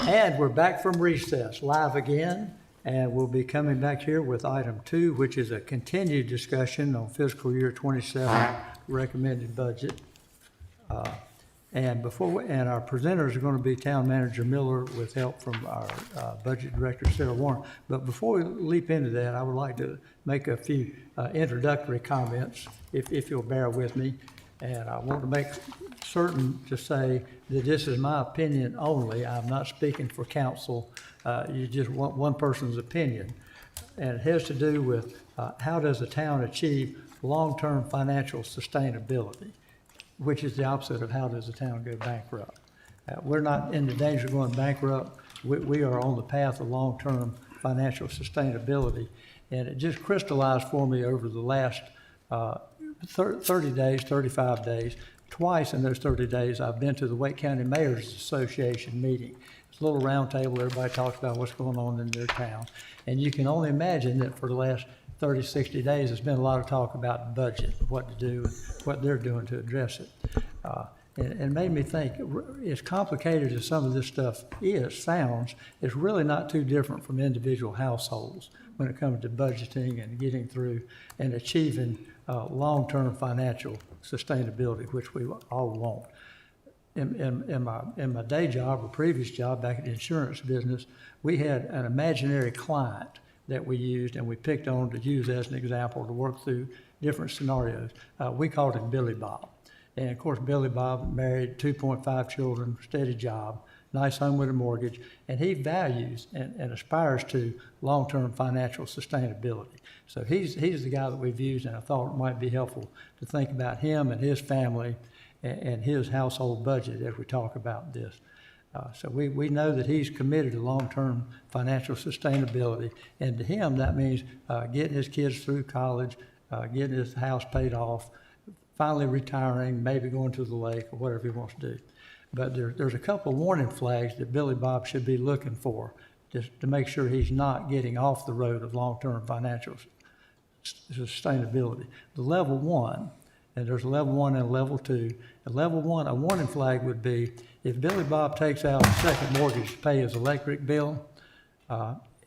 Speaker 1: And we're back from recess, live again, and we'll be coming back here with item 2, which is a continued discussion on fiscal year 27 recommended budget. And our presenters are going to be Town Manager Miller with help from our Budget Director Sarah Warren. But before we leap into that, I would like to make a few introductory comments, if you'll bear with me. And I want to make certain to say that this is my opinion only. I'm not speaking for council. You just want one person's opinion. And it has to do with how does the town achieve long-term financial sustainability, which is the opposite of how does the town go bankrupt. We're not in the danger of going bankrupt. We are on the path of long-term financial sustainability. And it just crystallized for me over the last 30 days, 35 days. Twice in those 30 days, I've been to the Wake County Mayor's Association meeting. It's a little round table. Everybody talks about what's going on in their town. And you can only imagine that for the last 30, 60 days, there's been a lot of talk about the budget, what to do, and what they're doing to address it. And made me think, as complicated as some of this stuff sounds, it's really not too different from individual households when it comes to budgeting and getting through and achieving long-term financial sustainability, which we all want. In my day job or previous job back in the insurance business, we had an imaginary client that we used and we picked on to use as an example to work through different scenarios. We called him Billy Bob. And of course, Billy Bob married, 2.5 children, steady job, nice home with a mortgage, and he values and aspires to long-term financial sustainability. So he's the guy that we've used, and I thought it might be helpful to think about him and his family and his household budget as we talk about this. So we know that he's committed to long-term financial sustainability, and to him that means getting his kids through college, getting his house paid off, finally retiring, maybe going to the lake or whatever he wants to do. But there's a couple of warning flags that Billy Bob should be looking for just to make sure he's not getting off the road of long-term financial sustainability. The level 1, and there's a level 1 and a level 2. At level 1, a warning flag would be if Billy Bob takes out a second mortgage to pay his electric bill,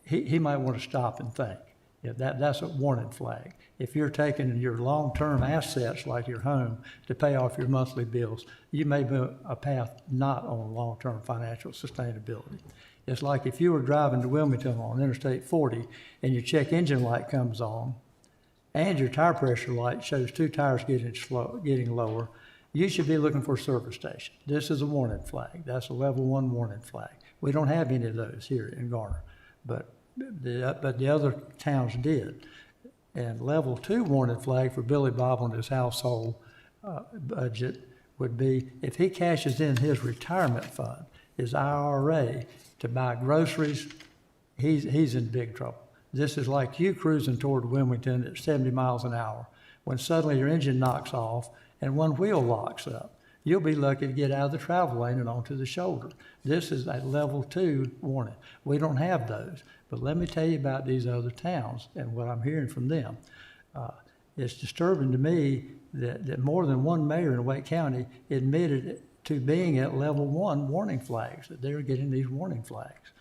Speaker 1: he might want to stop and think. Yeah, that's a warning flag. If you're taking your long-term assets like your home to pay off your monthly bills, you may be a path not on long-term financial sustainability. It's like if you were driving to Wilmington on Interstate 40 and your check engine light comes on and your tire pressure light shows 2 tires getting lower, you should be looking for a service station. This is a warning flag. That's a level 1 warning flag. We don't have any of those here in Garner, but the other towns did. And level 2 warning flag for Billy Bob on his household budget would be if he cashes in his retirement fund, his IRA, to buy groceries, he's in big trouble. This is like you cruising toward Wilmington at 70 miles an hour when suddenly your engine knocks off and one wheel locks up. You'll be lucky to get out of the travel lane and onto the shoulder. This is a level 2 warning. We don't have those. But let me tell you about these other towns and what I'm hearing from them. It's disturbing to me that more than one mayor in Wake County admitted to being at level 1 warning flags, that they were getting these warning flags.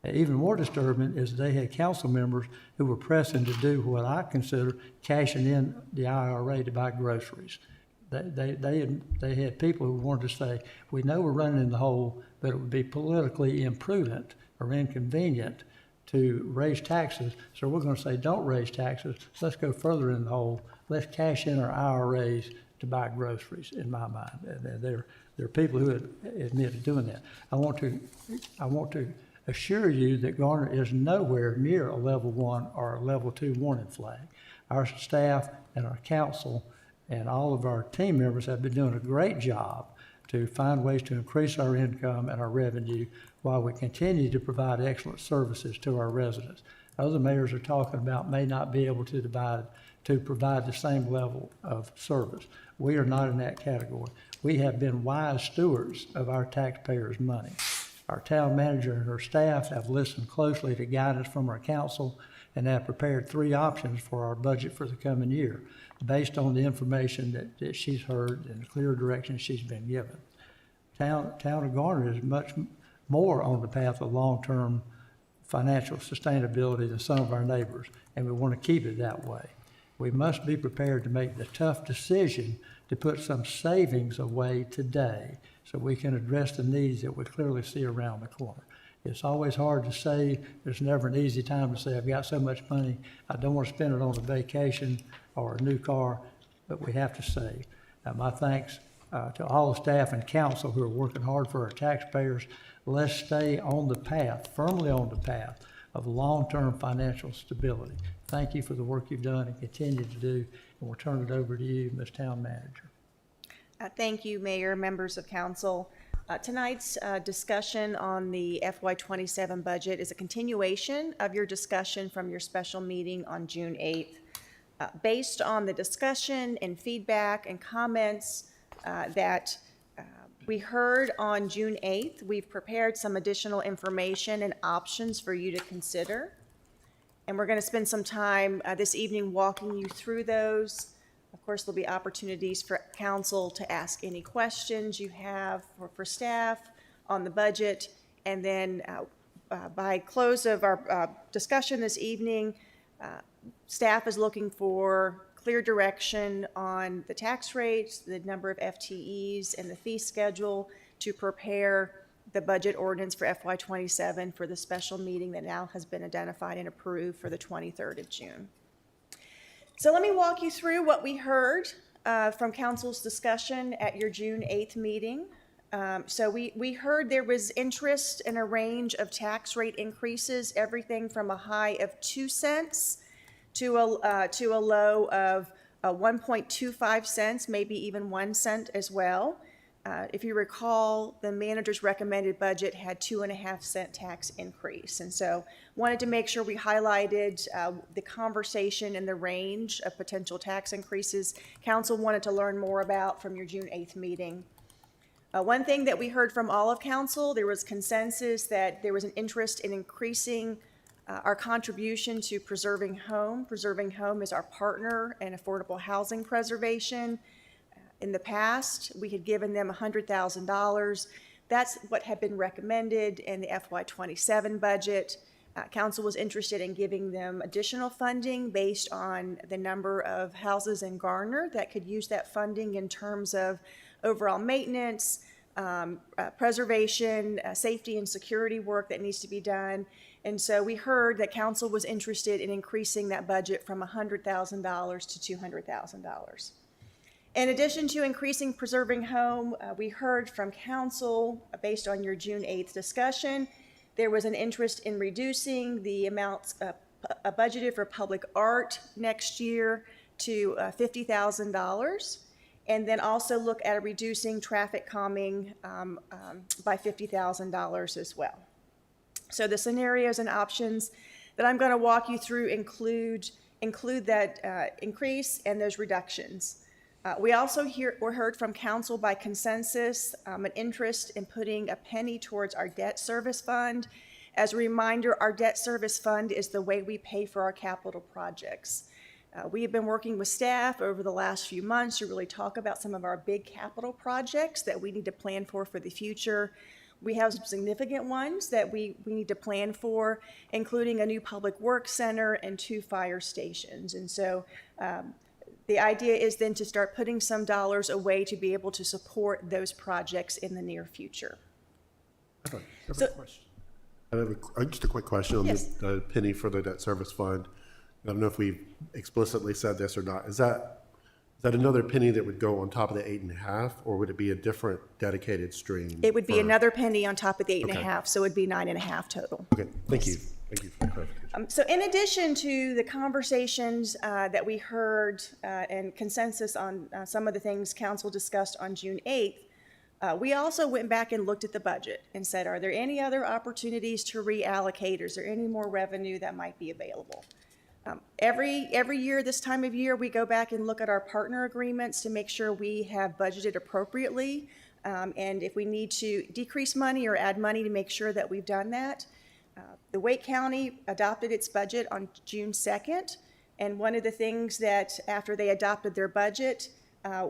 Speaker 1: Even more disturbing is they had council members who were pressing to do what I consider cashing in the IRA to buy groceries. They had people who wanted to say, we know we're running in the hole, but it would be politically imprudent or inconvenient to raise taxes. So we're going to say, don't raise taxes. Let's go further in the hole. Let's cash in our IRAs to buy groceries, in my mind. And there are people who admit to doing that. I want to assure you that Garner is nowhere near a level 1 or a level 2 warning flag. Our staff and our council and all of our team members have been doing a great job to find ways to increase our income and our revenue while we continue to provide excellent services to our residents. Other mayors are talking about may not be able to provide the same level of service. We are not in that category. We have been wise stewards of our taxpayers' money. Our town manager and her staff have listened closely to guidance from our council and have prepared 3 options for our budget for the coming year based on the information that she's heard and the clear direction she's been given. Town of Garner is much more on the path of long-term financial sustainability than some of our neighbors, and we want to keep it that way. We must be prepared to make the tough decision to put some savings away today so we can address the needs that we clearly see around the corner. It's always hard to say. There's never an easy time to say, I've got so much money, I don't want to spend it on a vacation or a new car, but we have to save. My thanks to all the staff and council who are working hard for our taxpayers. Let's stay on the path, firmly on the path of long-term financial stability. Thank you for the work you've done and continue to do, and we'll turn it over to you, Ms. Town Manager.
Speaker 19: Thank you, Mayor, members of council. Tonight's discussion on the FY27 budget is a continuation of your discussion from your special meeting on June 8th. Based on the discussion and feedback and comments that we heard on June 8th, we've prepared some additional information and options for you to consider. And we're going to spend some time this evening walking you through those. Of course, there'll be opportunities for council to ask any questions you have for staff on the budget. And then by close of our discussion this evening, staff is looking for clear direction on the tax rates, the number of FTEs, and the fee schedule to prepare the budget ordinance for FY27 for the special meeting that now has been identified and approved for the 23rd of June. So let me walk you through what we heard from council's discussion at your June 8th meeting. So we heard there was interest in a range of tax rate increases, everything from a high of 2 cents to a low of 1.25 cents, maybe even 1 cent as well. If you recall, the manager's recommended budget had 2.5 cent tax increase. And so wanted to make sure we highlighted the conversation and the range of potential tax increases council wanted to learn more about from your June 8th meeting. One thing that we heard from all of council, there was consensus that there was an interest in increasing our contribution to Preserving Home. Preserving Home is our partner in affordable housing preservation. In the past, we had given them $100,000. That's what had been recommended in the FY27 budget. Council was interested in giving them additional funding based on the number of houses in Garner that could use that funding in terms of overall maintenance, preservation, safety and security work that needs to be done. And so we heard that council was interested in increasing that budget from $100,000 to $200,000. In addition to increasing Preserving Home, we heard from council, based on your June 8th discussion, there was an interest in reducing the amounts budgeted for public art next year to $50,000, and then also look at reducing traffic calming by $50,000 as well. So the scenarios and options that I'm going to walk you through include that increase and those reductions. We also heard from council by consensus an interest in putting a penny towards our debt service fund. As a reminder, our debt service fund is the way we pay for our capital projects. We have been working with staff over the last few months to really talk about some of our big capital projects that we need to plan for the future. We have some significant ones that we need to plan for, including a new public works center and 2 fire stations. And so the idea is then to start putting some dollars away to be able to support those projects in the near future.
Speaker 13: I have just a quick question on the penny for the debt service fund. I don't know if we've explicitly said this or not. Is that another penny that would go on top of the 8.5, or would it be a different dedicated stream?
Speaker 19: It would be another penny on top of the 8.5, so it'd be 9.5 total.
Speaker 13: Okay, thank you. Thank you for the clarification.
Speaker 19: So in addition to the conversations that we heard and consensus on some of the things council discussed on June 8th, we also went back and looked at the budget and said, are there any other opportunities to reallocate, or is there any more revenue that might be available? Every year, this time of year, we go back and look at our partner agreements to make sure we have budgeted appropriately. And if we need to decrease money or add money, to make sure that we've done that. The Wake County adopted its budget on June 2nd. And one of the things that after they adopted their budget,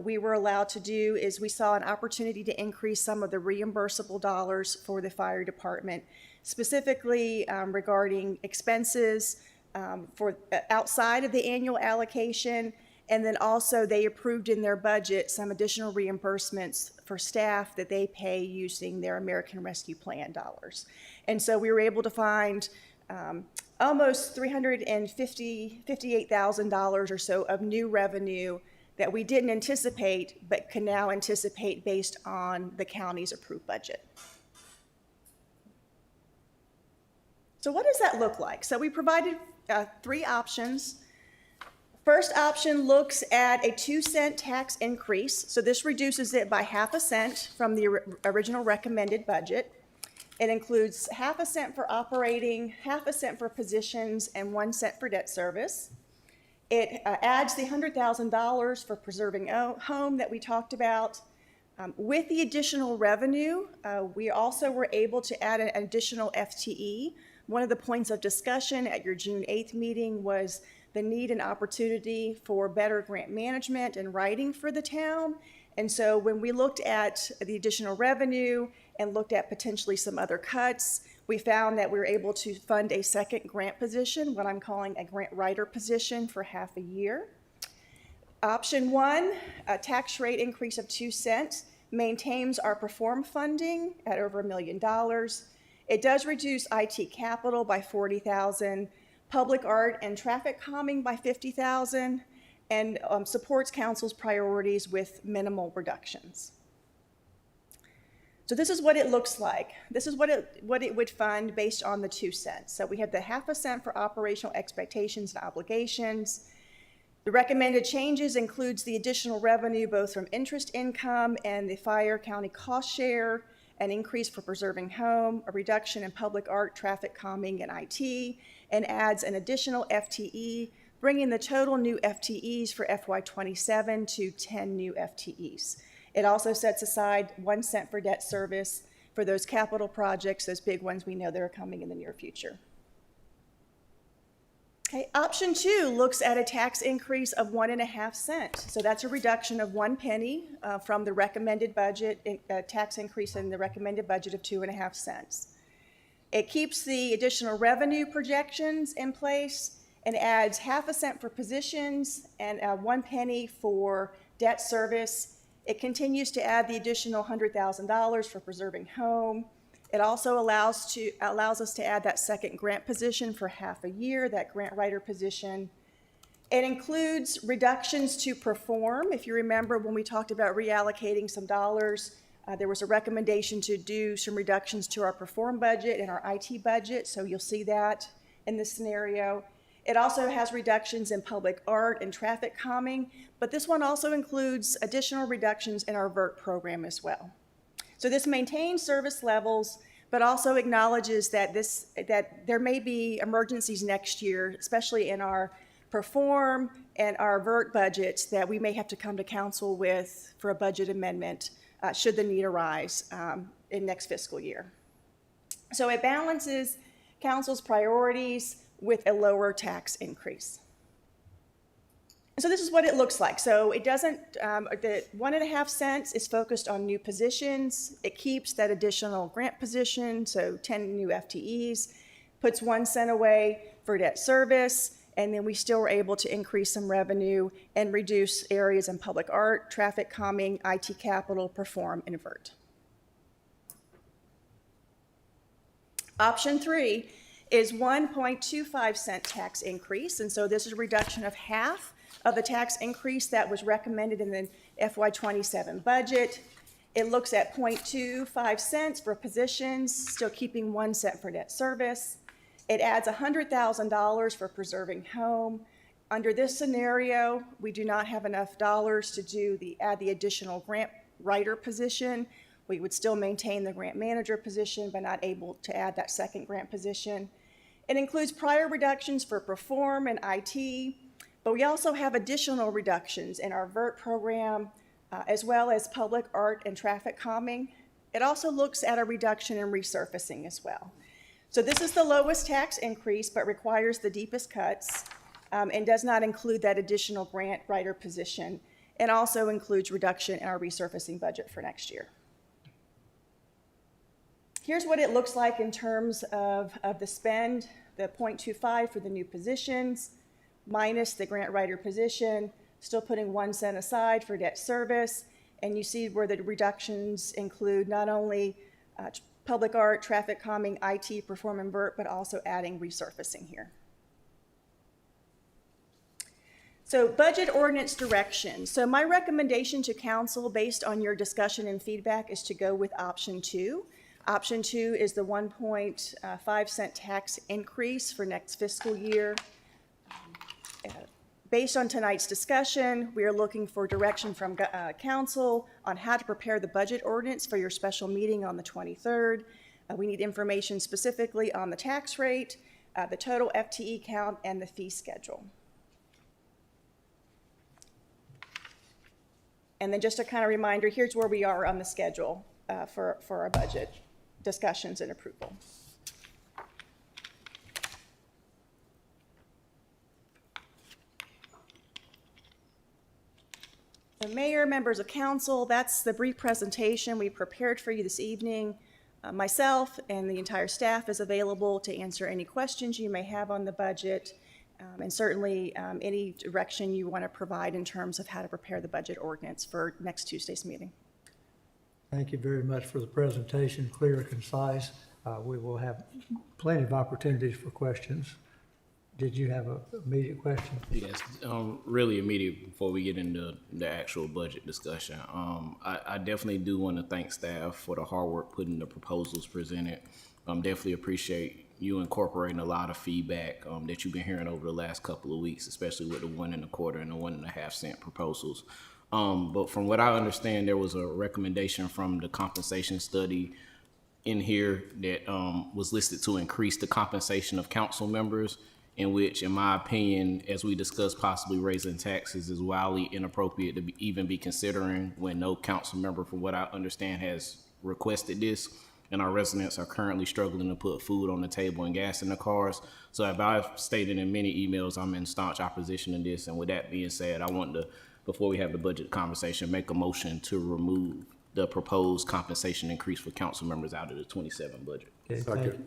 Speaker 19: we were allowed to do is we saw an opportunity to increase some of the reimbursable dollars for the fire department, specifically regarding expenses for outside of the annual allocation. And then also they approved in their budget some additional reimbursements for staff that they pay using their American Rescue Plan dollars. And so we were able to find almost $358,000 or so of new revenue that we didn't anticipate, but can now anticipate based on the county's approved budget. So what does that look like? So we provided 3 options. First option looks at a 2-cent tax increase. So this reduces it by ½ cent from the original recommended budget. It includes ½ cent for operating, ½ cent for positions, and 1 cent for debt service. It adds the $100,000 for preserving home that we talked about. With the additional revenue, we also were able to add an additional FTE. One of the points of discussion at your June 8th meeting was the need and opportunity for better grant management and writing for the town. And so when we looked at the additional revenue and looked at potentially some other cuts, we found that we were able to fund a second grant position, what I'm calling a grant writer position, for half a year. Option 1, a tax rate increase of 2 cents, maintains our perform funding at over $1 million. It does reduce IT capital by $40,000, public art and traffic calming by $50,000, and supports council's priorities with minimal reductions. So this is what it looks like. This is what it would fund based on the 2 cents. So we have the ½ cent for operational expectations and obligations. The recommended changes includes the additional revenue both from interest income and the fire county cost share, an increase for preserving home, a reduction in public art, traffic calming, and IT, and adds an additional FTE, bringing the total new FTEs for FY27 to 10 new FTEs. It also sets aside 1 cent for debt service for those capital projects, those big ones we know that are coming in the near future. Okay, option 2 looks at a tax increase of 1½ cent. So that's a reduction of 1 penny from the recommended budget, tax increase in the recommended budget of 2½ cents. It keeps the additional revenue projections in place and adds ½ cent for positions and 1 penny for debt service. It continues to add the additional $100,000 for preserving home. It also allows us to add that second grant position for half a year, that grant writer position. It includes reductions to perform. If you remember when we talked about reallocating some dollars, there was a recommendation to do some reductions to our perform budget and our IT budget, so you'll see that in this scenario. It also has reductions in public art and traffic calming, but this one also includes additional reductions in our VERT program as well. So this maintains service levels, but also acknowledges that there may be emergencies next year, especially in our perform and our VERT budgets, that we may have to come to council with for a budget amendment should the need arise in next fiscal year. So it balances council's priorities with a lower tax increase. So this is what it looks like. So it doesn't, the 1½ cents is focused on new positions. It keeps that additional grant position, so 10 new FTEs, puts 1 cent away for debt service, and then we still were able to increase some revenue and reduce areas in public art, traffic calming, IT capital, perform, and VERT. Option 3 is 1.25 cent tax increase, and so this is a reduction of half of the tax increase that was recommended in the FY27 budget. It looks at 0.25 cents for positions, still keeping 1 cent for debt service. It adds $100,000 for preserving home. Under this scenario, we do not have enough dollars to add the additional grant writer position. We would still maintain the grant manager position, but not able to add that second grant position. It includes prior reductions for perform and IT, but we also have additional reductions in our VERT program, as well as public art and traffic calming. It also looks at a reduction in resurfacing as well. So this is the lowest tax increase, but requires the deepest cuts, and does not include that additional grant writer position. and also includes reduction in our resurfacing budget for next year. Here's what it looks like in terms of the spend, the 0.25 for the new positions, minus the grant writer position, still putting 1 cent aside for debt service, and you see where the reductions include not only public art, traffic calming, IT, perform and vert, but also adding resurfacing here. So budget ordinance direction. So my recommendation to council based on your discussion and feedback is to go with option 2. Option 2 is the 1.5 cent tax increase for next fiscal year. Based on tonight's discussion, we are looking for direction from council on how to prepare the budget ordinance for your special meeting on the 23rd. We need information specifically on the tax rate, the total FTE count, and the fee schedule. And then just a kind of reminder, here's where we are on the schedule for our budget discussions and approval. The mayor, members of council, that's the brief presentation we prepared for you this evening. Myself and the entire staff is available to answer any questions you may have on the budget, and certainly any direction you want to provide in terms of how to prepare the budget ordinance for next Tuesday's meeting.
Speaker 1: Thank you very much for the presentation, clear and concise. We will have plenty of opportunities for questions. Did you have an immediate question?
Speaker 20: Yes, really immediate before we get into the actual budget discussion. I definitely do want to thank staff for the hard work putting the proposals presented. Definitely appreciate you incorporating a lot of feedback that you've been hearing over the last couple of weeks, especially with the 1 1/4 and the 1.5 cent proposals. But from what I understand, there was a recommendation from the compensation study in here that was listed to increase the compensation of council members, in which, in my opinion, as we discussed, possibly raising taxes is wildly inappropriate to even be considering when no council member, from what I understand, has requested this, and our residents are currently struggling to put food on the table and gas in the cars. So as I've stated in many emails, I'm in staunch opposition to this, and with that being said, I want to, before we have the budget conversation, make a motion to remove the proposed compensation increase for council members out of the 27 budget.
Speaker 1: Okay, thank you.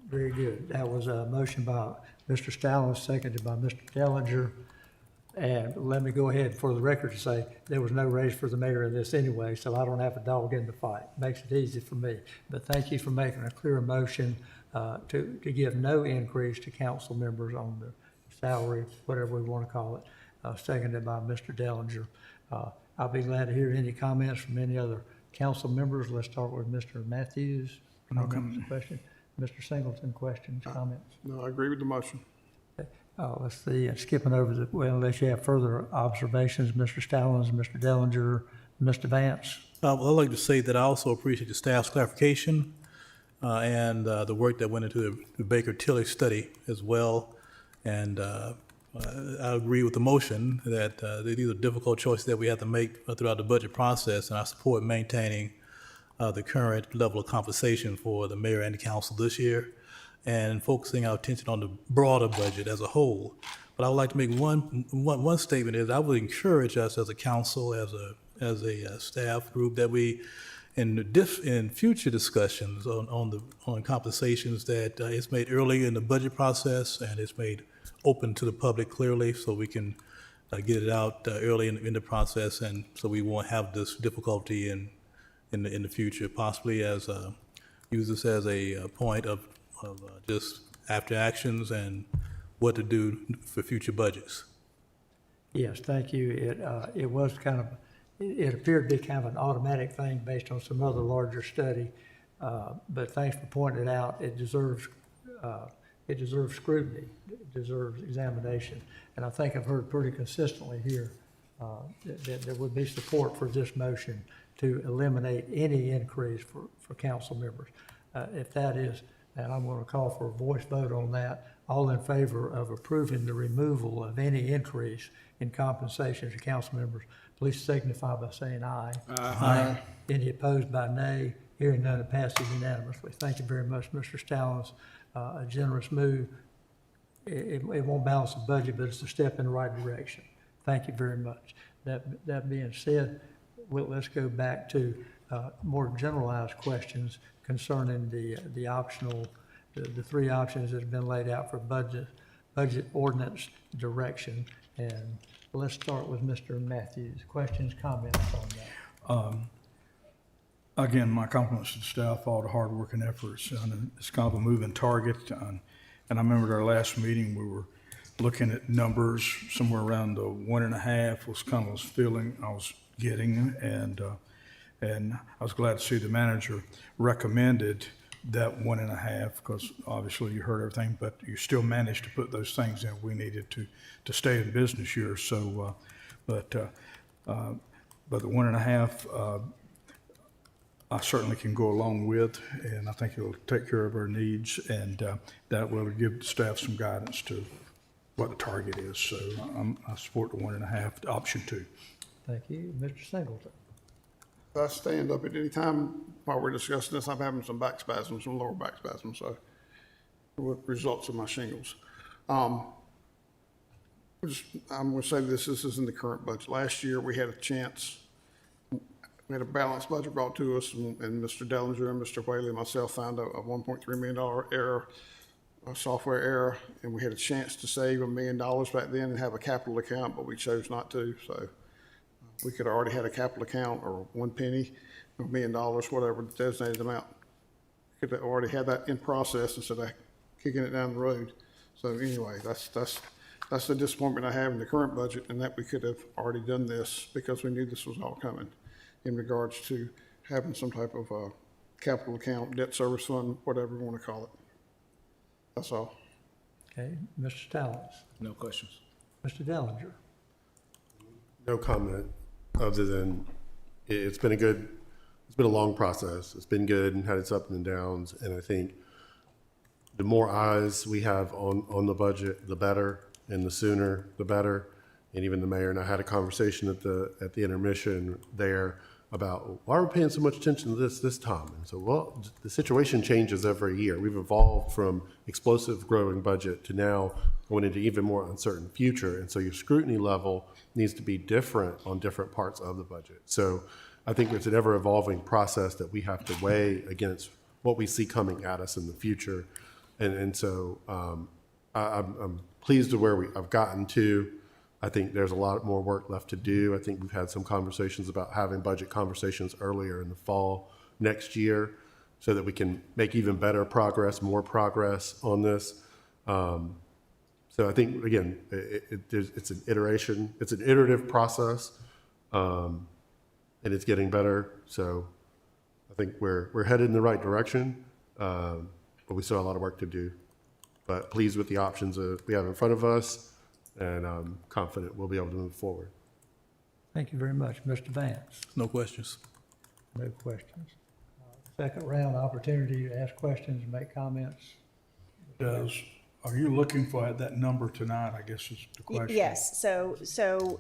Speaker 1: Very good. That was a motion by Mr. Stallings, seconded by Mr. Dellinger. And let me go ahead for the record to say there was no raise for the mayor in this anyway, so I don't have a dog in the fight. Makes it easy for me. But thank you for making a clear motion to give no increase to council members on the salary, whatever we want to call it, seconded by Mr. Dellinger. I'll be glad to hear any comments from any other council members. Let's start with Mr. Matthews.
Speaker 3: No comment.
Speaker 1: Question. Mr. Singleton, questions, comments?
Speaker 6: No, I agree with the motion.
Speaker 1: Let's see, skipping over well, unless you have further observations, Mr. Stallings, Mr. Dellinger, Mr. Vance.
Speaker 12: I'd like to say that I also appreciate the staff's clarification and the work that went into the Baker Tilly study as well. And I agree with the motion that these are difficult choices that we have to make throughout the budget process, and I support maintaining the current level of compensation for the mayor and the council this year, and focusing our attention on the broader budget as a whole. But I would like to make one statement is I would encourage us as a council, as a staff group, that we in future discussions on compensations that it's made early in the budget process and it's made open to the public clearly, so we can get it out early in the process, and so we won't have this difficulty in the future, possibly as use this as a point of just after actions and what to do for future budgets.
Speaker 1: Yes, thank you. It was kind of, it appeared to be kind of an automatic thing based on some other larger study, but thanks for pointing it out. It deserves scrutiny, it deserves examination, and I think I've heard pretty consistently here that there would be support for this motion to eliminate any increase for council members. If that is, and I'm going to call for a voice vote on that, all in favor of approving the removal of any increase in compensation to council members, please signify by saying aye. Aye. Any opposed by nay? Hearing none, it passes unanimously. Thank you very much, Mr. Stallings. A generous move. It won't balance the budget, but it's a step in the right direction. Thank you very much. That being said, let's go back to more generalized questions concerning the optional, the three options that have been laid out for budget ordinance direction. And let's start with Mr. Matthews. Questions, comments on that?
Speaker 3: Again, my compliments to the staff, all the hard work and efforts. And it's kind of a moving target. And I remember at our last meeting, we were looking at numbers somewhere around the 1.5 was kind of the feeling I was getting. And I was glad to see the manager recommended that 1.5, because obviously you heard everything, but you still managed to put those things in we needed to stay in business here. So, but the 1.5, I certainly can go along with, and I think it'll take care of our needs, and that will give the staff some guidance to what the target is. So I support the 1.5, option 2.
Speaker 1: Thank you. Mr. Singleton.
Speaker 6: If I stand up at any time while we're discussing this, I'm having some back spasms, some lower back spasms, so what results of my shingles. I'm going to say this is in the current budget. Last year, we had a chance. We had a balanced budget brought to us, and Mr. Dellinger and Mr. Whaley and myself found a $1.3 million error, a software error, and we had a chance to save $1 million back then and have a capital account, but we chose not to. So we could have already had a capital account or 1 penny, $1 million, whatever the designated amount. Could have already had that in process instead of kicking it down the road. So anyway, that's the disappointment I have in the current budget, and that we could have already done this because we knew this was all coming in regards to having some type of capital account, debt service fund, whatever you want to call it. That's all.
Speaker 1: Okay, Mr. Stallings.
Speaker 20: No questions.
Speaker 1: Mr. Dellinger.
Speaker 13: No comment other than it's been a long process. It's been good and had its ups and downs. And I think the more eyes we have on the budget, the better, and the sooner, the better. And even the mayor and I had a conversation at the intermission there about why are we paying so much attention to this time? And so, well, the situation changes every year. We've evolved from explosive growing budget to now going into even more uncertain future. And so your scrutiny level needs to be different on different parts of the budget. So I think it's an ever evolving process that we have to weigh against what we see coming at us in the future. And so I'm pleased with where I've gotten to. I think there's a lot more work left to do. I think we've had some conversations about having budget conversations earlier in the fall next year so that we can make even better progress, more progress on this. So I think, again, it's an iteration, it's an iterative process, and it's getting better. So I think we're headed in the right direction, but we still have a lot of work to do. But pleased with the options we have in front of us, and I'm confident we'll be able to move forward.
Speaker 1: Thank you very much. Mr. Vance.
Speaker 12: No questions.
Speaker 1: No questions. Second round opportunity to ask questions and make comments.
Speaker 3: Are you looking for that number tonight, I guess is the question?
Speaker 19: Yes, so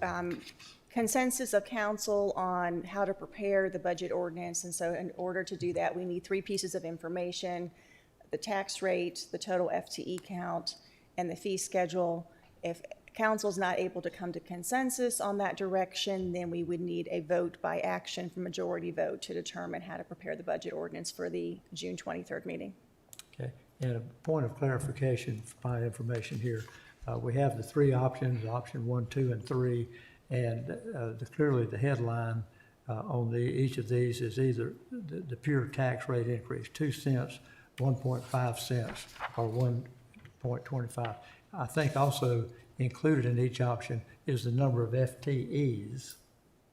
Speaker 19: consensus of council on how to prepare the budget ordinance, and so in order to do that, we need 3 pieces of information: the tax rate, the total FTE count, and the fee schedule. If council's not able to come to consensus on that direction, then we would need a vote by action for majority vote to determine how to prepare the budget ordinance for the June 23rd meeting.
Speaker 1: Okay, and a point of clarification for my information here. We have the 3 options, option 1, 2, and 3, and clearly the headline on each of these is either the pure tax rate increase, 2 cents, 1.5 cents, or 1.25. I think also included in each option is the number of FTEs.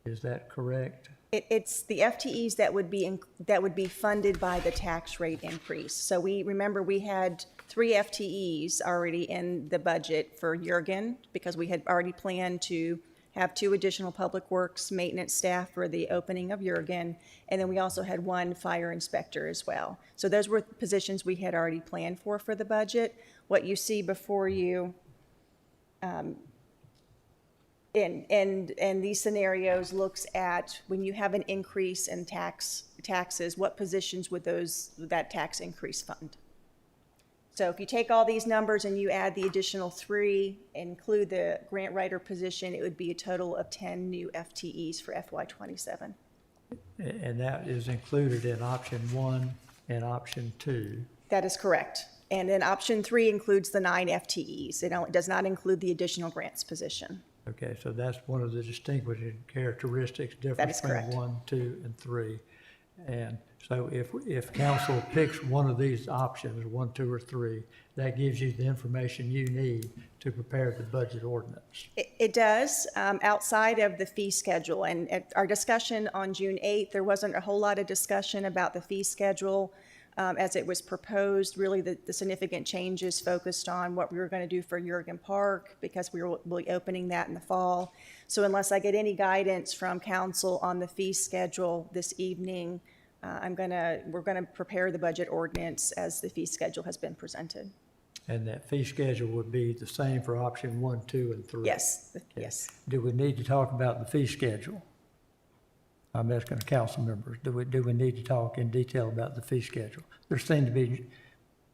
Speaker 1: Is that correct?
Speaker 19: It's the FTEs that would be funded by the tax rate increase. So we had 3 FTEs already in the budget for Jurgen because we had already planned to have 2 additional public works maintenance staff for the opening of Jurgen, and then we also had 1 fire inspector as well. So those were positions we had already planned for the budget. What you see before you in these scenarios looks at when you have an increase in taxes, what positions would that tax increase fund? So if you take all these numbers and you add the additional 3, include the grant writer position, it would be a total of 10 new FTEs for FY27.
Speaker 1: And that is included in option 1 and option 2.
Speaker 19: That is correct. And then option 3 includes the 9 FTEs. It does not include the additional grants position.
Speaker 1: Okay, so that's one of the distinguishing characteristics, difference between
Speaker 19: correct.
Speaker 1: 1, 2, and 3. And so if council picks one of these options, 1, 2, or 3, that gives you the information you need to prepare the budget ordinance.
Speaker 19: It does, outside of the fee schedule. And at our discussion on June 8th, there wasn't a whole lot of discussion about the fee schedule as it was proposed. Really, the significant changes focused on what we were going to do for Jurgen Park, because we'll be opening that in the fall. So unless I get any guidance from council on the fee schedule this evening, we're gonna prepare the budget ordinance as the fee schedule has been presented.
Speaker 1: And that fee schedule would be the same for option 1, 2, and 3?
Speaker 19: Yes, yes.
Speaker 1: Do we need to talk about the fee schedule? I'm asking the council members, do we need to talk in detail about the fee schedule? There seemed to be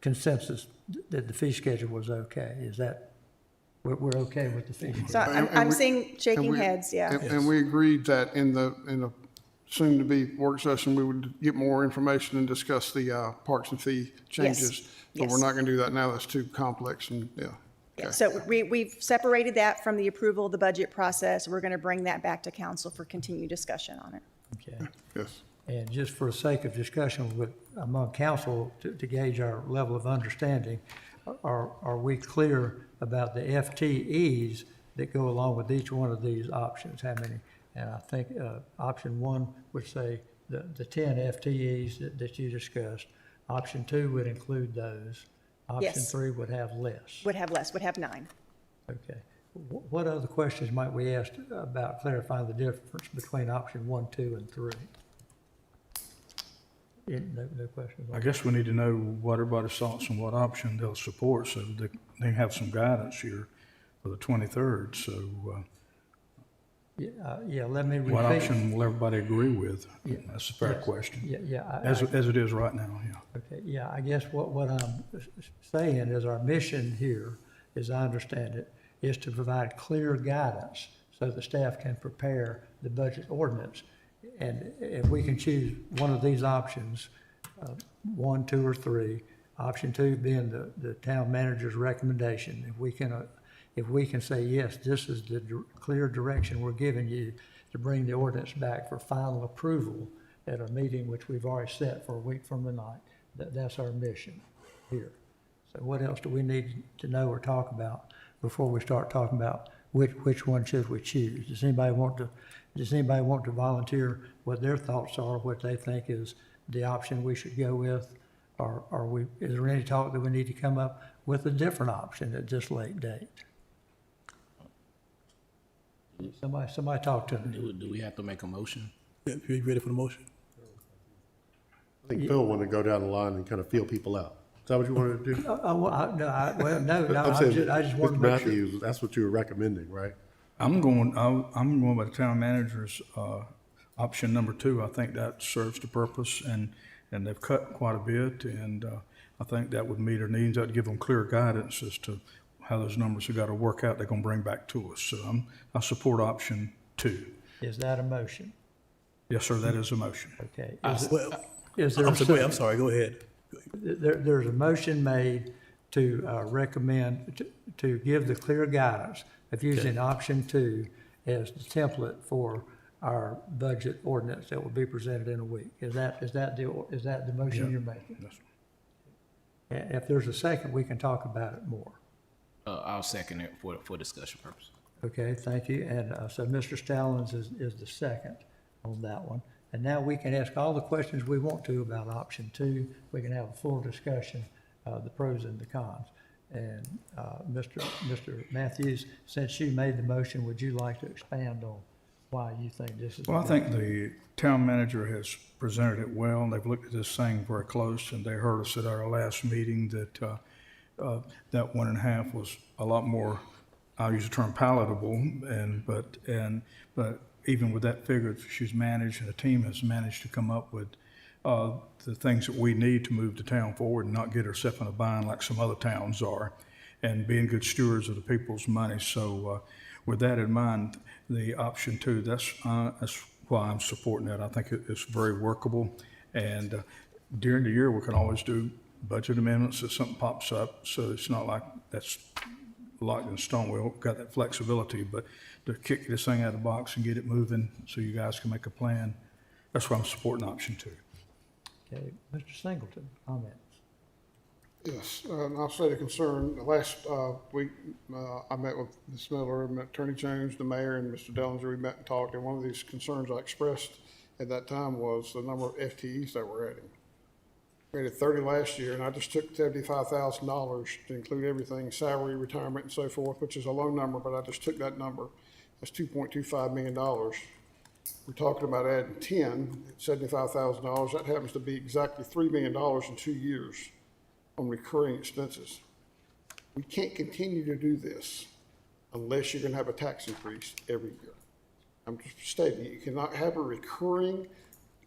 Speaker 1: consensus that the fee schedule was okay. Is that, we're okay with the fee schedule?
Speaker 19: So I'm seeing shaking heads, yeah.
Speaker 6: And we agreed that in the soon-to-be work session, we would get more information and discuss the parks and fee changes. But we're
Speaker 19: Yes.
Speaker 6: not going to do that now. That's too complex and, yeah.
Speaker 19: Yeah, so we've separated that from the approval of the budget process. We're going to bring that back to council for continued discussion on it.
Speaker 1: Okay.
Speaker 6: Yes.
Speaker 1: And just for the sake of discussion among council to gauge our level of understanding, are we clear about the FTEs that go along with each one of these options? How many? And I think option 1 would say the 10 FTEs that you discussed. Option 2 would include those. Option
Speaker 19: Yes.
Speaker 1: 3 would have less.
Speaker 19: Would have less, would have 9.
Speaker 1: Okay. What other questions might we ask about clarifying the difference between option 1, 2, and 3? No questions?
Speaker 3: I guess we need to know what everybody's thoughts on what option they'll support, so that they have some guidance here for the 23rd. So
Speaker 1: Yeah, let me repeat.
Speaker 3: what option will everybody agree with?
Speaker 1: Yeah.
Speaker 3: That's a fair
Speaker 1: Yes.
Speaker 3: question.
Speaker 1: Yeah.
Speaker 3: As it is right now, yeah.
Speaker 1: Okay, yeah, I guess what I'm saying is our mission here, as I understand it, is to provide clear guidance so the staff can prepare the budget ordinance. And if we can choose one of these options, 1, 2, or 3, option 2 being the town manager's recommendation, if we can say, yes, this is the clear direction we're giving you to bring the ordinance back for final approval at a meeting which we've already set for a week from tonight, that's our mission here. So what else do we need to know or talk about before we start talking about which one should we choose? Does anybody want to volunteer what their thoughts are, what they think is the option we should go with? Or is there any talk that we need to come up with a different option at this late date? Somebody talk to me.
Speaker 20: Do we have to make a motion?
Speaker 12: Yeah, you ready for the motion?
Speaker 13: I think Phil wanted to go down the line and kind of feel people out. Is that what you wanted to do?
Speaker 1: No,
Speaker 13: I'm saying,
Speaker 1: I just want to
Speaker 13: Mr.
Speaker 1: make sure.
Speaker 13: Matthews, that's what you were recommending, right?
Speaker 3: I'm going by the town manager's option number 2. I think that serves the purpose, and they've cut quite a bit, and I think that would meet our needs. That'd give them clear guidance as to how those numbers have got to work out. They're going to bring back to us. So I support option 2.
Speaker 1: Is that a motion?
Speaker 3: Yes, sir. That is a motion.
Speaker 1: Okay.
Speaker 12: Is there I'm sorry, go ahead.
Speaker 1: There's a motion made to recommend, to give the clear guidance of using option 2 as the template for our budget ordinance that will be presented in a week. Is that the motion you're making?
Speaker 3: Yes, sir.
Speaker 1: If there's a second, we can talk about it more.
Speaker 20: I'll second it for discussion purpose.
Speaker 1: Okay, thank you. And so Mr. Stallings is the second on that one. And now we can ask all the questions we want to about option 2. We can have a full discussion, the pros and the cons. And Mr. Matthews, since you made the motion, would you like to expand on why you think this is?
Speaker 3: Well, I think the town manager has presented it well, and they've looked at this thing very close, and they heard us at our last meeting that that 1.5 was a lot more, I'll use the term palatable, but even with that figure, she's managed, and the team has managed to come up with the things that we need to move the town forward and not get ourselves in a bind like some other towns are, and being good stewards of the people's money. So with that in mind, the option 2, that's why I'm supporting that. I think it's very workable. And during the year, we can always do budget amendments if something pops up. So it's not like that's locked in stone. We've got that flexibility, but to kick this thing out of the box and get it moving so you guys can make a plan, that's why I'm supporting option 2.
Speaker 1: Okay, Mr. Singleton, comments?
Speaker 6: Yes, and I'll say the concern, last week, I met with Ms. Miller, met Attorney Jones, the mayor, and Mr. Dellinger. We met and talked, and one of these concerns I expressed at that time was the number of FTEs that we're adding. We added 30 last year, and I just took $75,000 to include everything, salary, retirement, and so forth, which is a low number, but I just took that number. That's $2.25 million. We're talking about adding 10 at $75,000. That happens to be exactly $3 million in 2 years on recurring expenses. We can't continue to do this unless you're gonna have a tax increase every year. I'm just stating, you cannot have a recurring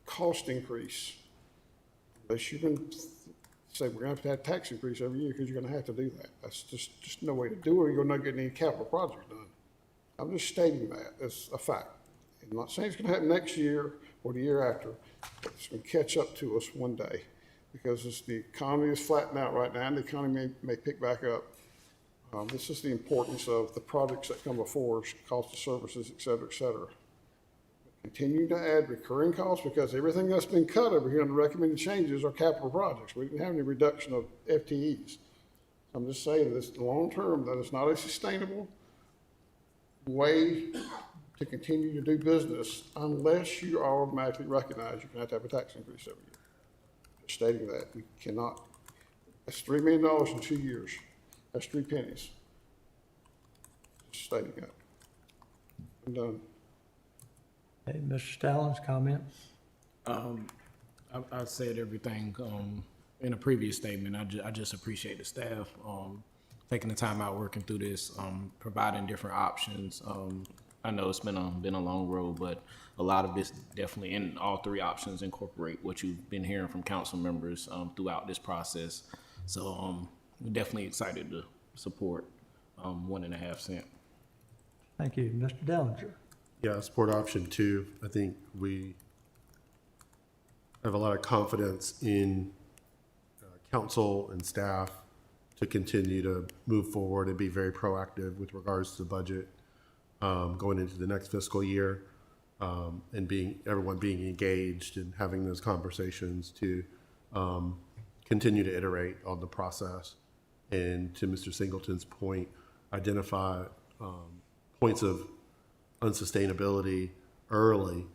Speaker 6: cost increase unless you can say we're gonna have to have a tax increase every year, because you're gonna have to do that. That's just no way to do it, or you're not getting any capital projects done. I'm just stating that as a fact. I'm not saying it's gonna happen next year or the year after, but it's gonna catch up to us one day, because the economy is flattening out right now, and the economy may pick back up. This is the importance of the projects that come before us, cost of services, et cetera, et cetera. Continue to add recurring costs, because everything that's been cut over here on the recommended changes are capital projects. We didn't have any reduction of FTEs. I'm just saying this, long term, that is not a sustainable way to continue to do business unless you automatically recognize you're going to have a tax increase every year. Just stating that we cannot. That's $3 million in 2 years. That's 3 pennies. Just stating that. I'm done.
Speaker 1: Okay, Mr. Stallings, comments?
Speaker 21: I said everything in a previous statement. I just appreciate the staff taking the time out, working through this, providing different options. I know it's been a long road, but a lot of this definitely, in all 3 options, incorporate what you've been hearing from council members throughout this process. So we're definitely excited to support 1.5 cent.
Speaker 1: Thank you. Mr. Dellinger?
Speaker 13: Yeah, I support option 2. I think we have a lot of confidence in council and staff to continue to move forward and be very proactive with regards to the budget going into the next fiscal year, and everyone being engaged and having those conversations to continue to iterate on the process. And to Mr. Singleton's point, identify points of unsustainability early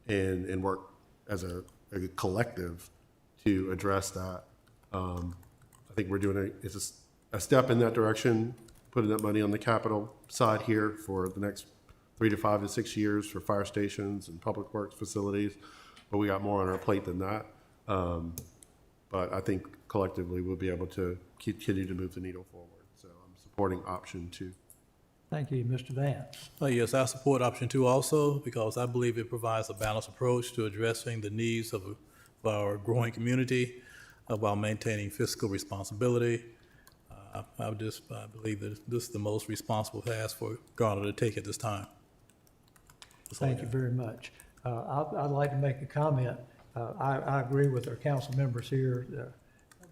Speaker 13: and work as a collective to address that. I think we're doing it's a step in that direction, putting that money on the capital side here for the next 3 to 5 to 6 years for fire stations and public works facilities, but we got more on our plate than that. But I think collectively we'll be able to continue to move the needle forward. So I'm supporting option 2.
Speaker 1: Thank you. Mr. Vance?
Speaker 12: Yes, I support option 2 also, because I believe it provides a balanced approach to addressing the needs of our growing community while maintaining fiscal responsibility. I believe that this is the most responsible task for Garner to take at this time.
Speaker 1: Thank you very much. I'd like to make a comment. I agree with our council members here.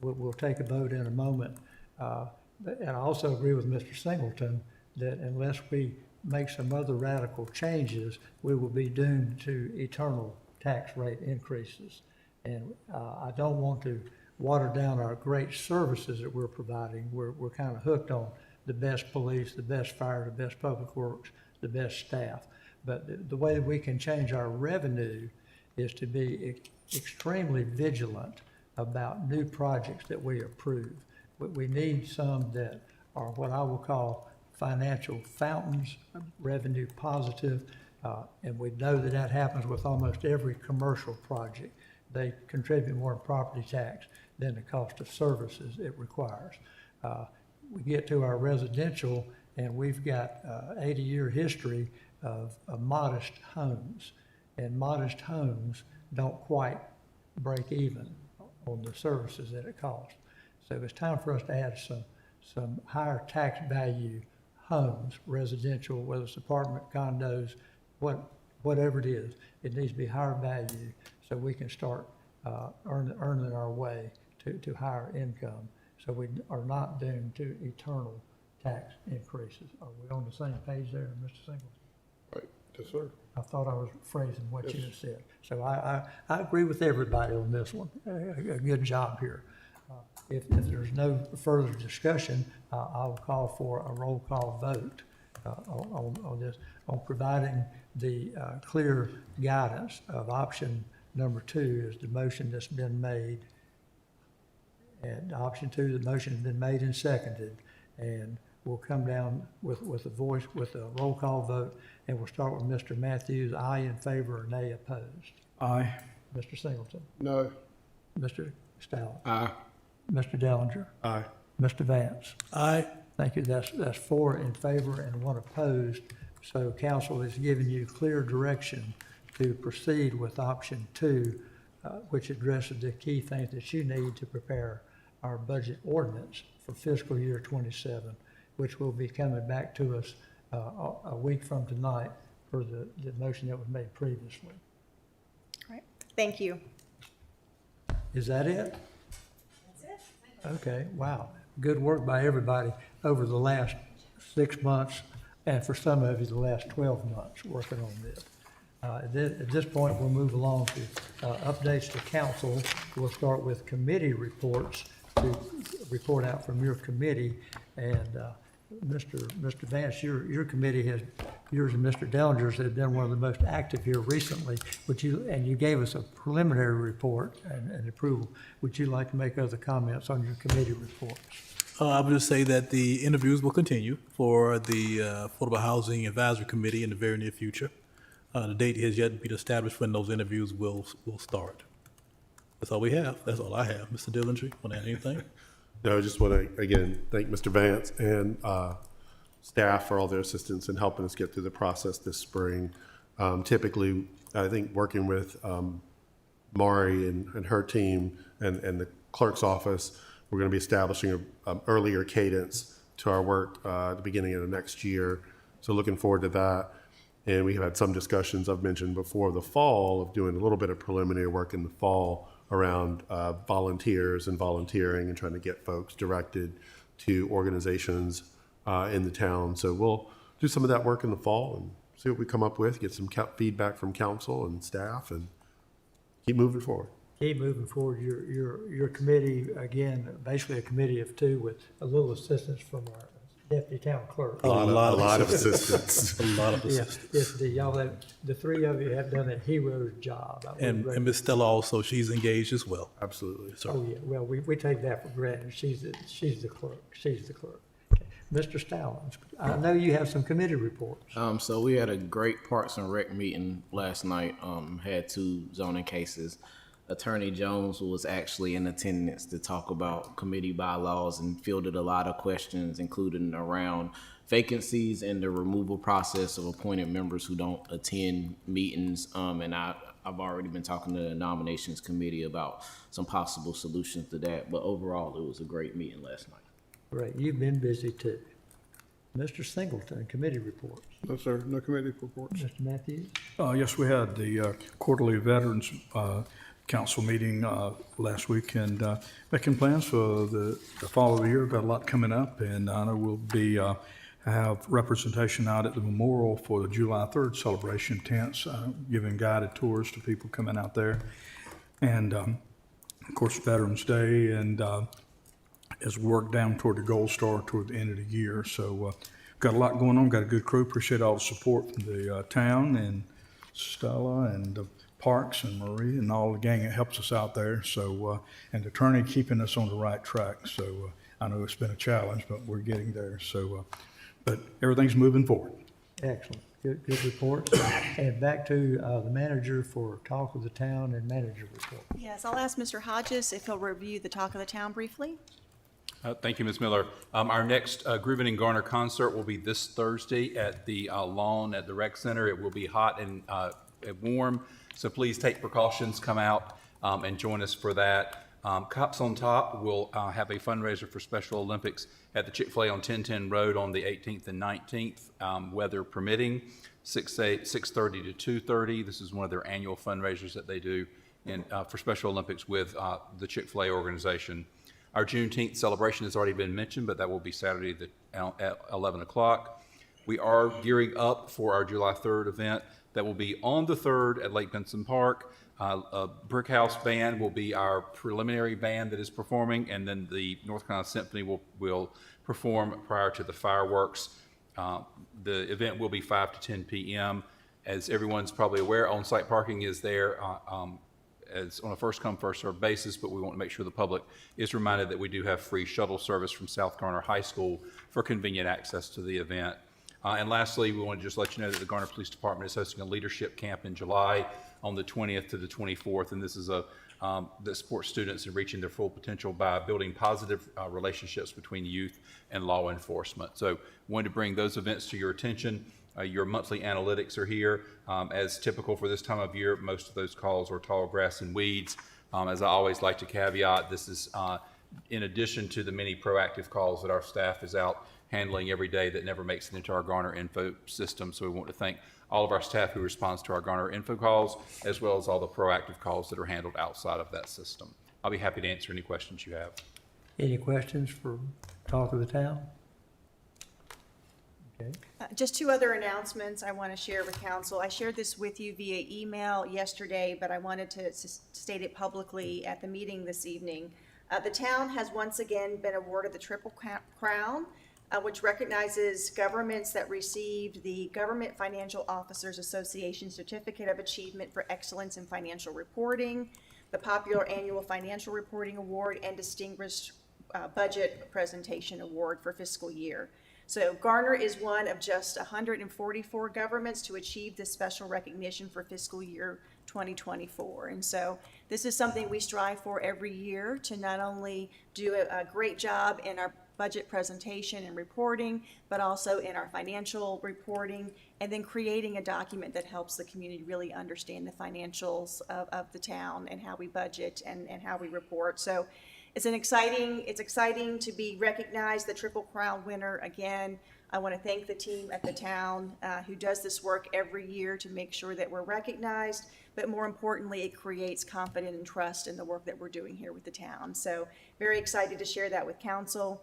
Speaker 1: We'll take a vote in a moment. And I also agree with Mr. Singleton that unless we make some other radical changes, we will be doomed to eternal tax rate increases. And I don't want to water down our great services that we're providing. We're kind of hooked on the best police, the best fire, the best public works, the best staff. But the way that we can change our revenue is to be extremely vigilant about new projects that we approve. We need some that are what I will call financial fountains, revenue positive, and we know that that happens with almost every commercial project. They contribute more in property tax than the cost of services it requires. We get to our residential, and we've got 80-year history of modest homes, and modest homes don't quite break even on the services that it costs. So it's time for us to add some higher tax value homes, residential, whether it's apartment, condos, whatever it is. It needs to be higher value so we can start earning our way to higher income. So we are not doomed to eternal tax increases. Are we on the same page there, Mr. Singleton?
Speaker 6: Right, yes, sir.
Speaker 1: I thought I was phrasing what you
Speaker 6: Yes.
Speaker 1: had said. So I agree with everybody on this one. A good job here. If there's no further discussion, I'll call for a roll call vote on this, on providing the clear guidance of option number 2 is the motion that's been made. And option 2, the motion has been made and seconded. And we'll come down with a roll call vote, and we'll start with Mr. Matthews. Aye in favor or nay opposed?
Speaker 3: Aye.
Speaker 1: Mr. Singleton?
Speaker 6: No.
Speaker 1: Mr. Stalin?
Speaker 21: Aye.
Speaker 1: Mr. Dellinger?
Speaker 6: Aye.
Speaker 1: Mr. Vance?
Speaker 12: Aye.
Speaker 1: Thank you. That's 4 in favor and 1 opposed. So council is giving you clear direction to proceed with option 2, which addresses the key things that you need to prepare our budget ordinance for fiscal year 27, which will be coming back to us a week from tonight for the motion that was made previously.
Speaker 19: All right, thank you.
Speaker 1: Is that it? Okay, wow. Good work by everybody over the last 6 months, and for some of you, the last 12 months working on this. At this point, we'll move along to updates to council. We'll start with committee reports to report out from your committee. And Mr. Vance, your committee yours and Mr. Dellinger's have been one of the most active here recently. And you gave us a preliminary report and approval. Would you like to make other comments on your committee reports?
Speaker 12: I would just say that the interviews will continue for the Affordable Housing Advisory Committee in the very near future. The date has yet to be established when those interviews will start. That's all we have. That's all I have. Mr. Dillinger, want to add anything?
Speaker 13: No, I just want to, again, thank Mr. Vance and staff for all their assistance in helping us get through the process this spring. Typically, I think working with Mari and her team and the clerk's office, we're going to be establishing an earlier cadence to our work at the beginning of the next year. So looking forward to that. And we have had some discussions I've mentioned before the fall of doing a little bit of preliminary work in the fall around volunteers and volunteering and trying to get folks directed to organizations in the town. So we'll do some of that work in the fall and see what we come up with, get some feedback from council and staff, and keep moving forward.
Speaker 1: Keep moving forward. Your committee, again, basically a committee of 2 with a little assistance from our deputy town clerk.
Speaker 13: A lot of assistance.
Speaker 12: A lot of assistance.
Speaker 1: The 3 of you have done a hero's job.
Speaker 12: And Ms. Stella also, she's engaged as well.
Speaker 13: Absolutely.
Speaker 1: Oh, yeah, well, we take that for granted. She's the clerk. She's the clerk. Okay. Mr. Stallings, I know you have some committee reports.
Speaker 21: So we had a great Parks and Rec meeting last night. Had 2 zoning cases. Attorney Jones was actually in attendance to talk about committee bylaws and fielded a lot of questions, including around vacancies and the removal process of appointed members who don't attend meetings. And I've already been talking to the nominations committee about some possible solutions to that. But overall, it was a great meeting last night.
Speaker 1: Great, you've been busy too. Mr. Singleton, committee reports.
Speaker 6: No, sir, no committee reports.
Speaker 1: Mr. Matthews?
Speaker 3: Yes, we had the quarterly Veterans Council meeting last week, and making plans for the fall of the year. Got a lot coming up, and I know we'll be have representation out at the memorial for the July 3rd celebration tents, giving guided tours to people coming out there, and of course Veterans Day, and as we work down toward the Gold Star toward the end of the year. So got a lot going on. Got a good crew. Appreciate all the support from the town and Stella and Parks and Marie and all the gang that helps us out there. So, and the attorney keeping us on the right track. So I know it's been a challenge, but we're getting there. So, but everything's moving forward.
Speaker 1: Excellent. Good reports. And back to the manager for talk of the town and manager report.
Speaker 19: Yes, I'll ask Mr. Hodges if he'll review the talk of the town briefly.
Speaker 15: Thank you, Ms. Miller. Our next Groovin' and Garner concert will be this Thursday at the lawn at the rec center. It will be hot and warm. So please take precautions, come out. and join us for that. Cops on Top will have a fundraiser for Special Olympics at the Chick-fil-A on 1010 Road on the 18th and 19th, weather permitting, 6:30 to 2:30. This is one of their annual fundraisers that they do for Special Olympics with the Chick-fil-A organization. Our Juneteenth celebration has already been mentioned, but that will be Saturday at 11 o'clock. We are gearing up for our July 3rd event that will be on the 3rd at Lake Benson Park. Brick House Band will be our preliminary band that is performing, and then the North Carolina Symphony will perform prior to the fireworks. The event will be 5 to 10 p.m. As everyone's probably aware, on-site parking is there as on a first-come, first-served basis, but we want to make sure the public is reminded that we do have free shuttle service from South Garner High School for convenient access to the event. And lastly, we want to just let you know that the Garner Police Department is hosting a leadership camp in July on the 20th to the 24th, and this is that supports students in reaching their full potential by building positive relationships between youth and law enforcement. So wanted to bring those events to your attention. Your monthly analytics are here. As typical for this time of year, most of those calls are tall grass and weeds. As I always like to caveat, this is in addition to the many proactive calls that our staff is out handling every day that never makes it into our Garner Info system. So we want to thank all of our staff who responds to our Garner Info calls, as well as all the proactive calls that are handled outside of that system. I'll be happy to answer any questions you have.
Speaker 1: Any questions for Talk of the Town? Okay.
Speaker 19: Just two other announcements I want to share with council. I shared this with you via email yesterday, but I wanted to state it publicly at the meeting this evening. The town has once again been awarded the Triple Crown, which recognizes governments that received the Government Financial Officers Association Certificate of Achievement for Excellence in Financial Reporting, the Popular Annual Financial Reporting Award, and Distinguished Budget Presentation Award for fiscal year. So Garner is one of just 144 governments to achieve this special recognition for fiscal year 2024. And so this is something we strive for every year, to not only do a great job in our budget presentation and reporting, but also in our financial reporting, and then creating a document that helps the community really understand the financials of the town and how we budget and how we report. So it's exciting to be recognized, the Triple Crown winner again. I want to thank the team at the town who does this work every year to make sure that we're recognized, but more importantly, it creates confidence and trust in the work that we're doing here with the town. So very excited to share that with council.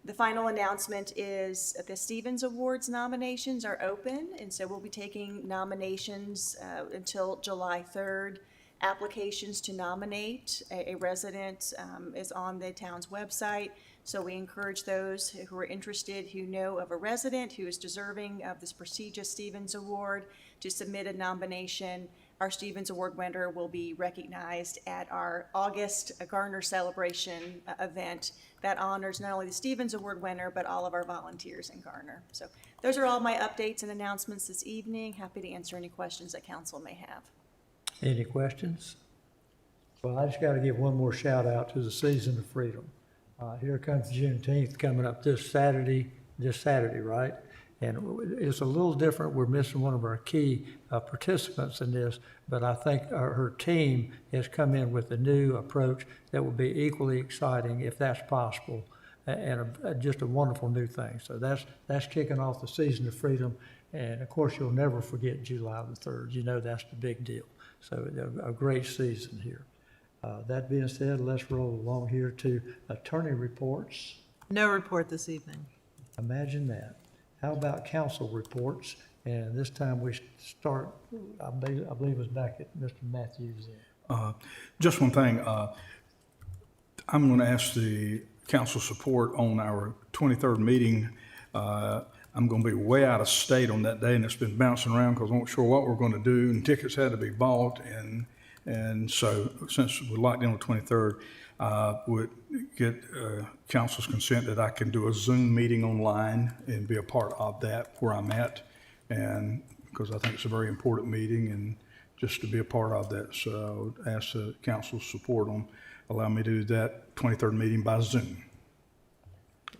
Speaker 19: The final announcement is the Stevens Awards nominations are open, and so we'll be taking nominations until July 3rd. Applications to nominate a resident is on the town's website. So we encourage those who are interested, who know of a resident who is deserving of this prestigious Stevens Award, to submit a nomination. Our Stevens Award winner will be recognized at our August Garner Celebration event that honors not only the Stevens Award winner, but all of our volunteers in Garner. So those are all my updates and announcements this evening. Happy to answer any questions that council may have.
Speaker 1: Any questions? Well, I just got to give one more shout out to the Season of Freedom. Here comes Juneteenth coming up this Saturday, right? And it's a little different. We're missing one of our key participants in this, but I think her team has come in with a new approach that will be equally exciting if that's possible, and just a wonderful new thing. So that's kicking off the Season of Freedom. And of course, you'll never forget July the 3rd. You know that's the big deal. So a great season here. That being said, let's roll along here to attorney reports.
Speaker 11: No report this evening.
Speaker 1: Imagine that. How about council reports? And this time we start, I believe it was back at Mr. Matthews.
Speaker 3: Just one thing. I'm going to ask the council support on our 23rd meeting. I'm going to be way out of state on that day, and it's been bouncing around because I wasn't sure what we're going to do, and tickets had to be bought. And so since we're locked in on the 23rd, would get council's consent that I can do a Zoom meeting online and be a part of that where I'm at, and because I think it's a very important meeting and just to be a part of that. So I would ask the council's support on allowing me to do that 23rd meeting by Zoom.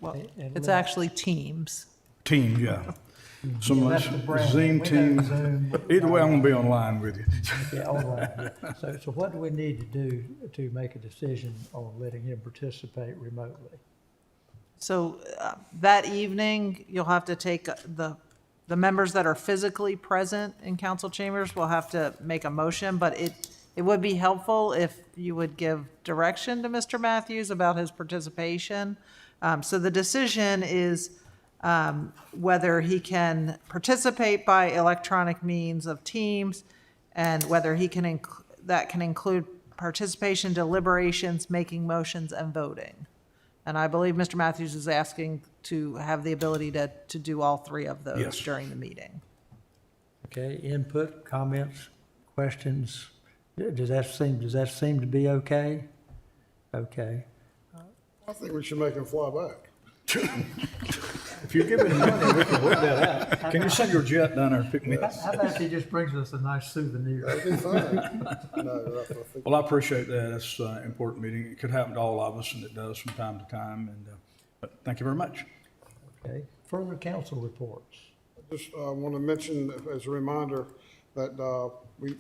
Speaker 11: Well, it's actually Teams.
Speaker 3: Team, yeah. Some
Speaker 1: Yeah,
Speaker 3: of
Speaker 1: that's
Speaker 3: us
Speaker 1: the brand.
Speaker 3: Zoom
Speaker 1: We know
Speaker 3: team.
Speaker 1: Zoom.
Speaker 3: Either way, I'm gonna be online with you.
Speaker 1: Yeah, online, yeah. So what do we need to do to make a decision on letting him participate remotely?
Speaker 11: So that evening, you'll have to take the members that are physically present in council chambers will have to make a motion, but it would be helpful if you would give direction to Mr. Matthews about his participation. So the decision is whether he can participate by electronic means of Teams and whether he can that can include participation, deliberations, making motions, and voting. And I believe Mr. Matthews is asking to have the ability to do all three of those
Speaker 3: Yes.
Speaker 11: during the meeting.
Speaker 1: Okay, input, comments, questions? Does that seem to be okay? Okay.
Speaker 6: I think we should make him fly back.
Speaker 3: If you give me the money, we can work that out. Can you send your jet down there and pick me up?
Speaker 1: How about if he just brings us a nice souvenir?
Speaker 6: That'd be fine. No, I think
Speaker 3: Well, I appreciate that. That's an important meeting. It could happen to all of us, and it does from time to time. And but thank you very much.
Speaker 1: Okay, further council reports.
Speaker 6: Just want to mention as a reminder that we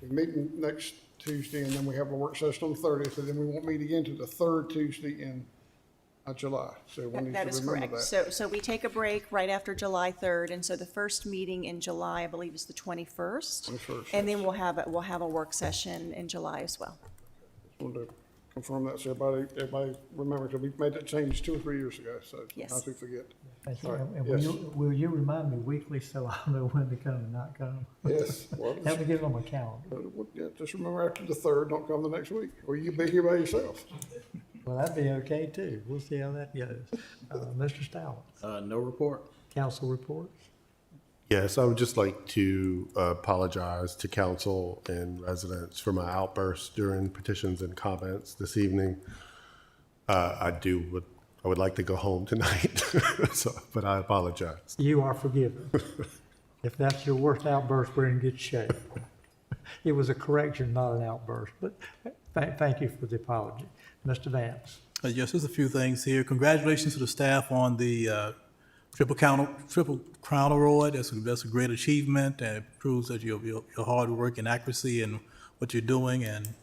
Speaker 6: meet next Tuesday, and then we have a work session on the 30th, and then we won't meet again to the third Tuesday in July. So we need
Speaker 19: That
Speaker 6: to
Speaker 19: is
Speaker 6: remember
Speaker 19: correct.
Speaker 6: that.
Speaker 19: So we take a break right after July 3rd, and so the first meeting in July, I believe, is the 21st.
Speaker 6: 21st,
Speaker 19: And then we'll have a work session in July as well.
Speaker 6: Just wanted to confirm that so everybody remember, because we made that change 2 or 3 years ago, so
Speaker 19: Yes.
Speaker 6: sometimes we forget.
Speaker 1: Thank you.
Speaker 6: All right.
Speaker 1: And
Speaker 6: Yes.
Speaker 1: will you remind me weekly so I'll know when to come and not come?
Speaker 6: Yes. Well,
Speaker 1: Help me get it on my calendar.
Speaker 6: Yeah, just remember after the 3rd, don't come the next week, or you be here by yourself.
Speaker 1: Well, that'd be okay too. We'll see how that goes. Mr. Stallings,
Speaker 21: No report.
Speaker 1: council reports?
Speaker 13: Yes, I would just like to apologize to council and residents for my outburst during petitions and comments this evening. I would like to go home tonight, but I apologize.
Speaker 1: You are forgiven. If that's your worst outburst, we're in good shape. It was a correction, not an outburst, but thank you for the apology. Mr. Vance.
Speaker 12: Yes, there's a few things here. Congratulations to the staff on the Triple Crown Award. That's a great achievement, and it proves that your hard work and accuracy in what you're doing, and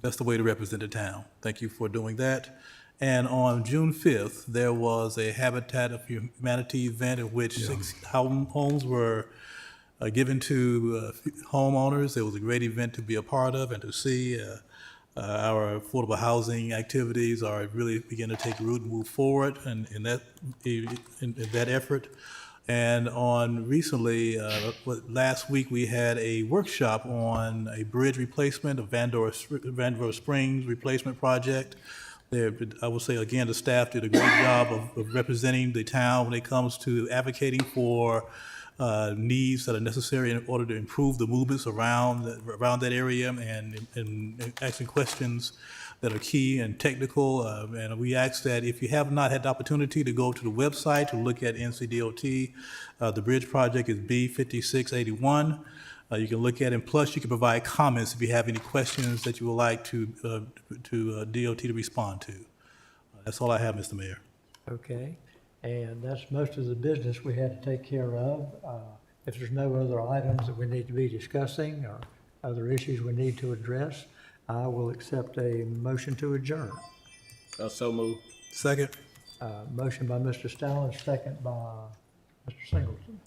Speaker 12: that's the way to represent the town. Thank you for doing that. And on June 5th, there was a Habitat of Humanity event in which 6 homes were given to homeowners. It was a great event to be a part of and to see. Our affordable housing activities are really beginning to take root and move forward in that effort. And last week we had a workshop on a bridge replacement, a Vandor Springs replacement project. I would say again, the staff did a great job of representing the town when it comes to advocating for needs that are necessary in order to improve the movements around that area and asking questions that are key and technical. And we ask that if you have not had the opportunity to go to the website to look at NCDOT, the bridge project is B5681. You can look at it, and plus you can provide comments if you have any questions that you would like to DOT to respond to. That's all I have, Mr. Mayor.
Speaker 1: Okay, and that's most of the business we had to take care of. If there's no other items that we need to be discussing or other issues we need to address, I will accept a motion to adjourn.
Speaker 21: So move.
Speaker 12: Second.
Speaker 1: Motion by Mr. Stallings, second by Mr. Singleton.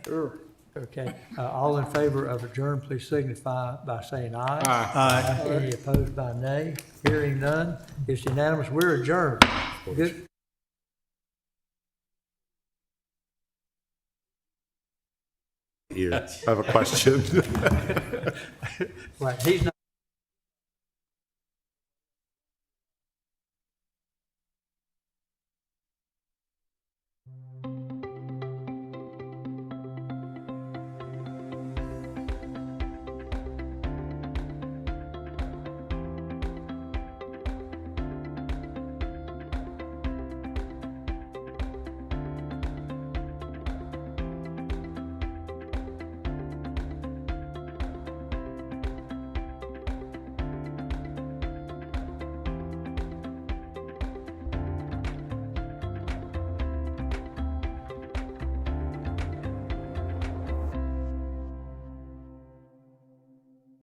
Speaker 6: Sure.
Speaker 1: Okay, all in favor of adjourn, please signify by saying aye.
Speaker 12: Aye.
Speaker 1: Any opposed by nay? Hearing none, it's unanimous. We're adjourned. Good.
Speaker 13: Here, I have a question.
Speaker 1: Right, he's not.